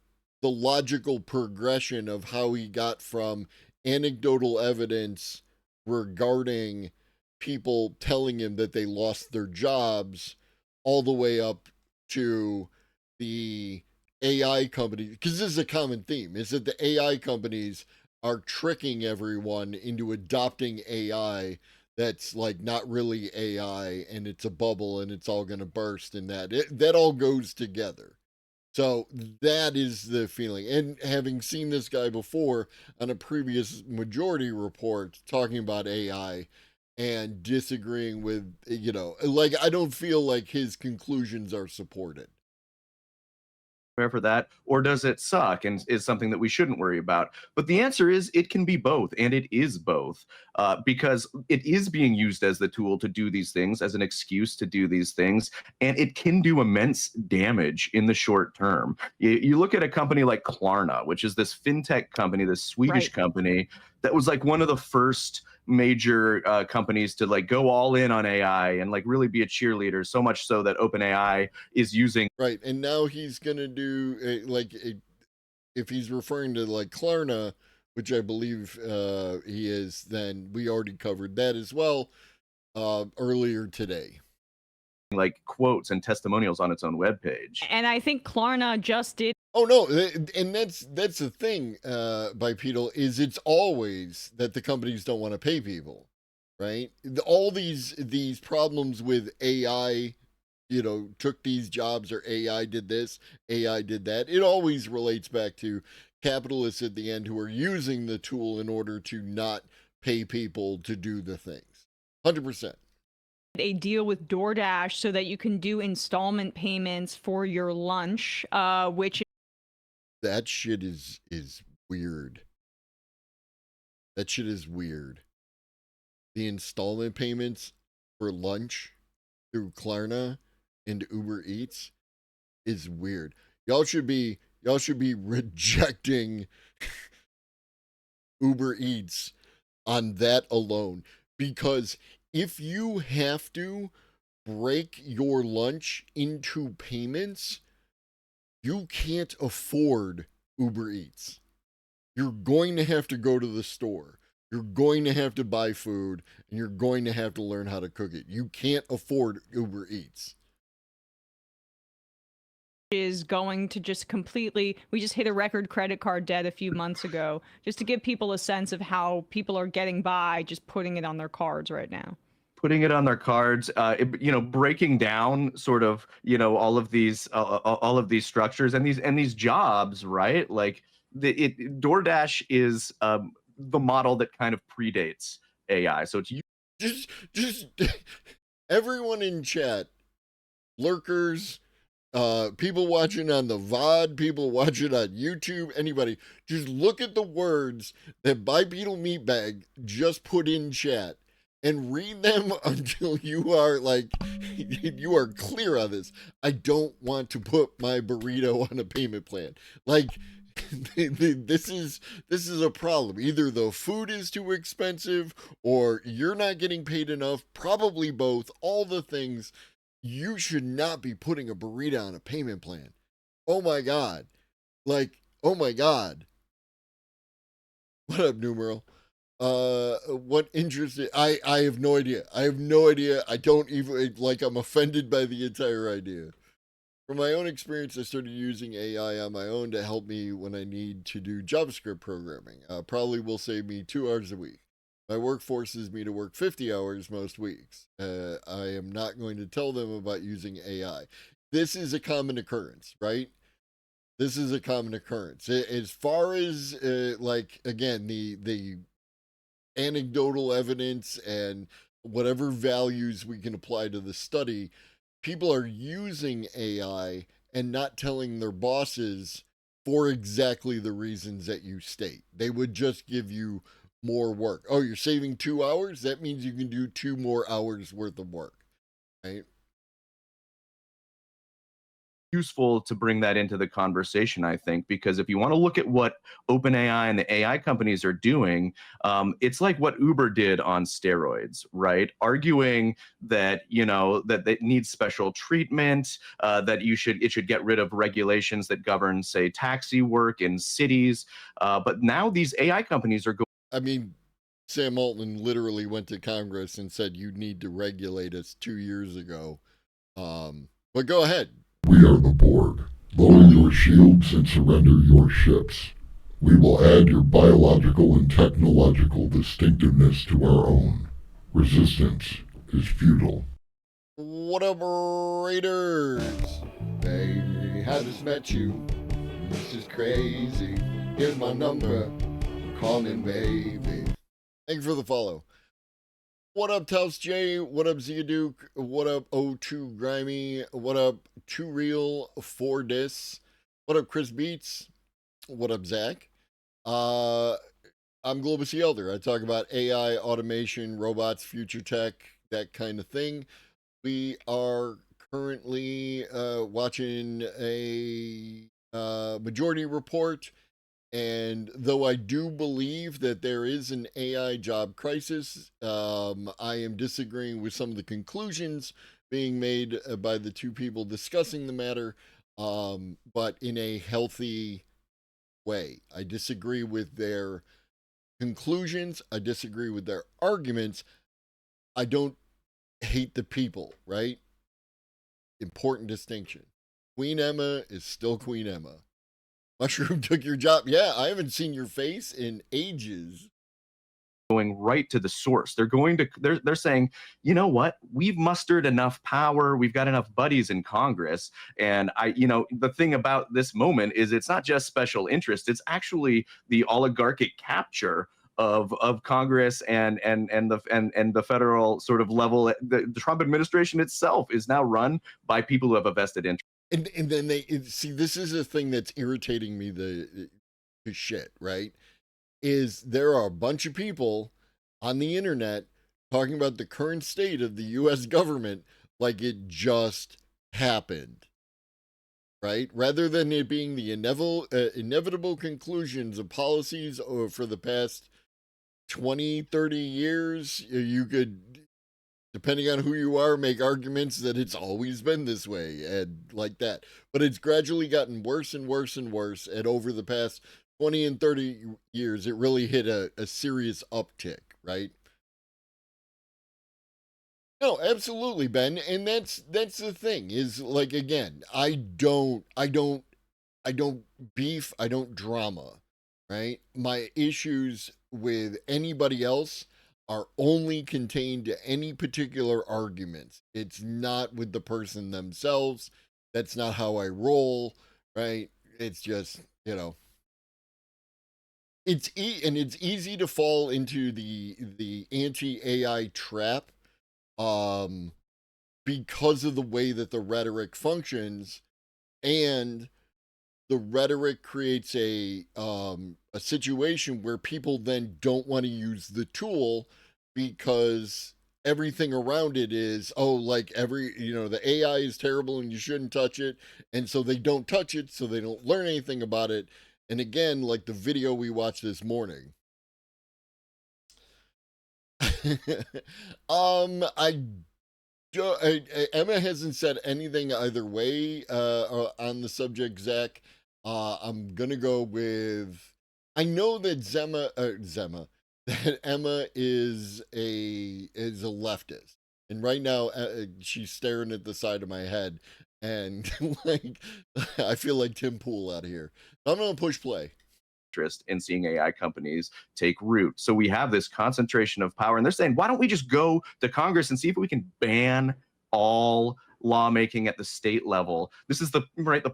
the logical progression of how he got from anecdotal evidence regarding people telling him that they lost their jobs all the way up to the AI companies, because this is a common theme, is that the AI companies are tricking everyone into adopting AI that's like not really AI and it's a bubble and it's all going to burst, and that all goes together. So that is the feeling. And having seen this guy before on a previous Majority Report talking about AI and disagreeing with, like, I don't feel like his conclusions are supported. For that, or does it suck and is something that we shouldn't worry about? But the answer is it can be both, and it is both, because it is being used as the tool to do these things, as an excuse to do these things, and it can do immense damage in the short term. You look at a company like Klarna, which is this fintech company, this Swedish company that was like one of the first major companies to like go all in on AI and like really be a cheerleader, so much so that OpenAI is using. Right, and now he's gonna do if he's referring to like Klarna, which I believe he is, then we already covered that as well earlier today. Like quotes and testimonials on its own webpage. And I think Klarna just did. Oh no, and that's the thing, Bipedal, is it's always that the companies don't want to pay people, right? All these problems with AI, took these jobs, or AI did this, AI did that. It always relates back to capitalists at the end who are using the tool in order to not pay people to do the things. 100%. A deal with DoorDash so that you can do installment payments for your lunch, which that shit is weird. That shit is weird. The installment payments for lunch through Klarna and Uber Eats is weird. Y'all should be rejecting Uber Eats on that alone, because if you have to break your lunch into payments, you can't afford Uber Eats. You're going to have to go to the store. You're going to have to buy food, and you're going to have to learn how to cook it. You can't afford Uber Eats. is going to just completely, we just hit a record credit card debt a few months ago, just to give people a sense of how people are getting by just putting it on their cards right now. Putting it on their cards, breaking down sort of, all of these structures and these jobs, right? Like DoorDash is the model that kind of predates AI. So it's just everyone in chat, lurkers, people watching on the VOD, people watching on YouTube, anybody, just look at the words that Bipedal Meatbag just put in chat and read them until you are you are clear on this. I don't want to put my burrito on a payment plan. Like, this is a problem. Either the food is too expensive or you're not getting paid enough, probably both, all the things. You should not be putting a burrito on a payment plan. Oh my God. Oh my God. What up, Numeral? What interesting? I have no idea. I have no idea. I don't even, I'm offended by the entire idea. From my own experience, I started using AI on my own to help me when I need to do JavaScript programming. Probably will save me 2 hours a week. My work forces me to work 50 hours most weeks. I am not going to tell them about using AI. This is a common occurrence, right? This is a common occurrence. As far as, again, the anecdotal evidence and whatever values we can apply to the study, people are using AI and not telling their bosses for exactly the reasons that you state. They would just give you more work. Oh, you're saving 2 hours? That means you can do 2 more hours worth of work, right? Useful to bring that into the conversation, I think, because if you want to look at what OpenAI and the AI companies are doing, it's like what Uber did on steroids, right? Arguing that, that it needs special treatment, that it should get rid of regulations that govern, say, taxi work in cities. But now these AI companies are going. I mean, Sam Altman literally went to Congress and said you need to regulate us 2 years ago. But go ahead. We are the board. Lower your shields and surrender your ships. We will add your biological and technological distinctiveness to our own. Resistance is futile. What up, Raiders? Baby, I just met you. This is crazy. Here's my number. Call me baby. Thank you for the follow. What up, Taos J? What up, Ziaduke? What up, O2 Grimy? What up, Too Real 4 Dis? What up, Chris Beats? What up, Zach? I'm Globus the Elder. I talk about AI, automation, robots, future tech, that kind of thing. We are currently watching a Majority Report, and though I do believe that there is an AI job crisis, I am disagreeing with some of the conclusions being made by the two people discussing the matter, but in a healthy way. I disagree with their conclusions. I disagree with their arguments. I don't hate the people, right? Important distinction. Queen Emma is still Queen Emma. Mushroom took your job. Yeah, I haven't seen your face in ages. Going right to the source. They're saying, you know what? We've mustered enough power. We've got enough buddies in Congress. And the thing about this moment is it's not just special interest. It's actually the oligarchic capture of Congress and the federal sort of level. The Trump administration itself is now run by people who have a vested interest. And then see, this is a thing that's irritating me the shit, right? Is there are a bunch of people on the internet talking about the current state of the U.S. government like it just happened, right? Rather than it being the inevitable conclusions of policies for the past 20, 30 years, you could, depending on who you are, make arguments that it's always been this way and like that. But it's gradually gotten worse and worse and worse. And over the past 20 and 30 years, it really hit a serious uptick, right? No, absolutely, Ben. And that's the thing is, like, again, I don't beef, I don't drama, right? My issues with anybody else are only contained to any particular arguments. It's not with the person themselves. That's not how I roll, right? It's just, it's easy to fall into the anti-AI trap because of the way that the rhetoric functions, and the rhetoric creates a situation where people then don't want to use the tool because everything around it is, the AI is terrible and you shouldn't touch it. And so they don't touch it, so they don't learn anything about it. And again, like the video we watched this morning. Emma hasn't said anything either way on the subject, Zach. I'm gonna go with, I know that that Emma is a leftist, and right now she's staring at the side of my head, and like I feel like Tim Pool out of here. I'm gonna push play. Interest in seeing AI companies take root. So we have this concentration of power, and they're saying, why don't we just go to Congress and see if we can ban all lawmaking at the state level? This is the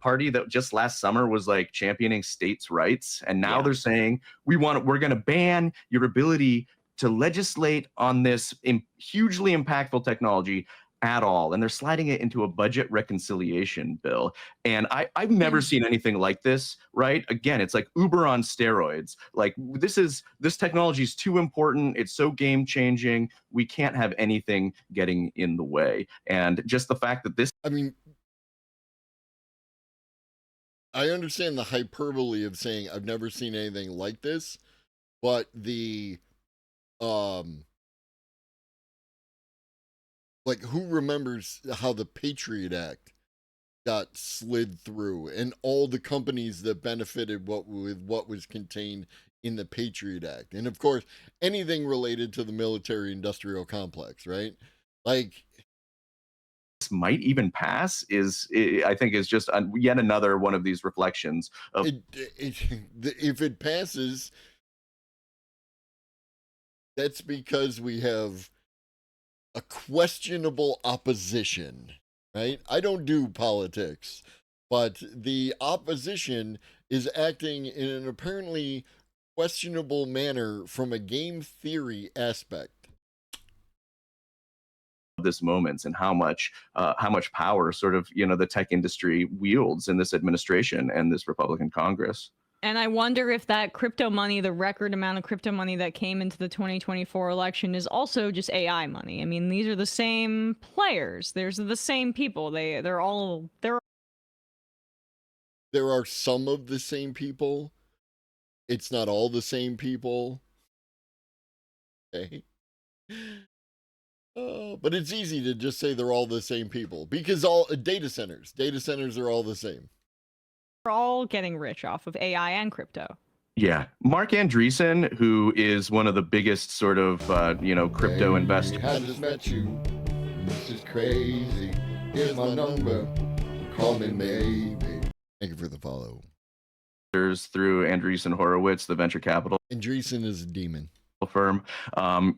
party that just last summer was like championing states' rights, and now they're saying we're going to ban your ability to legislate on this hugely impactful technology at all. And they're sliding it into a budget reconciliation bill. And I've never seen anything like this, right? Again, it's like Uber on steroids. Like this technology is too important. It's so game changing. We can't have anything getting in the way. And just the fact that I understand the hyperbole of saying I've never seen anything like this, but like, who remembers how the Patriot Act got slid through, and all the companies that benefited with what was contained in the Patriot Act? And of course, anything related to the military industrial complex, right? Like, this might even pass I think is just yet another one of these reflections of if it passes, that's because we have a questionable opposition, right? I don't do politics, but the opposition is acting in an apparently questionable manner from a game theory aspect. This moments and how much power sort of the tech industry wields in this administration and this Republican Congress. And I wonder if that crypto money, the record amount of crypto money that came into the 2024 election, is also just AI money. I mean, these are the same players. There's the same people. There are some of the same people. It's not all the same people. Okay. But it's easy to just say they're all the same people because all data centers are all the same. We're all getting rich off of AI and crypto. Yeah, Mark Andreessen, who is one of the biggest sort of crypto investors. I just met you. This is crazy. Here's my number. Call me maybe. Thank you for the follow. Through Andreessen Horowitz, the venture capital. Andreessen is a demon. Firm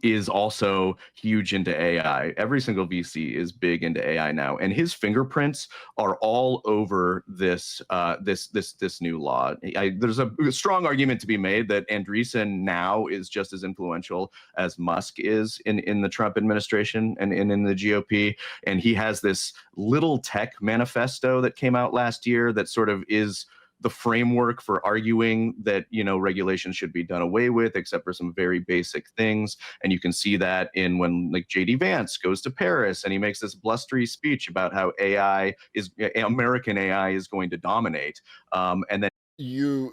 is also huge into AI. Every single VC is big into AI now, and his fingerprints are all over this this new law. There's a strong argument to be made that Andreessen now is just as influential as Musk is in the Trump administration and in the GOP, and he has this little tech manifesto that came out last year that sort of is the framework for arguing that regulation should be done away with, except for some very basic things. And you can see that in when like JD Vance goes to Paris and he makes this blustery speech about how American AI is going to dominate. And then you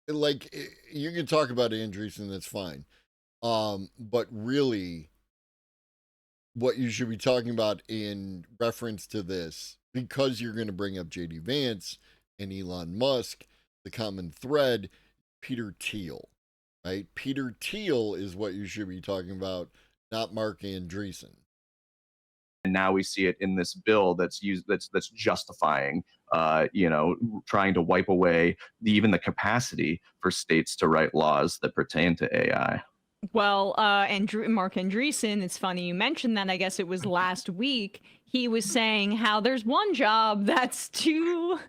can talk about Andreessen, that's fine. But really, what you should be talking about in reference to this, because you're going to bring up JD Vance and Elon Musk, the common thread, Peter Thiel, right? Peter Thiel is what you should be talking about, not Mark Andreessen. And now we see it in this bill that's justifying, trying to wipe away even the capacity for states to write laws that pertain to AI. Well, Mark Andreessen, it's funny you mentioned that. I guess it was last week. He was saying how there's one job that's too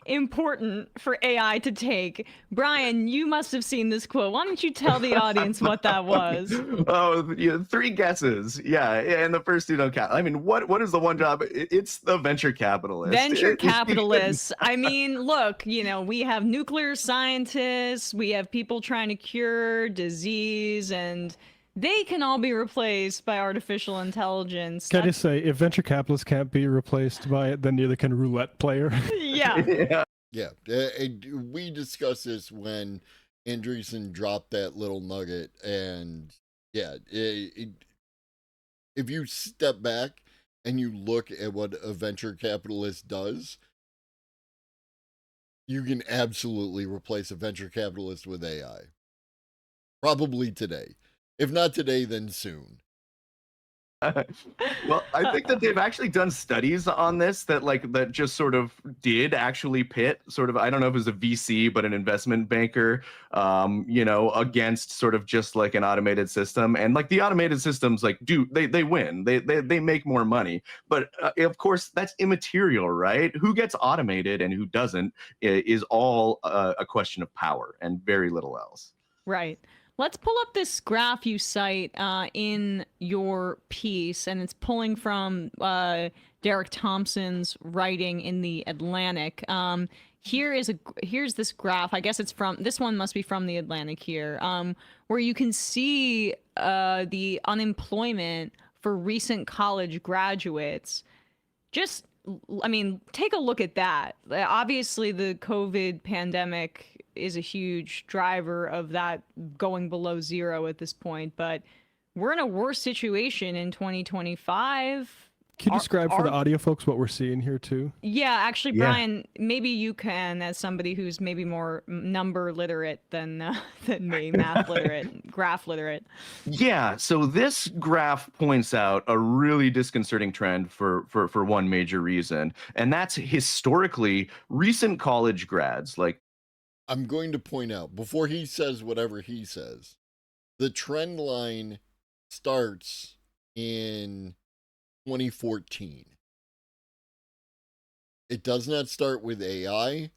important for AI to take. Brian, you must have seen this quote. Why don't you tell the audience what that was? Oh, three guesses. Yeah, and the first two don't count. I mean, what is the one job? It's the venture capitalist. Venture capitalists. I mean, look, we have nuclear scientists, we have people trying to cure disease, and they can all be replaced by artificial intelligence. Can I just say, if venture capitalists can't be replaced by it, then neither can roulette player. Yeah. Yeah. We discussed this when Andreessen dropped that little nugget. And yeah, if you step back and you look at what a venture capitalist does, you can absolutely replace a venture capitalist with AI. Probably today. If not today, then soon. Well, I think that they've actually done studies on this that just sort of did actually pit sort of, I don't know if it was a VC, but an investment banker, against sort of just like an automated system. And like the automated systems, like they win, they make more money. But of course, that's immaterial, right? Who gets automated and who doesn't is all a question of power and very little else. Right. Let's pull up this graph you cite in your piece, and it's pulling from Derek Thompson's writing in The Atlantic. Here's this graph. I guess this one must be from The Atlantic here, where you can see the unemployment for recent college graduates. Take a look at that. Obviously, the COVID pandemic is a huge driver of that going below zero at this point, but we're in a worse situation in 2025. Can you describe for the audio folks what we're seeing here too? Yeah, actually, Brian, maybe you can, as somebody who's maybe more number literate than me, math literate, graph literate. Yeah, so this graph points out a really disconcerting trend for one major reason, and that's historically recent college grads. Like, I'm going to point out, before he says whatever he says, the trend line starts in 2014. It does not start with AI.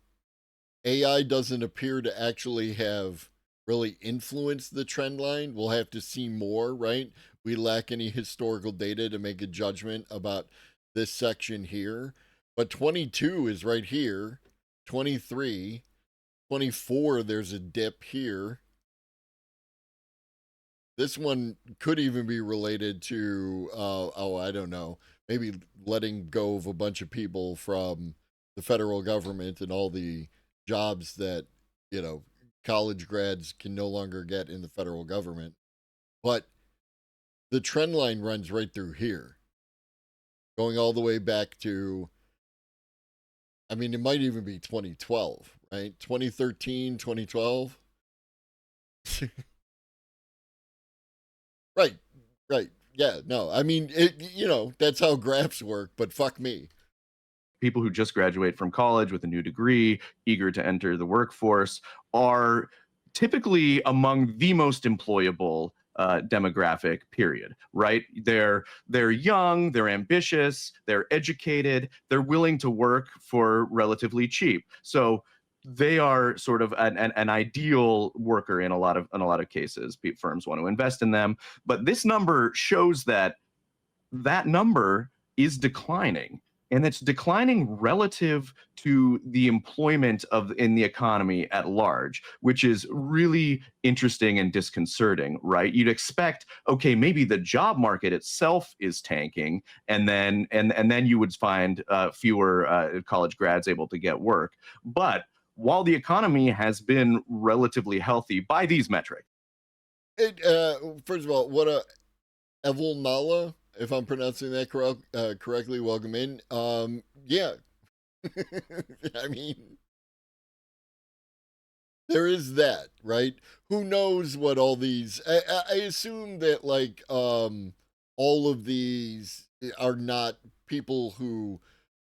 AI doesn't appear to actually have really influenced the trend line. We'll have to see more, right? We lack any historical data to make a judgment about this section here. But 22 is right here. 23, 24, there's a dip here. This one could even be related to, I don't know, maybe letting go of a bunch of people from the federal government and all the jobs that, college grads can no longer get in the federal government. But the trend line runs right through here, going all the way back to, it might even be 2012, right? 2013, 2012. Right. Yeah, no, that's how graphs work, but fuck me. People who just graduate from college with a new degree, eager to enter the workforce, are typically among the most employable demographic, period, right? They're young, they're ambitious, they're educated, they're willing to work for relatively cheap. So they are sort of an ideal worker in a lot of cases. Firms want to invest in them, but this number shows that number is declining, and it's declining relative to the employment in the economy at large, which is really interesting and disconcerting, right? You'd expect, okay, maybe the job market itself is tanking, and then you would find fewer college grads able to get work. But while the economy has been relatively healthy by these metrics. First of all, what Evil Nala, if I'm pronouncing that correctly, welcome in. Yeah. There is that, right? Who knows what all these, I assume that all of these are not people who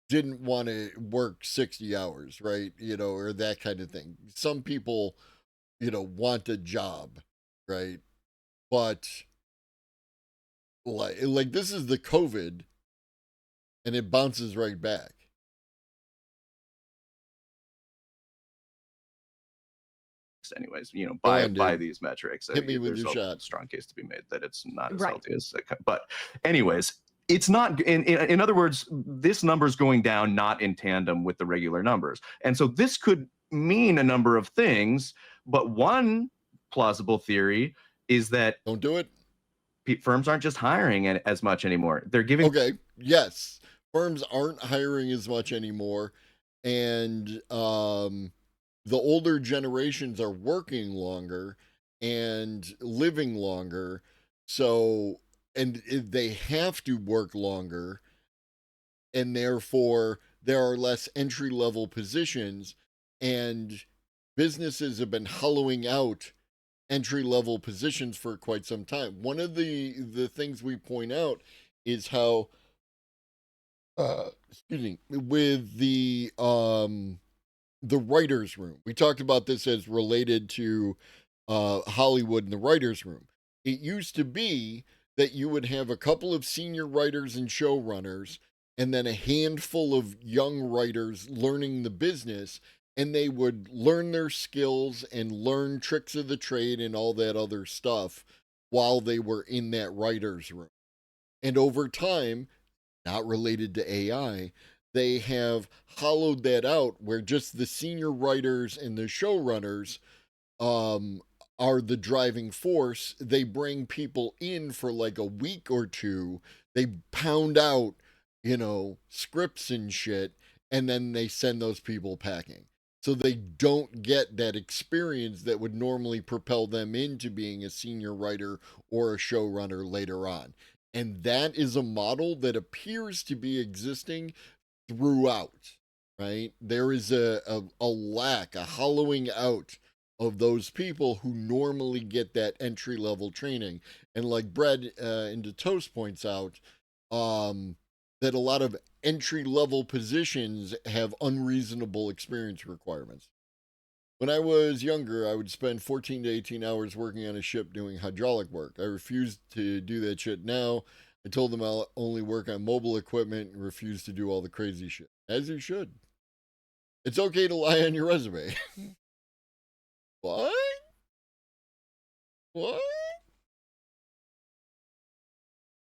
didn't want to work 60 hours, right? Or that kind of thing. Some people, want a job, right? But like this is the COVID, and it bounces right back. Anyways, by these metrics, hit me with your shot. A strong case to be made that it's not as healthy as. But anyways, it's not. In other words, this number is going down not in tandem with the regular numbers, and so this could mean a number of things. But one plausible theory is that don't do it. Firms aren't just hiring as much anymore. They're giving. Okay. Yes, firms aren't hiring as much anymore, and the older generations are working longer and living longer. So, and they have to work longer, and therefore there are less entry-level positions, and businesses have been hollowing out entry-level positions for quite some time. One of the things we point out is how, with the writer's room. We talked about this as related to Hollywood and the writer's room. It used to be that you would have a couple of senior writers and showrunners, and then a handful of young writers learning the business, and they would learn their skills and learn tricks of the trade and all that other stuff while they were in that writer's room. And over time, not related to AI, they have hollowed that out where just the senior writers and the showrunners are the driving force. They bring people in for like a week or two. They pound out, scripts and shit, and then they send those people packing. So they don't get that experience that would normally propel them into being a senior writer or a showrunner later on. And that is a model that appears to be existing throughout, right? There is a lack, a hollowing out of those people who normally get that entry-level training. And like Bread into Toast points out, that a lot of entry-level positions have unreasonable experience requirements. When I was younger, I would spend 14 to 18 hours working on a ship doing hydraulic work. I refuse to do that shit now. I told them I'll only work on mobile equipment and refuse to do all the crazy shit. As you should. It's okay to lie on your resume. What? What?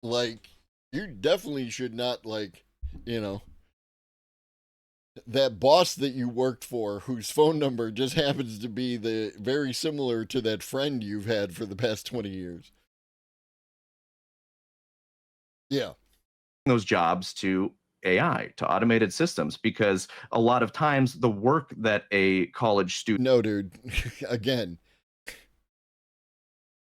Like, you definitely should not, like, you know, that boss that you worked for whose phone number just happens to be the very similar to that friend you've had for the past 20 years. Yeah. Those jobs to AI, to automated systems, because a lot of times the work that a college student. No, dude. Again.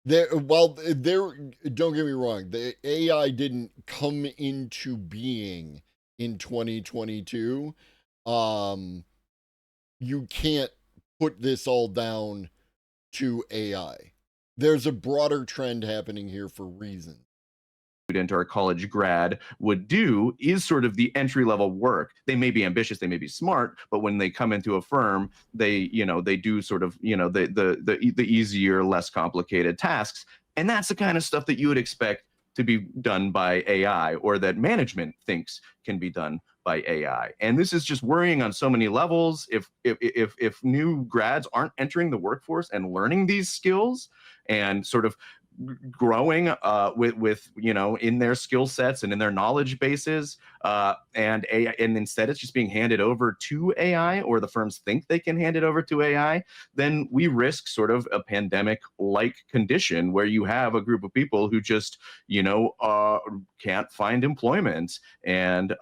Don't get me wrong, the AI didn't come into being in 2022. You can't put this all down to AI. There's a broader trend happening here for reasons. Student or a college grad would do is sort of the entry level work. They may be ambitious, they may be smart, but when they come into a firm, they do sort of, the easier, less complicated tasks. And that's the kind of stuff that you would expect to be done by AI, or that management thinks can be done by AI. And this is just worrying on so many levels. If new grads aren't entering the workforce and learning these skills and sort of growing with in their skill sets and in their knowledge bases, and instead it's just being handed over to AI, or the firms think they can hand it over to AI, then we risk sort of a pandemic-like condition where you have a group of people who just can't find employment. And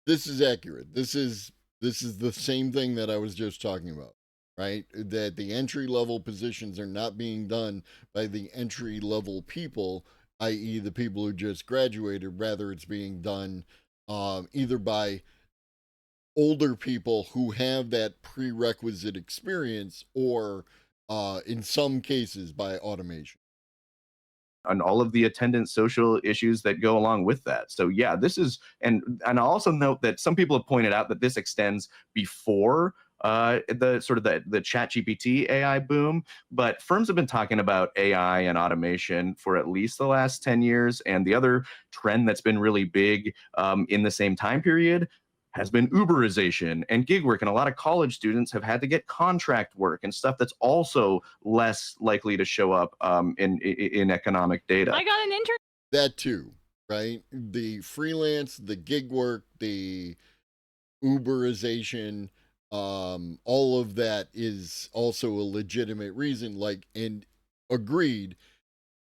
this is accurate. This is the same thing that I was just talking about. Right? That the entry-level positions are not being done by the entry-level people, i.e. the people who just graduated. Rather, it's being done either by older people who have that prerequisite experience, or in some cases by automation. And all of the attendant social issues that go along with that. So yeah, this is, and I'll also note that some people have pointed out that this extends before the sort of the ChatGPT AI boom, but firms have been talking about AI and automation for at least the last 10 years. And the other trend that's been really big in the same time period has been Uberization and gig work. And a lot of college students have had to get contract work and stuff that's also less likely to show up in economic data. I got an intern. That too, right? The freelance, the gig work, the Uberization, all of that is also a legitimate reason. And agreed.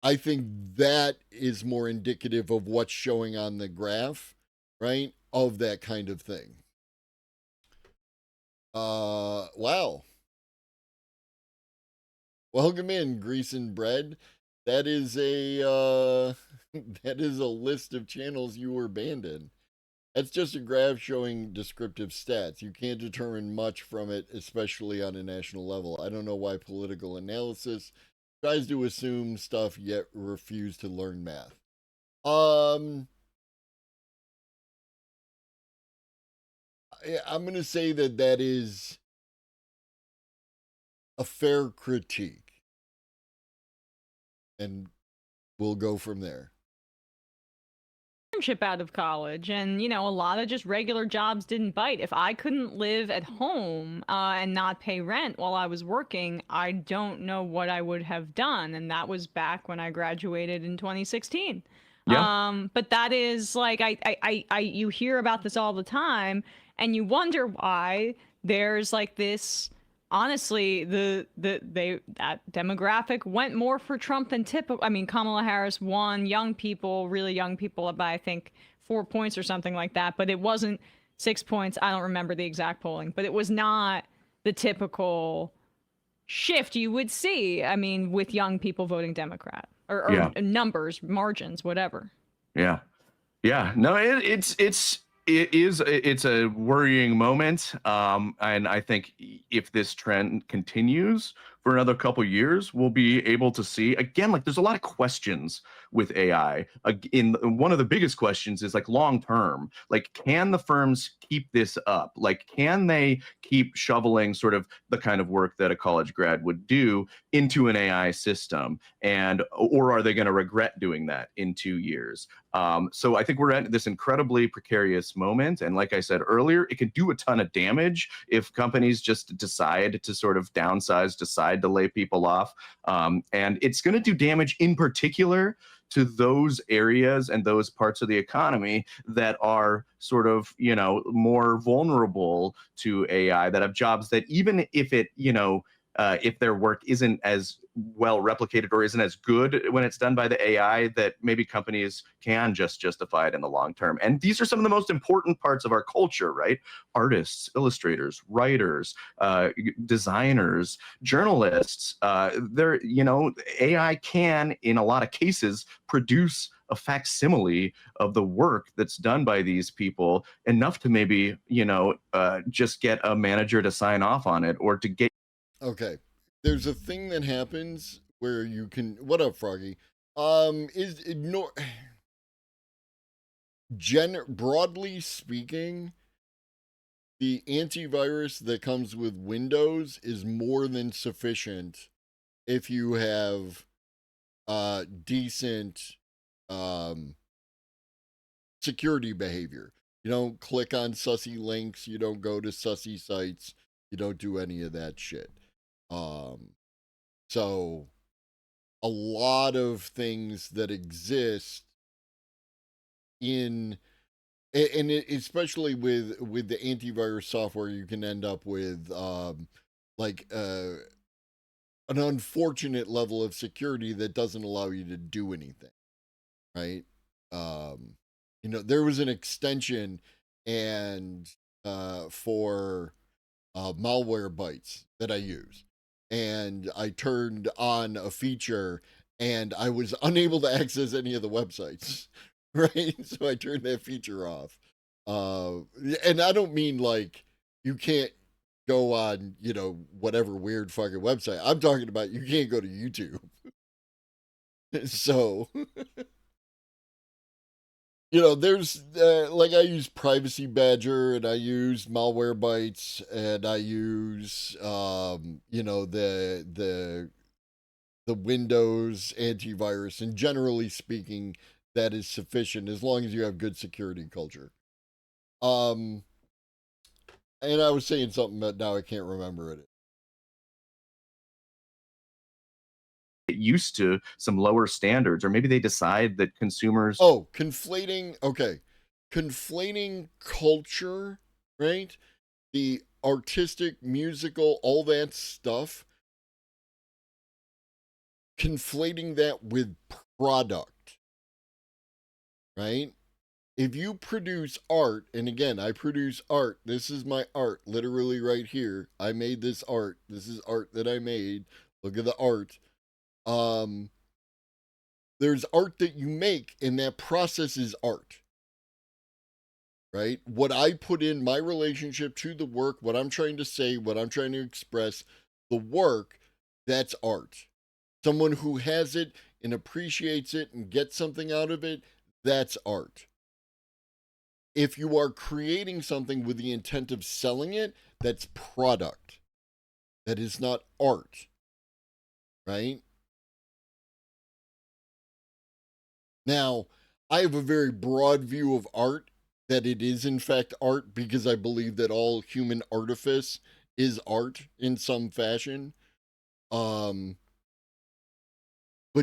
I think that is more indicative of what's showing on the graph, right? Of that kind of thing. Wow. Welcome in, Grease and Bread. That is a list of channels you were banned in. That's just a graph showing descriptive stats. You can't determine much from it, especially on a national level. I don't know why political analysis tries to assume stuff yet refuse to learn math. I'm going to say that is a fair critique. And we'll go from there. Internship out of college, and a lot of just regular jobs didn't bite. If I couldn't live at home and not pay rent while I was working, I don't know what I would have done. And that was back when I graduated in 2016. Yeah. But that is like you hear about this all the time, and you wonder why there's like this. Honestly, that demographic went more for Trump than typical. I mean, Kamala Harris won young people, really young people, by I think 4 points or something like that. But it wasn't 6 points. I don't remember the exact polling, but it was not the typical shift you would see. I mean, with young people voting Democrat or numbers, margins, whatever. Yeah, yeah. No, it's a worrying moment, and I think if this trend continues for another couple years, we'll be able to see again, like there's a lot of questions with AI. In one of the biggest questions is like long term, like can the firms keep this up? Like can they keep shoveling sort of the kind of work that a college grad would do into an AI system, and or are they going to regret doing that in 2 years? So I think we're at this incredibly precarious moment, and like I said earlier, it can do a ton of damage if companies just decide to sort of downsize, decide to lay people off, and it's going to do damage in particular to those areas and those parts of the economy that are sort of, you know, more vulnerable to AI, that have jobs that even if it, you know, if their work isn't as well replicated or isn't as good when it's done by the AI, that maybe companies can just justify it in the long term. And these are some of the most important parts of our culture, right? Artists, illustrators, writers, designers, journalists. They're, you know, AI can, in a lot of cases, produce a facsimile of the work that's done by these people, enough to maybe, you know, just get a manager to sign off on it, or to get. Okay. There's a thing that happens where you can. What up, Froggy? Is ignore. Broadly speaking, the antivirus that comes with Windows is more than sufficient if you have decent security behavior. You don't click on sussy links, you don't go to sussy sites, you don't do any of that shit. So a lot of things that exist in, and especially with the antivirus software, you can end up with like an unfortunate level of security that doesn't allow you to do anything, right? You know, there was an extension and for Malwarebytes that I use, and I turned on a feature and I was unable to access any of the websites, right? So I turned that feature off. And I don't mean like you can't go on, you know, whatever weird fucking website. I'm talking about you can't go to YouTube. So, you know, there's like I use Privacy Badger, and I use Malwarebytes, and I use you know, the Windows antivirus, and generally speaking, that is sufficient as long as you have good security culture. And I was saying something, but now I can't remember it. Used to some lower standards, or maybe they decide that consumers. Oh, conflating. Okay. Conflating culture, right? The artistic, musical, all that stuff. Conflating that with product, right? If you produce art, and again, I produce art. This is my art, literally right here. I made this art. This is art that I made. Look at the art. There's art that you make, and that process is art, right? What I put in, my relationship to the work, what I'm trying to say, what I'm trying to express, the work, that's art. Someone who has it and appreciates it and gets something out of it, that's art. If you are creating something with the intent of selling it, that's product. That is not art, right? Now, I have a very broad view of art, that it is in fact art, because I believe that all human artifice is art in some fashion. But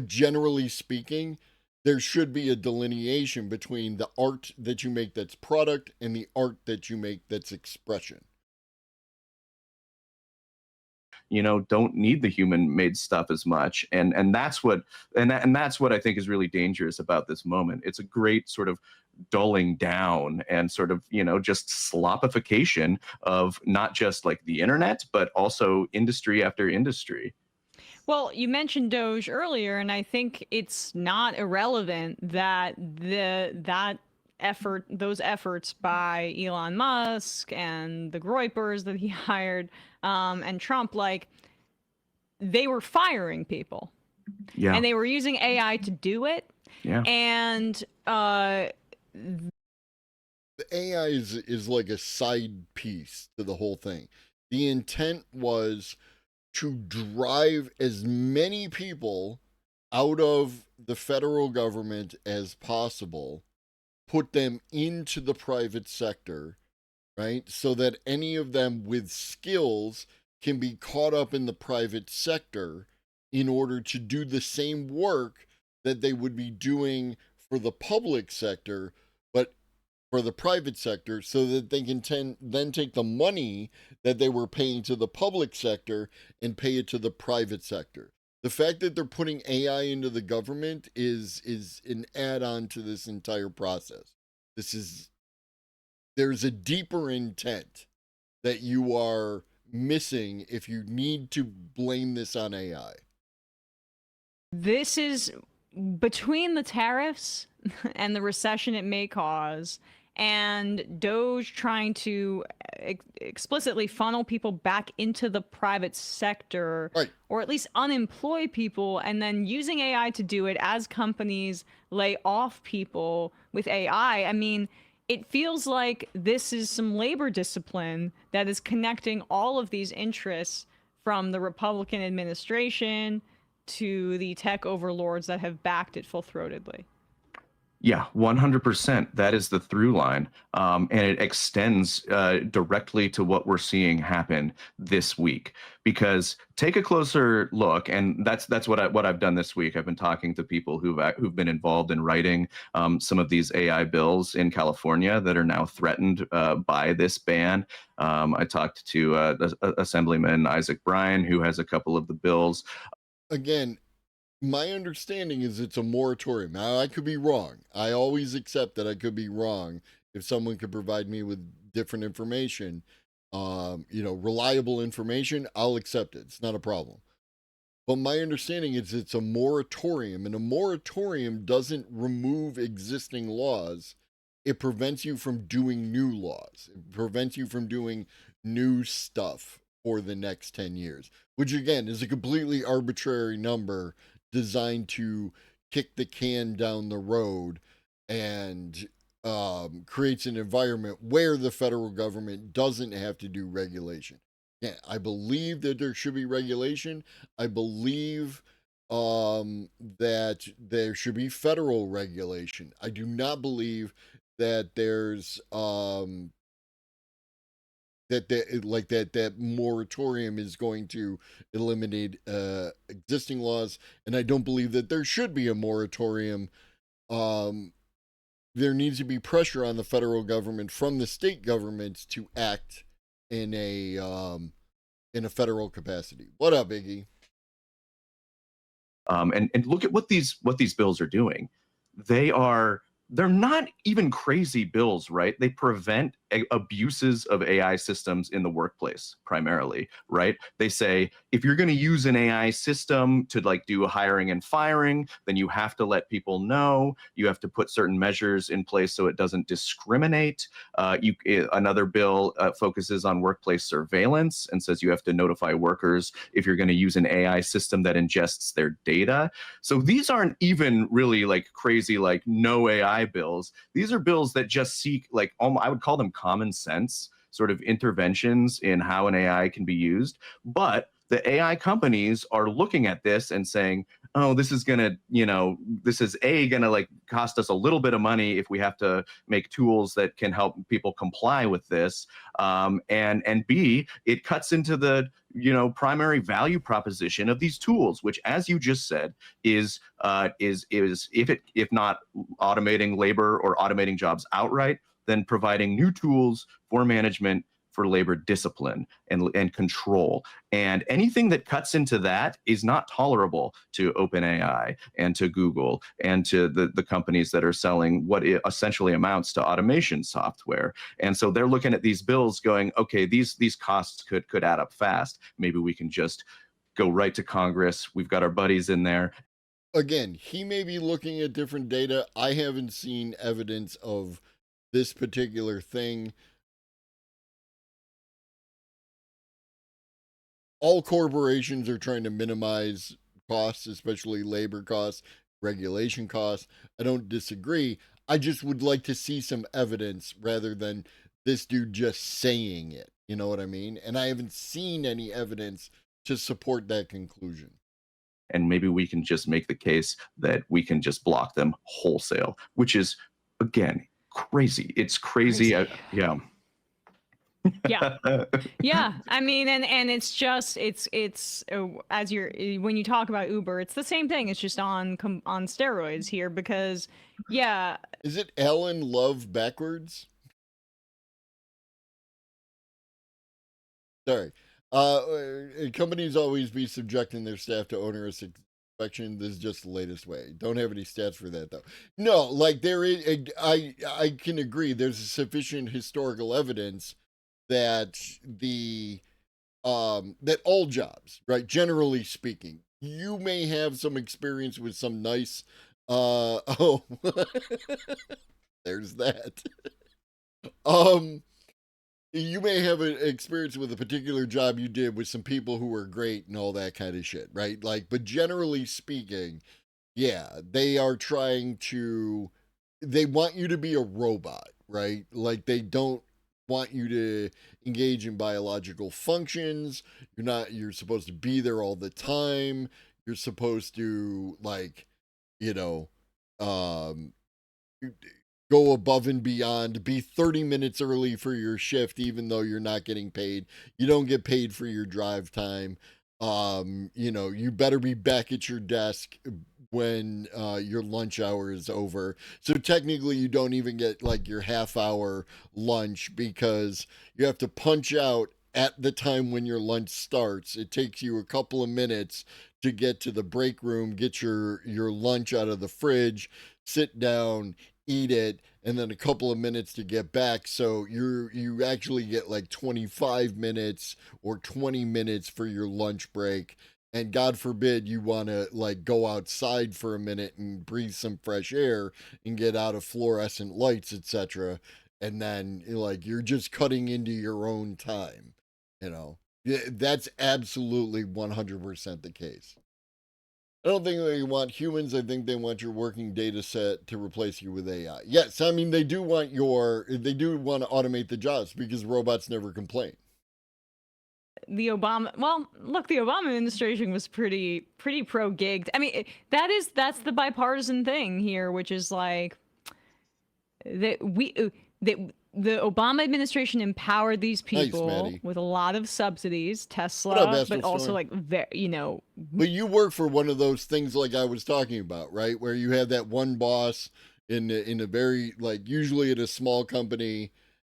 generally speaking, there should be a delineation between the art that you make that's product and the art that you make that's expression. You know, don't need the human made stuff as much, and that's what that's what I think is really dangerous about this moment. It's a great sort of dulling down and sort of, you know, just slopification of not just like the internet, but also industry after industry. Well, you mentioned Doge earlier, and I think it's not irrelevant that those efforts by Elon Musk and the Groypers that he hired, and Trump, like, they were firing people. Yeah. And they were using AI to do it. Yeah. And The AI is like a side piece to the whole thing. The intent was to drive as many people out of the federal government as possible, put them into the private sector, right? So that any of them with skills can be caught up in the private sector in order to do the same work that they would be doing for the public sector, but for the private sector, so that they can then take the money that they were paying to the public sector and pay it to the private sector. The fact that they're putting AI into the government is an add-on to this entire process. There's a deeper intent that you are missing if you need to blame this on AI. this is between the tariffs and the recession it may cause, and Doge trying to explicitly funnel people back into the private sector, right, or at least unemploy people, and then using AI to do it as companies lay off people with AI. I mean, it feels like this is some labor discipline that is connecting all of these interests, from the Republican administration to the tech overlords that have backed it full-throatedly. Yeah, 100%. That is the through line. And it extends directly to what we're seeing happen this week. Because take a closer look, and that's what I've done this week. I've been talking to people who've been involved in writing some of these AI bills in California that are now threatened by this ban. I talked to Assemblyman Isaac Bryan, who has a couple of the bills. Again, my understanding is it's a moratorium. Now, I could be wrong. I always accept that I could be wrong. If someone could provide me with different information, reliable information, I'll accept it. It's not a problem. But my understanding is it's a moratorium, and a moratorium doesn't remove existing laws. It prevents you from doing new laws. It prevents you from doing new stuff for the next 10 years, which again is a completely arbitrary number designed to kick the can down the road and creates an environment where the federal government doesn't have to do regulation. Yeah, I believe that there should be regulation. I believe that there should be federal regulation. I do not believe that there's that moratorium is going to eliminate existing laws, and I don't believe that there should be a moratorium. There needs to be pressure on the federal government from the state governments to act in a federal capacity. What up, Iggy? And look at what these bills are doing. They're not even crazy bills, right? They prevent abuses of AI systems in the workplace primarily, right? They say, if you're going to use an AI system to do hiring and firing, then you have to let people know. You have to put certain measures in place so it doesn't discriminate. Another bill focuses on workplace surveillance and says you have to notify workers if you're going to use an AI system that ingests their data. So these aren't even really crazy, no AI bills. These are bills that just seek I would call them common sense sort of interventions in how an AI can be used. But the AI companies are looking at this and saying, oh, this is gonna cost us a little bit of money if we have to make tools that can help people comply with this. And B, it cuts into the primary value proposition of these tools, which, as you just said, is if not automating labor or automating jobs outright, then providing new tools for management, for labor discipline and control. And anything that cuts into that is not tolerable to OpenAI and to Google and to the companies that are selling what it essentially amounts to automation software. And so they're looking at these bills going, okay, these costs could add up fast. Maybe we can just go right to Congress. We've got our buddies in there. Again, he may be looking at different data. I haven't seen evidence of this particular thing. all corporations are trying to minimize costs, especially labor costs, regulation costs. I don't disagree. I just would like to see some evidence rather than this dude just saying it. You know what I mean? And I haven't seen any evidence to support that conclusion. And maybe we can just make the case that we can just block them wholesale, which is, again, crazy. It's crazy. Yeah. Yeah. Yeah. I mean, and it's just, it's as when you talk about Uber, it's the same thing. It's just on steroids here because, yeah. Is it Alan Love backwards? Sorry. Companies always be subjecting their staff to onerous inspection. This is just the latest way. Don't have any stats for that though. No, like there is, I can agree. There's sufficient historical evidence that that all jobs, right? Generally speaking, you may have some experience with some nice, oh, there's that. You may have an experience with a particular job you did with some people who were great and all that kind of shit, right? Like, but generally speaking, yeah, they are trying to, they want you to be a robot, right? Like, they don't want you to engage in biological functions. You're supposed to be there all the time. You're supposed to, like, you know, go above and beyond, be 30 minutes early for your shift, even though you're not getting paid. You don't get paid for your drive time. You know, you better be back at your desk when your lunch hour is over. So technically you don't even get like your half hour lunch because you have to punch out at the time when your lunch starts. It takes you a couple of minutes to get to the break room, get your lunch out of the fridge, sit down, eat it, and then a couple of minutes to get back. So you actually get like 25 minutes or 20 minutes for your lunch break. And God forbid you want to like go outside for a minute and breathe some fresh air and get out of fluorescent lights, etc. And then like you're just cutting into your own time, you know. Yeah, that's absolutely 100% the case. I don't think they want humans. I think they want your working data set to replace you with AI. Yes, I mean, they do want to automate the jobs because robots never complain. The Obama administration was pretty pro gig. I mean, that's the bipartisan thing here, which is like the Obama administration empowered these people with a lot of subsidies, Tesla, but also like, you know. But you work for one of those things like I was talking about, right? Where you have that one boss in a very, like, usually at a small company,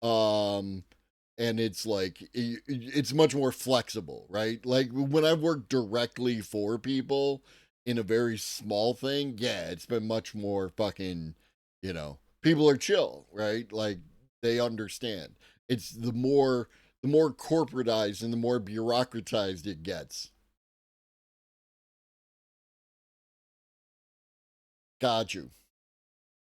and it's like, it's much more flexible, right? Like when I've worked directly for people in a very small thing, yeah, it's been much more fucking, you know, people are chill, right? Like, they understand. It's the more corporatized and the more bureaucratized it gets. Got you.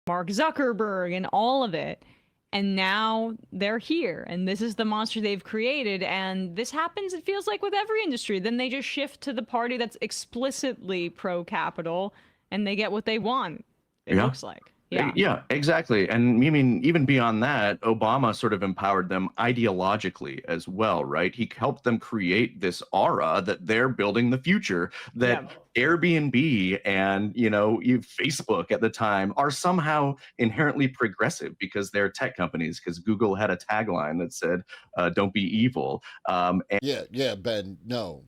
Mark Zuckerberg and all of it. And now they're here, and this is the monster they've created. And this happens, it feels like, with every industry. Then they just shift to the party that's explicitly pro-capital, and they get what they want, it looks like. Yeah, exactly. And I mean, even beyond that, Obama sort of empowered them ideologically as well, right? He helped them create this aura that they're building the future, that Airbnb and, you know, Facebook at the time are somehow inherently progressive because they're tech companies, because Google had a tagline that said, don't be evil. Yeah, Ben, no.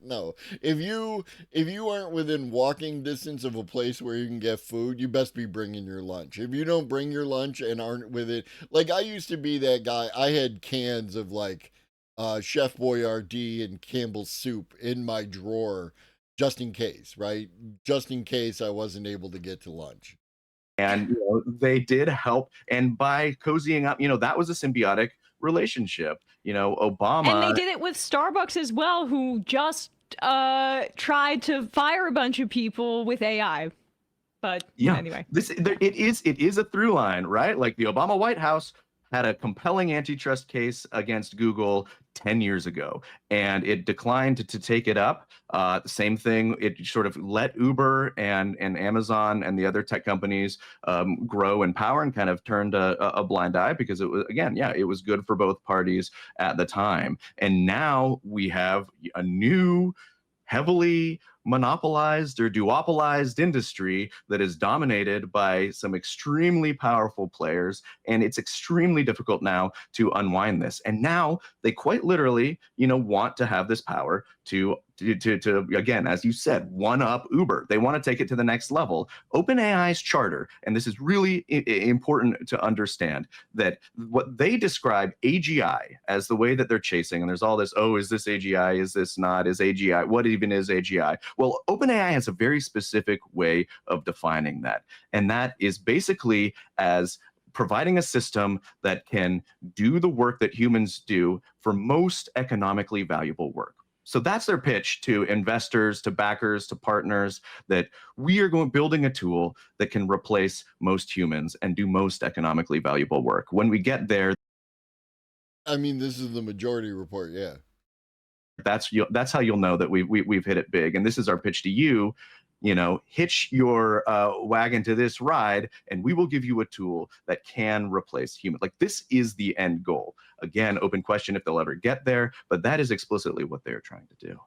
No. If you aren't within walking distance of a place where you can get food, you best be bringing your lunch. If you don't bring your lunch and aren't with it, like I used to be that guy. I had cans of like Chef Boyardee and Campbell's soup in my drawer just in case, right? Just in case I wasn't able to get to lunch. And you know, they did help, and by cozying up, you know, that was a symbiotic relationship. You know, Obama, and they did it with Starbucks as well, who just tried to fire a bunch of people with AI. But anyway, it is a through line, right? Like the Obama White House had a compelling antitrust case against Google 10 years ago, and it declined to take it up. Same thing, it sort of let Uber and Amazon and the other tech companies grow in power and kind of turned a blind eye because it was, again, yeah, it was good for both parties at the time. And now we have a new, heavily monopolized or duopolized industry that is dominated by some extremely powerful players, and it's extremely difficult now to unwind this. And now they quite literally, want to have this power to again, as you said, one up Uber. They want to take it to the next level. OpenAI's charter, and this is really important to understand, that what they describe AGI as the way that they're chasing, and there's all this, oh, is this AGI? Is this not? Is AGI? What even is AGI? Well, OpenAI has a very specific way of defining that. And that is basically as providing a system that can do the work that humans do for most economically valuable work. So that's their pitch to investors, to backers, to partners, that we are building a tool that can replace most humans and do most economically valuable work. When we get there, I mean, this is the majority report, yeah. that's how you'll know that we've hit it big. And this is our pitch to you. Hitch your wagon to this ride, and we will give you a tool that can replace humans. Like, this is the end goal. Again, open question if they'll ever get there, but that is explicitly what they're trying to do.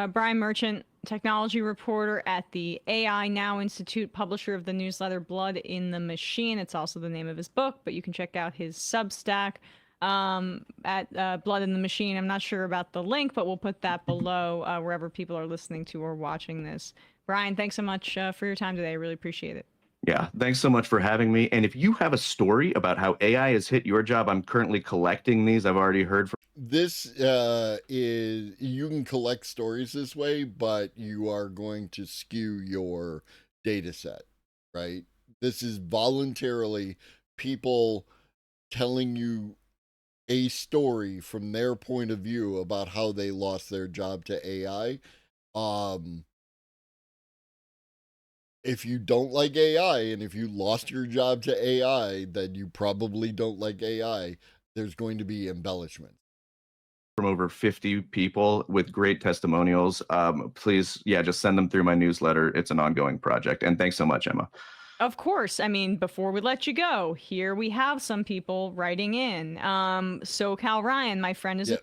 Brian Merchant, technology reporter at the AI Now Institute, publisher of the newsletter Blood in the Machine. It's also the name of his book, but you can check out his Substack at Blood in the Machine. I'm not sure about the link, but we'll put that below wherever people are listening to or watching this. Brian, thanks so much for your time today. I really appreciate it. Yeah, thanks so much for having me. And if you have a story about how AI has hit your job, I'm currently collecting these. I've already heard from. This is, you can collect stories this way, but you are going to skew your data set, right? This is voluntarily people telling you a story from their point of view about how they lost their job to AI. If you don't like AI, and if you lost your job to AI, then you probably don't like AI. There's going to be embellishments. From over 50 people with great testimonials. Please, just send them through my newsletter. It's an ongoing project. And thanks so much, Emma. Of course. I mean, before we let you go, here we have some people writing in. SoCal Ryan, my friend, is...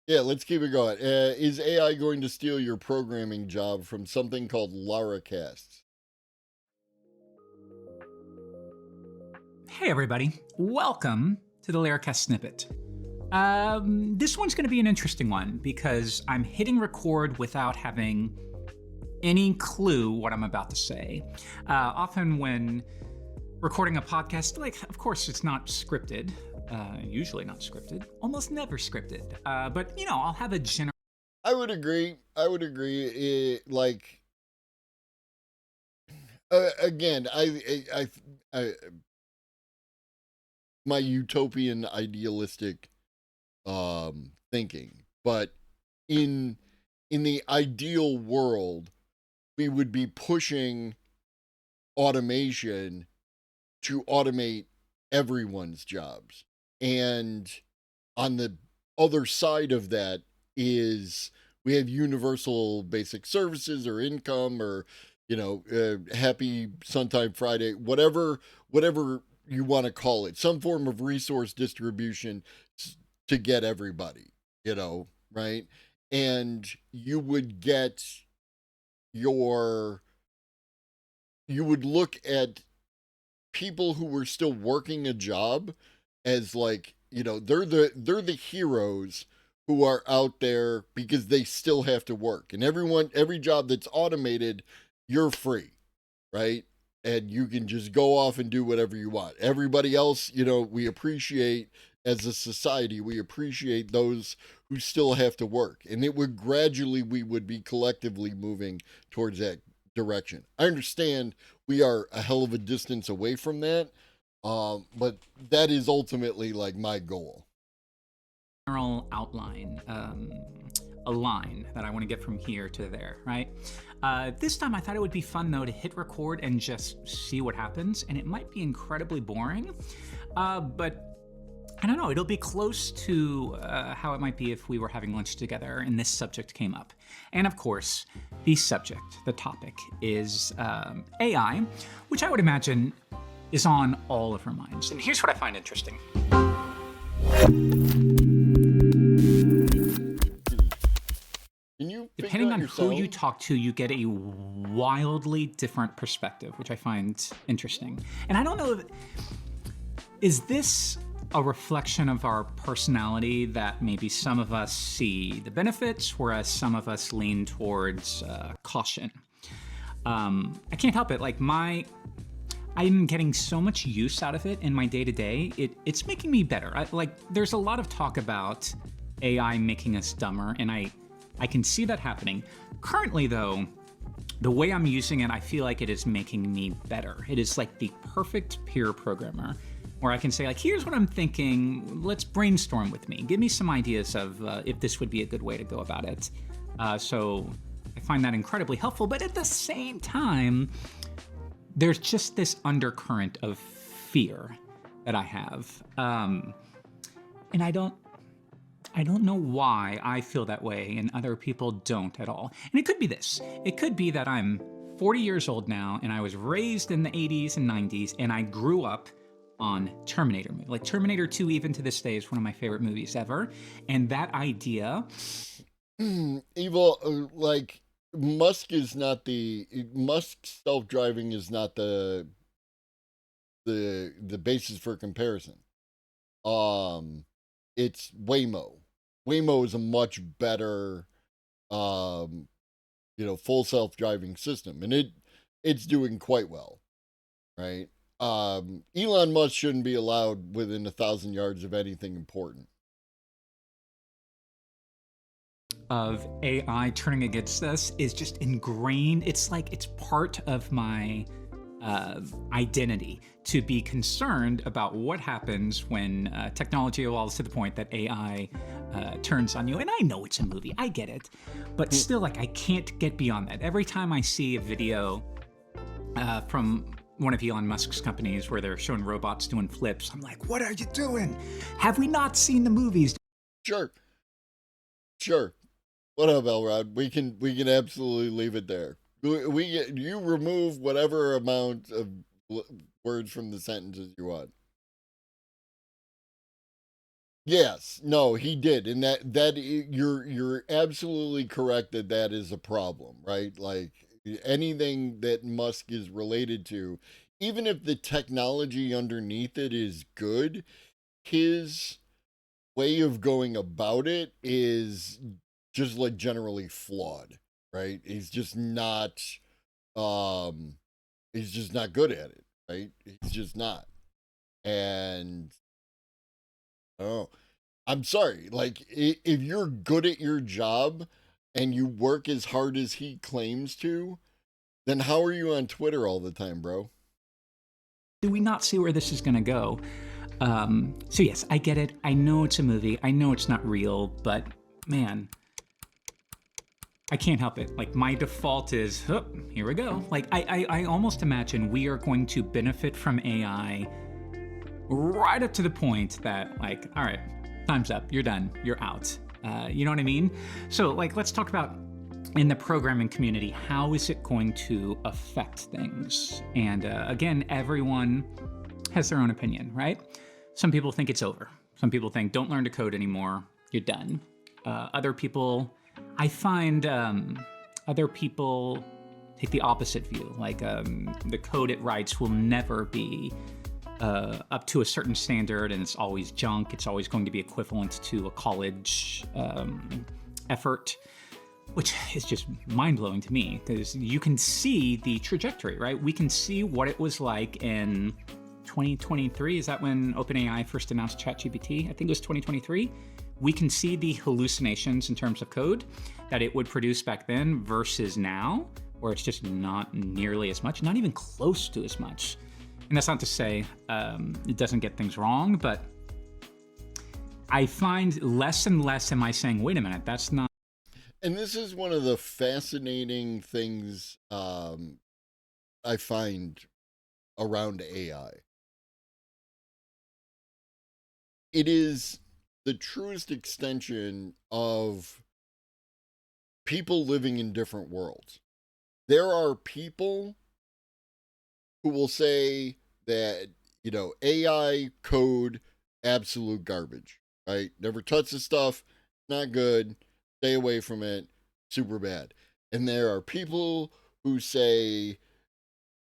Yeah, let's keep it going. Is AI going to steal your programming job from something called Laracast? Hey everybody, welcome to the Laracast Snippet. This one's going to be an interesting one because I'm hitting record without having any clue what I'm about to say. Often when recording a podcast, of course it's not scripted, usually not scripted, almost never scripted, but I'll have a general... I would agree. Again, I my utopian idealistic thinking, but in the ideal world, we would be pushing automation to automate everyone's jobs. And on the other side of that is we have universal basic services or income or, happy Suntime Friday, whatever you want to call it, some form of resource distribution to get everybody, right? And you would look at people who were still working a job as they're the heroes who are out there because they still have to work. And every job that's automated, you're free, right? And you can just go off and do whatever you want. Everybody else, we appreciate, as a society, we appreciate those who still have to work. And we would be collectively moving towards that direction. I understand we are a hell of a distance away from that, but that is ultimately my goal. general outline, a line that I want to get from here to there, right? This time I thought it would be fun though to hit record and just see what happens, and it might be incredibly boring, but I don't know, it'll be close to how it might be if we were having lunch together and this subject came up. And of course, the topic is AI, which I would imagine is on all of our minds. And here's what I find interesting. Depending on who you talk to, you get a wildly different perspective, which I find interesting. And I don't know, is this a reflection of our personality that maybe some of us see the benefits, whereas some of us lean towards caution? I can't help it. Like I'm getting so much use out of it in my day-to-day. It's making me better. There's a lot of talk about AI making us dumber, and I can see that happening. Currently, though, the way I'm using it, I feel like it is making me better. It is like the perfect peer programmer, where I can say, like, here's what I'm thinking, let's brainstorm with me. Give me some ideas of if this would be a good way to go about it. So I find that incredibly helpful, but at the same time, there's just this undercurrent of fear that I have. And I don't know why I feel that way and other people don't at all. And it could be this. It could be that I'm 40 years old now and I was raised in the 80s and 90s and I grew up on Terminator. Like Terminator 2 even to this day is one of my favorite movies ever. And that idea... Evil, like Musk's self-driving is not the basis for comparison. It's Waymo. Waymo is a much better, full self-driving system, and it's doing quite well, right? Elon Musk shouldn't be allowed within 1,000 yards of anything important. Of AI turning against us is just ingrained. It's like it's part of my identity to be concerned about what happens when technology evolves to the point that AI turns on you. And I know it's a movie, I get it, but still, like, I can't get beyond that. Every time I see a video from one of Elon Musk's companies where they're showing robots doing flips, I'm like, what are you doing? Have we not seen the movies? Sure. What up, Elrod? We can absolutely leave it there. You remove whatever amount of words from the sentences you want. Yes, no, he did, and that you're absolutely correct that is a problem, right? Like anything that Musk is related to, even if the technology underneath it is good, his way of going about it is just like generally flawed. Right? He's just not good at it, right? He's just not. And I'm sorry, like if you're good at your job and you work as hard as he claims to, then how are you on Twitter all the time, bro? Do we not see where this is going to go? So yes, I get it. I know it's a movie. I know it's not real, but man, I can't help it. Like my default is, oh, here we go. Like I almost imagine we are going to benefit from AI right up to the point that like, all right, time's up. You're done. You're out. You know what I mean? So like, let's talk about in the programming community, how is it going to affect things? And again, everyone has their own opinion, right? Some people think it's over. Some people think don't learn to code anymore. You're done. Other people, I find other people take the opposite view. Like the code it writes will never be up to a certain standard, and it's always junk. It's always going to be equivalent to a college effort, which is just mind-blowing to me because you can see the trajectory, right? We can see what it was like in 2023. Is that when OpenAI first announced ChatGPT? I think it was 2023. We can see the hallucinations in terms of code that it would produce back then versus now, where it's just not nearly as much, not even close to as much. And that's not to say it doesn't get things wrong, but I find less and less am I saying, wait a minute, that's not. And this is one of the fascinating things I find around AI. It is the truest extension of people living in different worlds. There are people who will say that, you know, AI code, absolute garbage, right? Never touch the stuff, not good, stay away from it, super bad. And there are people who say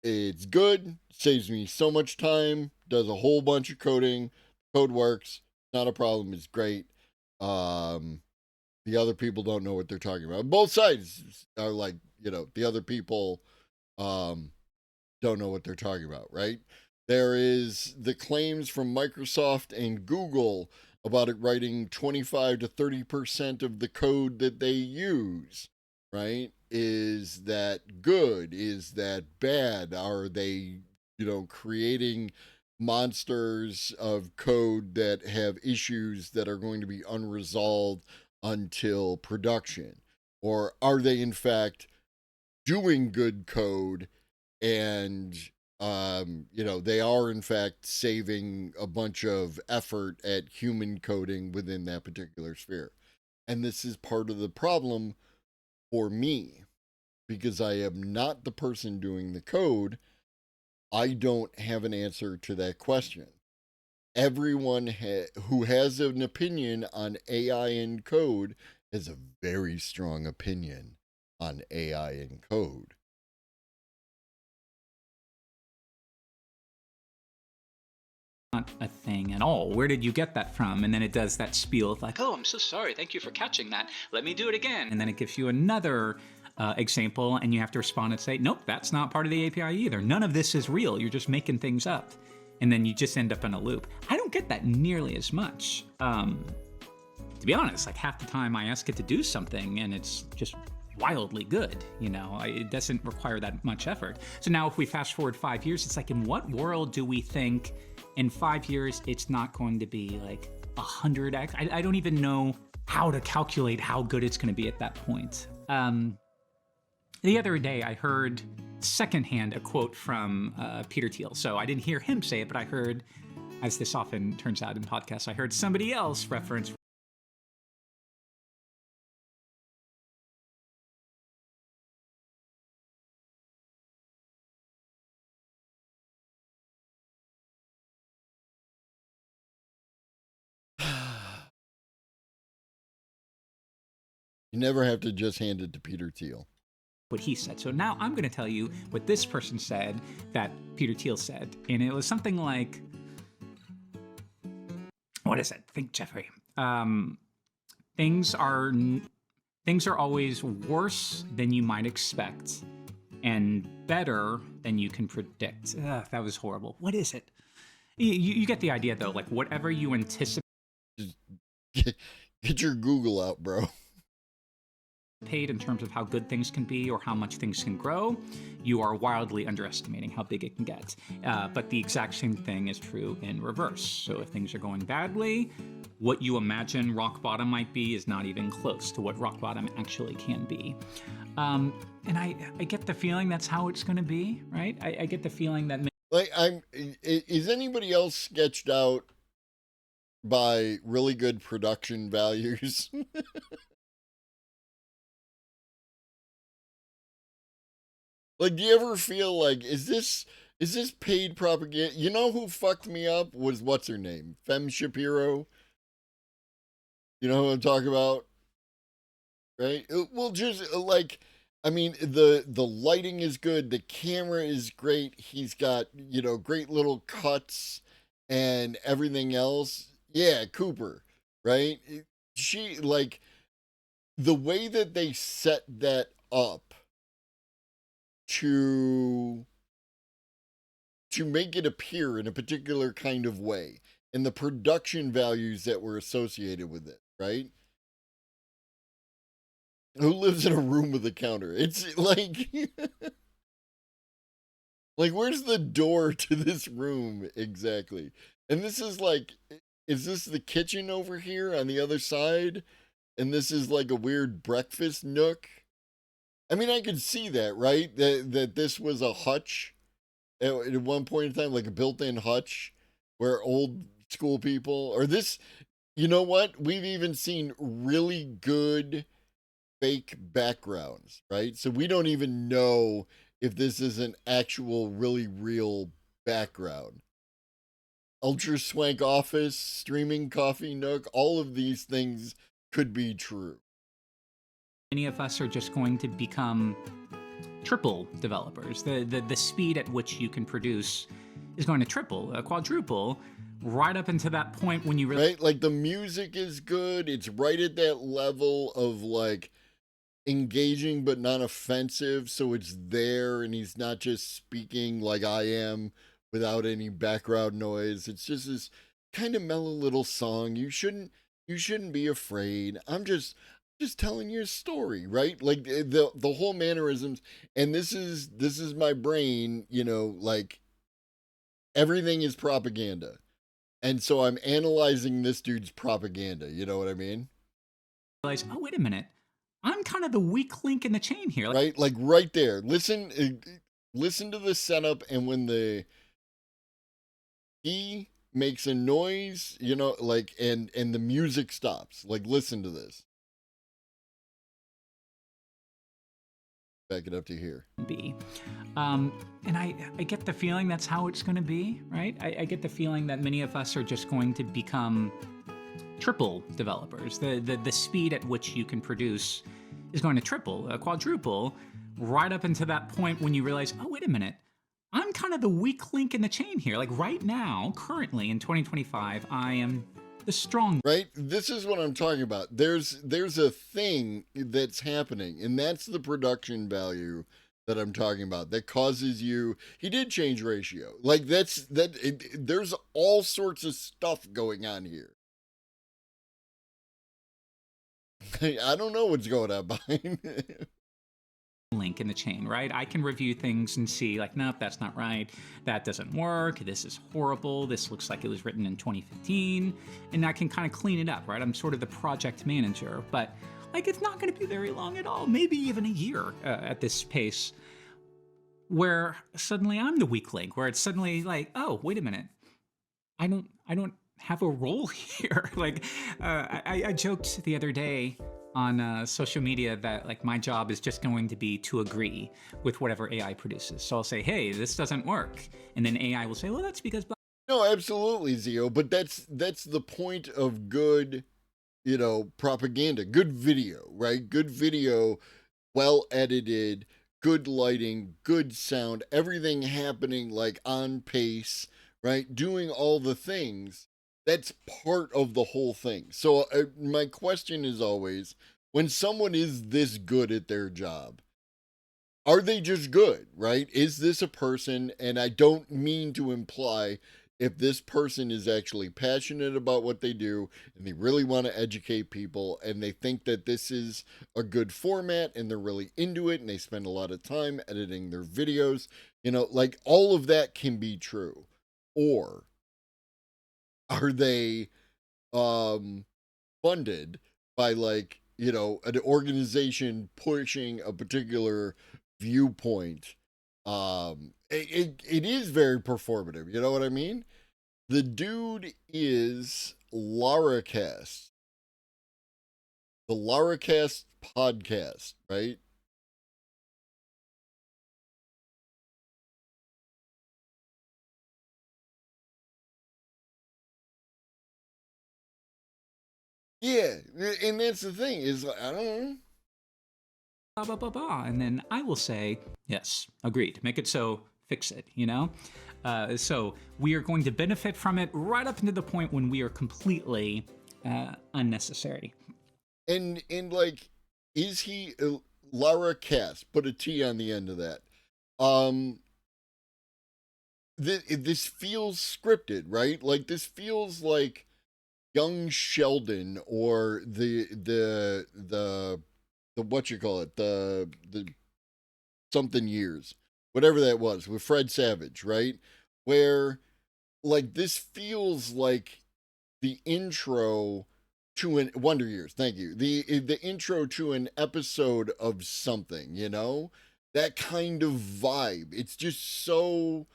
it's good, saves me so much time, does a whole bunch of coding, code works, not a problem, it's great. The other people don't know what they're talking about. Both sides are like, you know, the other people don't know what they're talking about, right? There is the claims from Microsoft and Google about it writing 25 to 30% of the code that they use, right? Is that good? Is that bad? Are they, you know, creating monsters of code that have issues that are going to be unresolved until production? Or are they in fact doing good code and you know, they are in fact saving a bunch of effort at human coding within that particular sphere? And this is part of the problem for me, because I am not the person doing the code. I don't have an answer to that question. Everyone who has an opinion on AI and code has a very strong opinion on AI and code. Not a thing at all. Where did you get that from? And then it does that spiel of like, oh, I'm so sorry. Thank you for catching that. Let me do it again. And then it gives you another example, and you have to respond and say, nope, that's not part of the API either. None of this is real. You're just making things up. And then you just end up in a loop. I don't get that nearly as much. To be honest, like half the time I ask it to do something and it's just wildly good, you know, it doesn't require that much effort. So now if we fast forward 5 years, it's like, in what world do we think in 5 years it's not going to be like 100x? I don't even know how to calculate how good it's going to be at that point. The other day I heard secondhand a quote from Peter Thiel. So I didn't hear him say it, but I heard, as this often turns out in podcasts, I heard somebody else reference You never have to just hand it to Peter Thiel. what he said. So now I'm going to tell you what this person said that Peter Thiel said. And it was something like, what is it? Think, Jeffrey. Things are always worse than you might expect and better than you can predict. Ugh, that was horrible. What is it? You get the idea, though. Like, whatever you anticipate. Get your Google out, bro. Paid in terms of how good things can be or how much things can grow, you are wildly underestimating how big it can get. But the exact same thing is true in reverse. So if things are going badly, what you imagine rock bottom might be is not even close to what rock bottom actually can be. And I get the feeling that's how it's going to be, right? I get the feeling that... Like, is anybody else sketched out by really good production values? Like, do you ever feel like, is this paid propaganda? You know who fucked me up was, what's her name? Fem Shapiro. You know who I'm talking about? Right? Well, just like, I mean, the lighting is good. The camera is great. He's got, you know, great little cuts and everything else. Yeah, Cooper, right? She, like, the way that they set that up to make it appear in a particular kind of way, and the production values that were associated with it, right? Who lives in a room with a counter? It's like, like, where's the door to this room exactly? And this is like, is this the kitchen over here on the other side? And this is like a weird breakfast nook? I mean, I could see that, right? That this was a hutch at one point in time, like a built-in hutch where old school people, or this, you know what? We've even seen really good fake backgrounds, right? So we don't even know if this is an actual, really real background. Ultra swank office, streaming coffee nook, all of these things could be true. Many of us are just going to become triple developers. The speed at which you can produce is going to triple, quadruple, right up into that point when you really... Right? Like the music is good. It's right at that level of like engaging but not offensive. So it's there and he's not just speaking like I am without any background noise. It's just this kind of mellow little song. You shouldn't be afraid. I'm just telling you a story, right? Like the whole mannerisms, and this is my brain, you know, like everything is propaganda. And so I'm analyzing this dude's propaganda, you know what I mean? Realize, oh, wait a minute. I'm kind of the weak link in the chain here. Right? Like right there. Listen to the setup, and when he makes a noise, you know, like and the music stops. Like listen to this. Back it up to here. And I get the feeling that's how it's going to be, right? I get the feeling that many of us are just going to become triple developers. The speed at which you can produce is going to triple, quadruple, right up into that point when you realize, oh, wait a minute. I'm kind of the weak link in the chain here. Like right now, currently in 2025, I am the strong. Right? This is what I'm talking about. There's a thing that's happening, and that's the production value that I'm talking about that causes you. He did change ratio. Like there's all sorts of stuff going on here. I don't know what's going on behind it. Link in the chain, right? I can review things and see like, nope, that's not right. That doesn't work. This is horrible. This looks like it was written in 2015. And I can kind of clean it up, right? I'm sort of the project manager, but like, it's not going to be very long at all. Maybe even a year at this pace where suddenly I'm the weak link, where it's suddenly like, oh, wait a minute. I don't have a role here. Like, I joked the other day on social media that like my job is just going to be to agree with whatever AI produces. So I'll say, hey, this doesn't work. And then AI will say, well, that's because... No, absolutely, Zio. But that's the point of good, you know, propaganda, good video, right? Good video, well edited, good lighting, good sound, everything happening like on pace, right? Doing all the things. That's part of the whole thing. So my question is always, when someone is this good at their job, are they just good, right? Is this a person, and I don't mean to imply if this person is actually passionate about what they do and they really want to educate people and they think that this is a good format and they're really into it and they spend a lot of time editing their videos, you know, like all of that can be true. Or are they funded by like, you know, an organization pushing a particular viewpoint? It is very performative, you know what I mean? The dude is Laracast. The Laracast podcast, right? Yeah, and that's the thing is, I don't know. Blah, blah, blah, blah. And then I will say, yes, agreed. Make it so, fix it, you know? So we are going to benefit from it right up into the point when we are completely unnecessary. And like, is he Laracast? Put a T on the end of that. This feels scripted, right? Like this feels like Young Sheldon or the what you call it, the something years, whatever that was with Fred Savage, right? Where like this feels like the intro to an Wonder Years. Thank you. The intro to an episode of something, you know, that kind of vibe. It's just so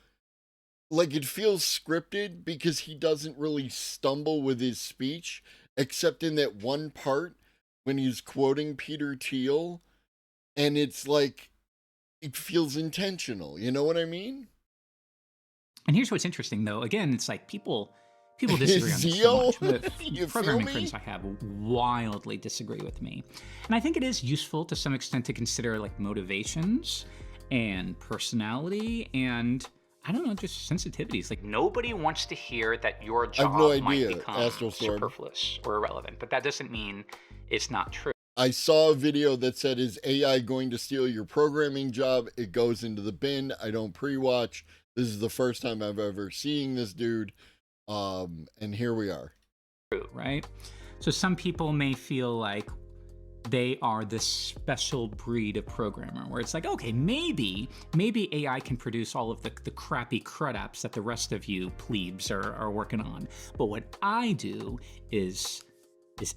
like it feels scripted because he doesn't really stumble with his speech, except in that one part when he's quoting Peter Thiel, and it's like it feels intentional. You know what I mean? And here's what's interesting, though. Again, it's like people disagree on this so much. The You feel programming me? friends I have wildly disagree with me. And I think it is useful to some extent to consider like motivations and personality and, I don't know, just sensitivities. Like nobody wants to hear that your job no might idea, become Astral Storm. superfluous or irrelevant. But that doesn't mean it's not true. I saw a video that said, is AI going to steal your programming job? It goes into the bin. I don't pre-watch. This is the first time I've ever seen this dude. And here we are. Right? So some people may feel like they are this special breed of programmer where it's like, okay, maybe AI can produce all of the crappy crud apps that the rest of you plebes are working on. But what I do is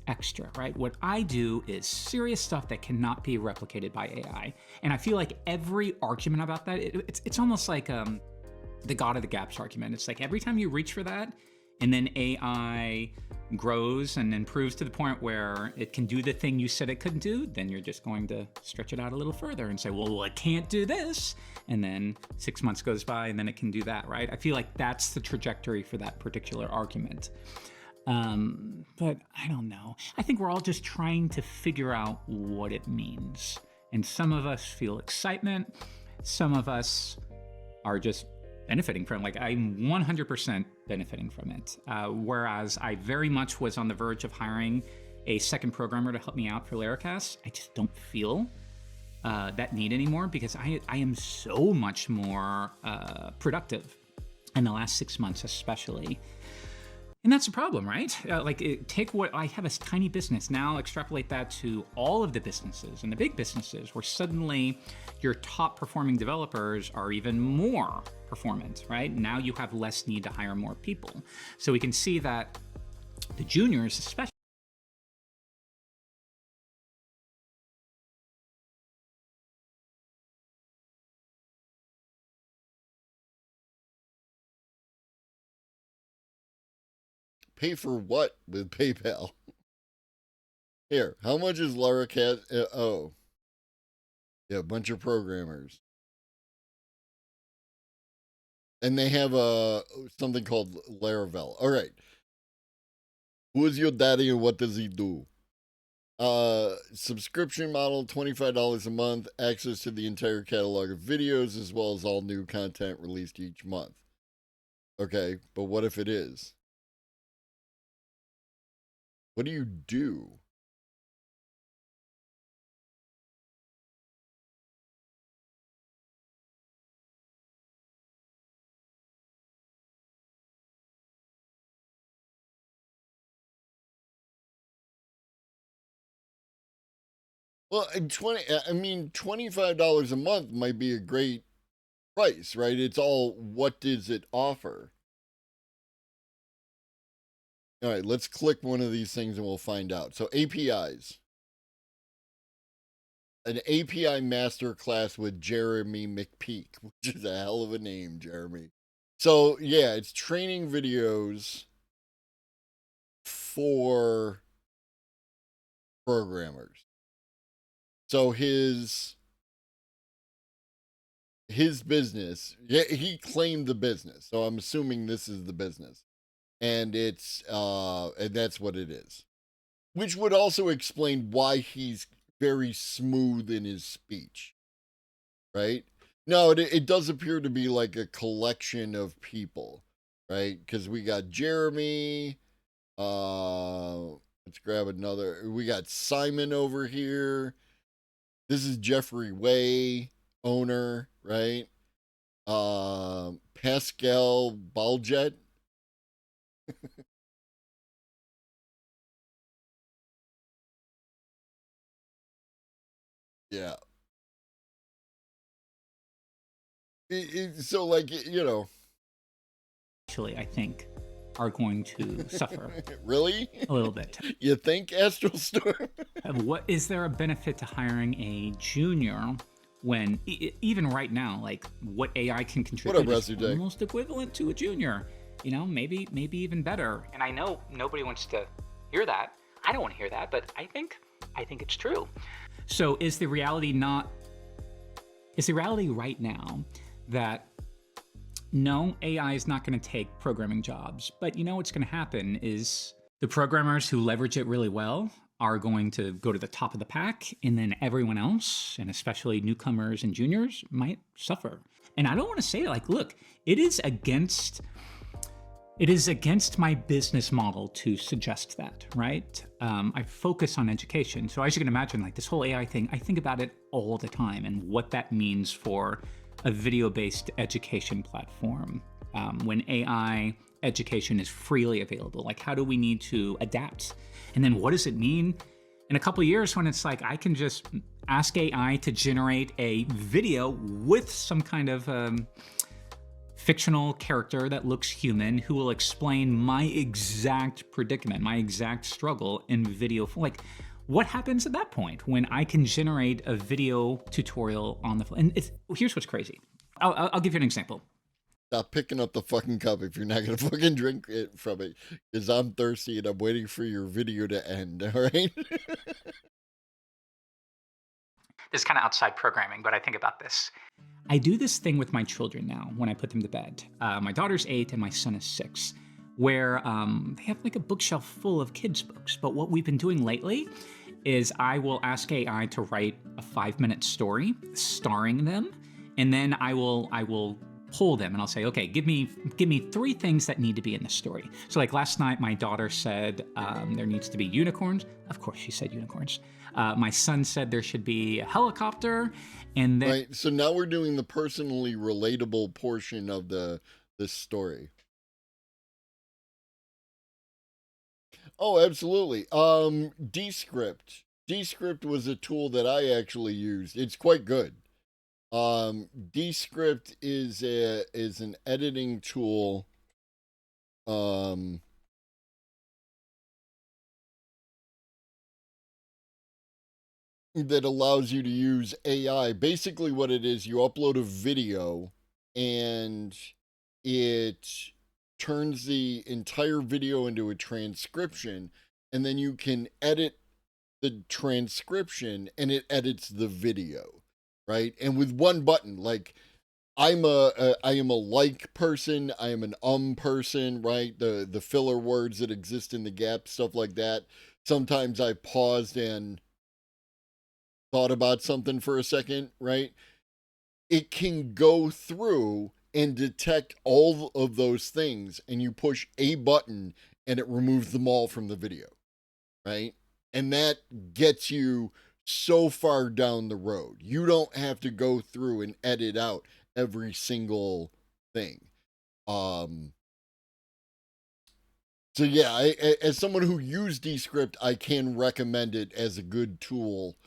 extra, right? What I do is serious stuff that cannot be replicated by AI. And I feel like every argument about that, it's almost like the God of the Gaps argument. It's like every time you reach for that, and then AI grows and improves to the point where it can do the thing you said it couldn't do, then you're just going to stretch it out a little further and say, well, it can't do this. And then 6 months goes by and then it can do that, right? I feel like that's the trajectory for that particular argument. But I don't know. I think we're all just trying to figure out what it means. And some of us feel excitement. Some of us are just benefiting from it. Like I'm 100% benefiting from it. Whereas I very much was on the verge of hiring a second programmer to help me out for Laracast. I just don't feel that need anymore because I am so much more productive in the last 6 months, especially. And that's a problem, right? Take what I have, a tiny business, now extrapolate that to all of the businesses and the big businesses where suddenly your top performing developers are even more performant, right? Now you have less need to hire more people. So we can see that the juniors, especially, Pay for what with PayPal? Here, how much is Laracast? Oh, yeah, a bunch of programmers, and they have something called Laravel. All right, who is your daddy and what does he do? Subscription model, $25 a month, access to the entire catalog of videos as well as all new content released each month. Okay, but what if it is? What do you do? Well, $25 a month might be a great price, right? It's all, what does it offer? All right, let's click one of these things and we'll find out. So APIs. An API masterclass with Jeremy McPeak, which is a hell of a name, Jeremy. So yeah, it's training videos for programmers. So his business, yeah, he claimed the business. So I'm assuming this is the business. And it's and that's what it is. Which would also explain why he's very smooth in his speech. Right? No, it does appear to be like a collection of people, right? Because we got Jeremy, let's grab another. We got Simon over here. This is Jeffrey Way, owner, right? Pascal Baljet. Yeah. So, like, you know. Actually, I think are going to suffer. Really? A little bit. You think, Astral Storm? What is there a benefit to hiring a junior when even right now, like what AI can contribute is almost equivalent to a junior? You know, maybe even better. And I know nobody wants to hear that. I don't want to hear that, but I think it's true. So is the reality right now that no, AI is not going to take programming jobs, but you know what's going to happen is the programmers who leverage it really well are going to go to the top of the pack, and then everyone else, and especially newcomers and juniors, might suffer. And I don't want to say, like, look, it is against my business model to suggest that, right? I focus on education. So as you can imagine, like this whole AI thing, I think about it all the time and what that means for a video-based education platform. When AI education is freely available, like how do we need to adapt? And then what does it mean in a couple of years when it's like I can just ask AI to generate a video with some kind of fictional character that looks human who will explain my exact predicament, my exact struggle in video form. Like, what happens at that point when I can generate a video tutorial on the fly? And here's what's crazy. I'll give you an example. Stop picking up the fucking cup if you're not gonna fucking drink it from it, because I'm thirsty and I'm waiting for your video to end. All right. This is kind of outside programming, but I think about this. I do this thing with my children now when I put them to bed. My daughter's 8 and my son is 6, where they have like a bookshelf full of kids' books. But what we've been doing lately is I will ask AI to write a 5-minute story starring them, and then I will poll them and I'll say, okay, give me 3 things that need to be in this story. So like last night, my daughter said there needs to be unicorns. Of course, she said unicorns. My son said there should be a helicopter, and then right. So now we're doing the personally relatable portion of this story. Oh, absolutely. Descript. Descript was a tool that I actually used. It's quite good. Descript is an editing tool. That allows you to use AI. Basically what it is, you upload a video and it turns the entire video into a transcription, and then you can edit the transcription and it edits the video, right? And with one button, like I am a like person, I am an person, right? The filler words that exist in the gap, stuff like that. Sometimes I paused and thought about something for a second, right? It can go through and detect all of those things, and you push a button and it removes them all from the video, right? And that gets you so far down the road. You don't have to go through and edit out every single thing. So yeah, as someone who used Descript, I can recommend it as a good tool.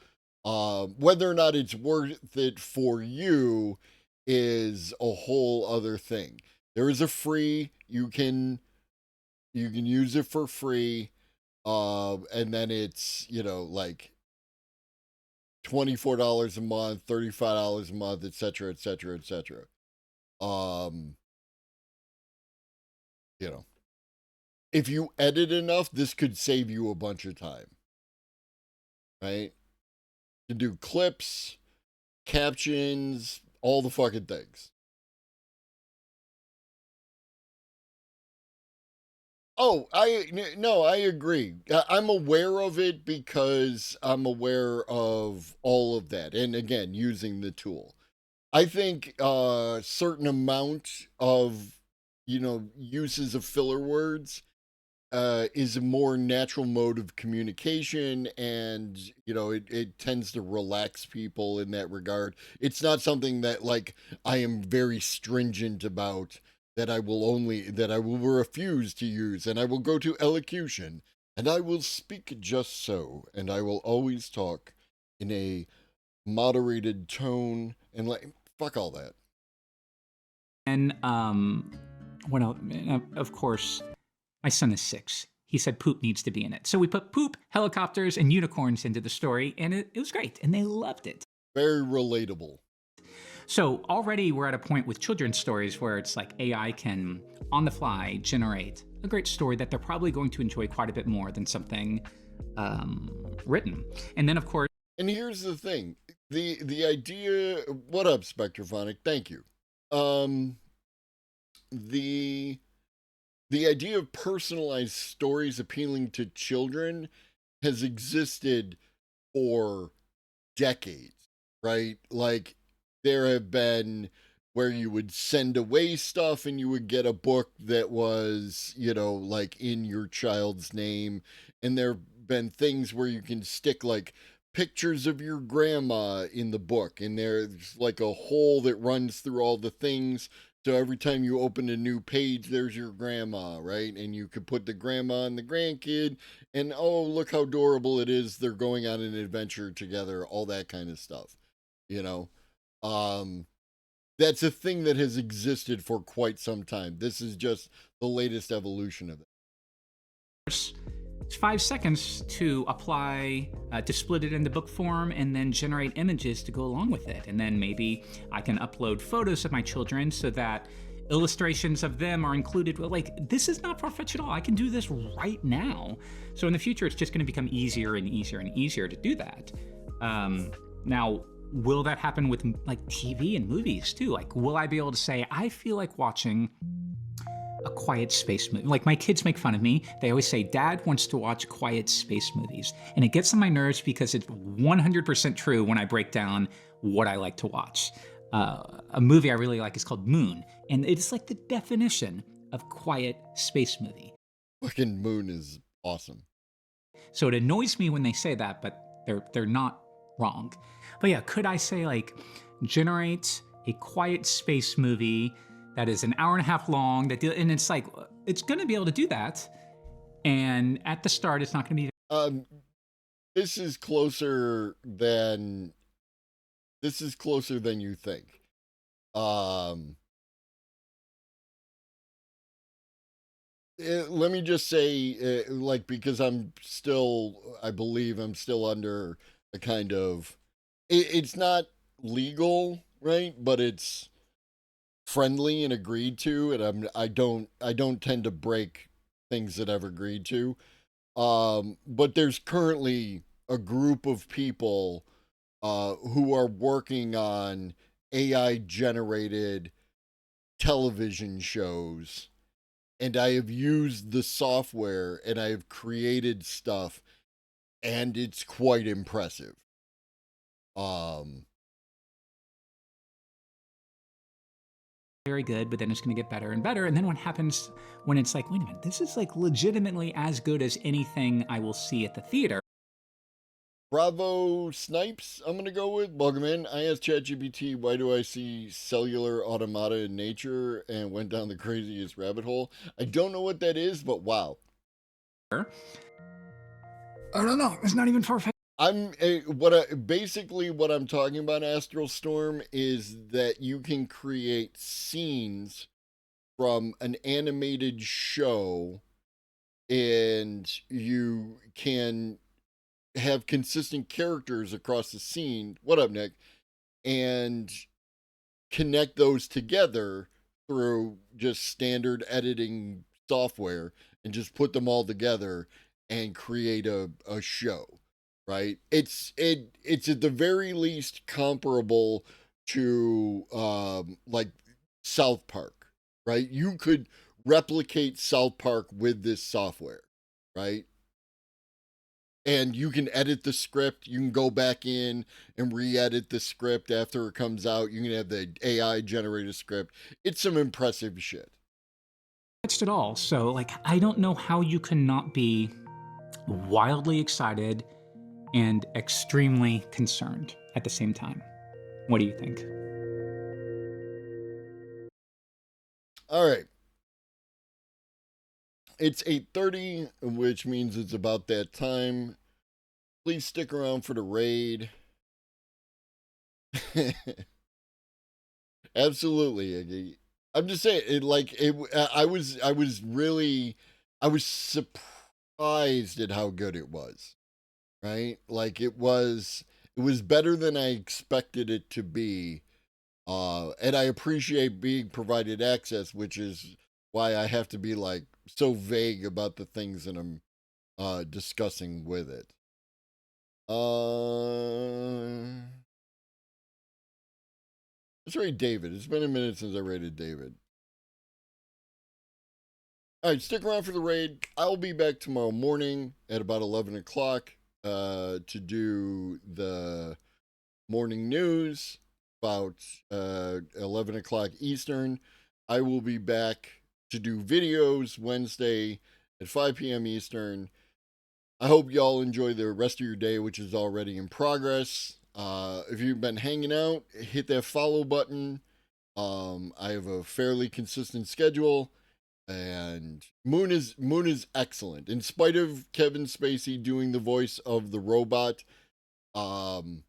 Whether or not it's worth it for you is a whole other thing. There is a free, you can use it for free, and then it's, like $24 a month, $35 a month, etc., etc., etc. If you edit enough, this could save you a bunch of time, right? To do clips, captions, all the fucking things. Oh, I agree. I'm aware of it because I'm aware of all of that. And again, using the tool. I think a certain amount of, uses of filler words is a more natural mode of communication, and it tends to relax people in that regard. It's not something that like I am very stringent about, that I will refuse to use, and I will go to elocution, and I will speak just so, and I will always talk in a moderated tone, and like fuck all that. And what else? Of course, My son is 6. He said poop needs to be in it. So we put poop, helicopters, and unicorns into the story, and it was great, and they loved it. Very relatable. So already we're at a point with children's stories where it's like AI can, on the fly, generate a great story that they're probably going to enjoy quite a bit more than something written. And then, of course... And here's the thing. The idea... What up, Spectrophonic? Thank you. The idea of personalized stories appealing to children has existed for decades, right? Like, there have been where you would send away stuff and you would get a book that was, you know, like in your child's name. And there have been things where you can stick like pictures of your grandma in the book, and there's like a hole that runs through all the things. So every time you open a new page, there's your grandma, right? And you could put the grandma and the grandkid, and oh, look how adorable it is. They're going on an adventure together, all that kind of stuff, you know? That's a thing that has existed for quite some time. This is just the latest evolution of it. It's 5 seconds to apply, to split it into book form and then generate images to go along with it. And then maybe I can upload photos of my children so that illustrations of them are included. Like, this is not far-fetched at all. I can do this right now. So in the future, it's just going to become easier and easier and easier to do that. Now, will that happen with like TV and movies too? Like, will I be able to say, I feel like watching a Quiet Space movie? Like, my kids make fun of me. They always say, Dad wants to watch Quiet Space movies. And it gets on my nerves because it's 100% true when I break down what I like to watch. A movie I really like is called Moon. And it's like the definition of quiet space movie. Fucking Moon is awesome. So it annoys me when they say that, but they're not wrong. But yeah, could I say, like, generate a quiet space movie that is an hour and a half long, and it's like, it's going to be able to do that. And at the start, it's not going to be... This is closer than you think. Let me just say, like, because I believe I'm still under a kind of, it's not legal, right? But it's friendly and agreed to, and I don't tend to break things that I've agreed to. But there's currently a group of people who are working on AI generated television shows, and I have used the software and I have created stuff, and it's quite impressive. Very good, but then it's going to get better and better. And then what happens when it's like, wait a minute, this is like legitimately as good as anything I will see at the theater. Bravo Snipes, I'm going to go with. Welcome in. I asked ChatGPT, why do I see cellular automata in nature, and went down the craziest rabbit hole. I don't know what that is, but wow. I don't know. It's not even far-fetched. Basically what I'm talking about, Astral Storm, is that you can create scenes from an animated show, and you can have consistent characters across the scene. What up, Nick? And connect those together through just standard editing software, and just put them all together and create a show. Right? It's at the very least comparable to like South Park, right? You could replicate South Park with this software, right? And you can edit the script. You can go back in and re-edit the script after it comes out. You can have the AI generate a script. It's some impressive shit. At all. So, like, I don't know how you can not be wildly excited and extremely concerned at the same time. What do you think? All right. It's 8:30, which means it's about that time. Please stick around for the raid. Absolutely, Iggy. I'm just saying, I I was surprised at how good it was. Right? Like it was better than I expected it to be. And I appreciate being provided access, which is why I have to be like so vague about the things that I'm discussing with it. Let's rate David. It's been a minute since I rated David. All right, stick around for the raid. I'll be back tomorrow morning at about 11 o'clock to do the morning news about 11 o'clock Eastern. I will be back to do videos Wednesday at 5 p.m. Eastern. I hope y'all enjoy the rest of your day, which is already in progress. If you've been hanging out, hit that follow button. I have a fairly consistent schedule, and Moon is excellent. In spite of Kevin Spacey doing the voice of the robot, the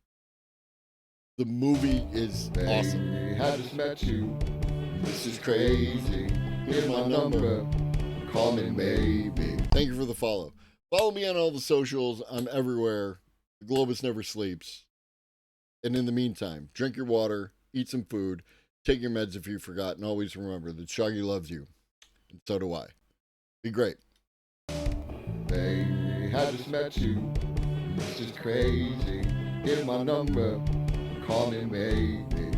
movie is awesome. Hey, I just met you. This is crazy. Here's my number. Call me maybe. Thank you for the follow. Follow me on all the socials. I'm everywhere. The Globus never sleeps. And in the meantime, drink your water, eat some food, take your meds if you forgot, and always remember that Shaggy loves you. And so do I. Be great. Hey, I just met you. This is crazy. Here's my number. Call me maybe.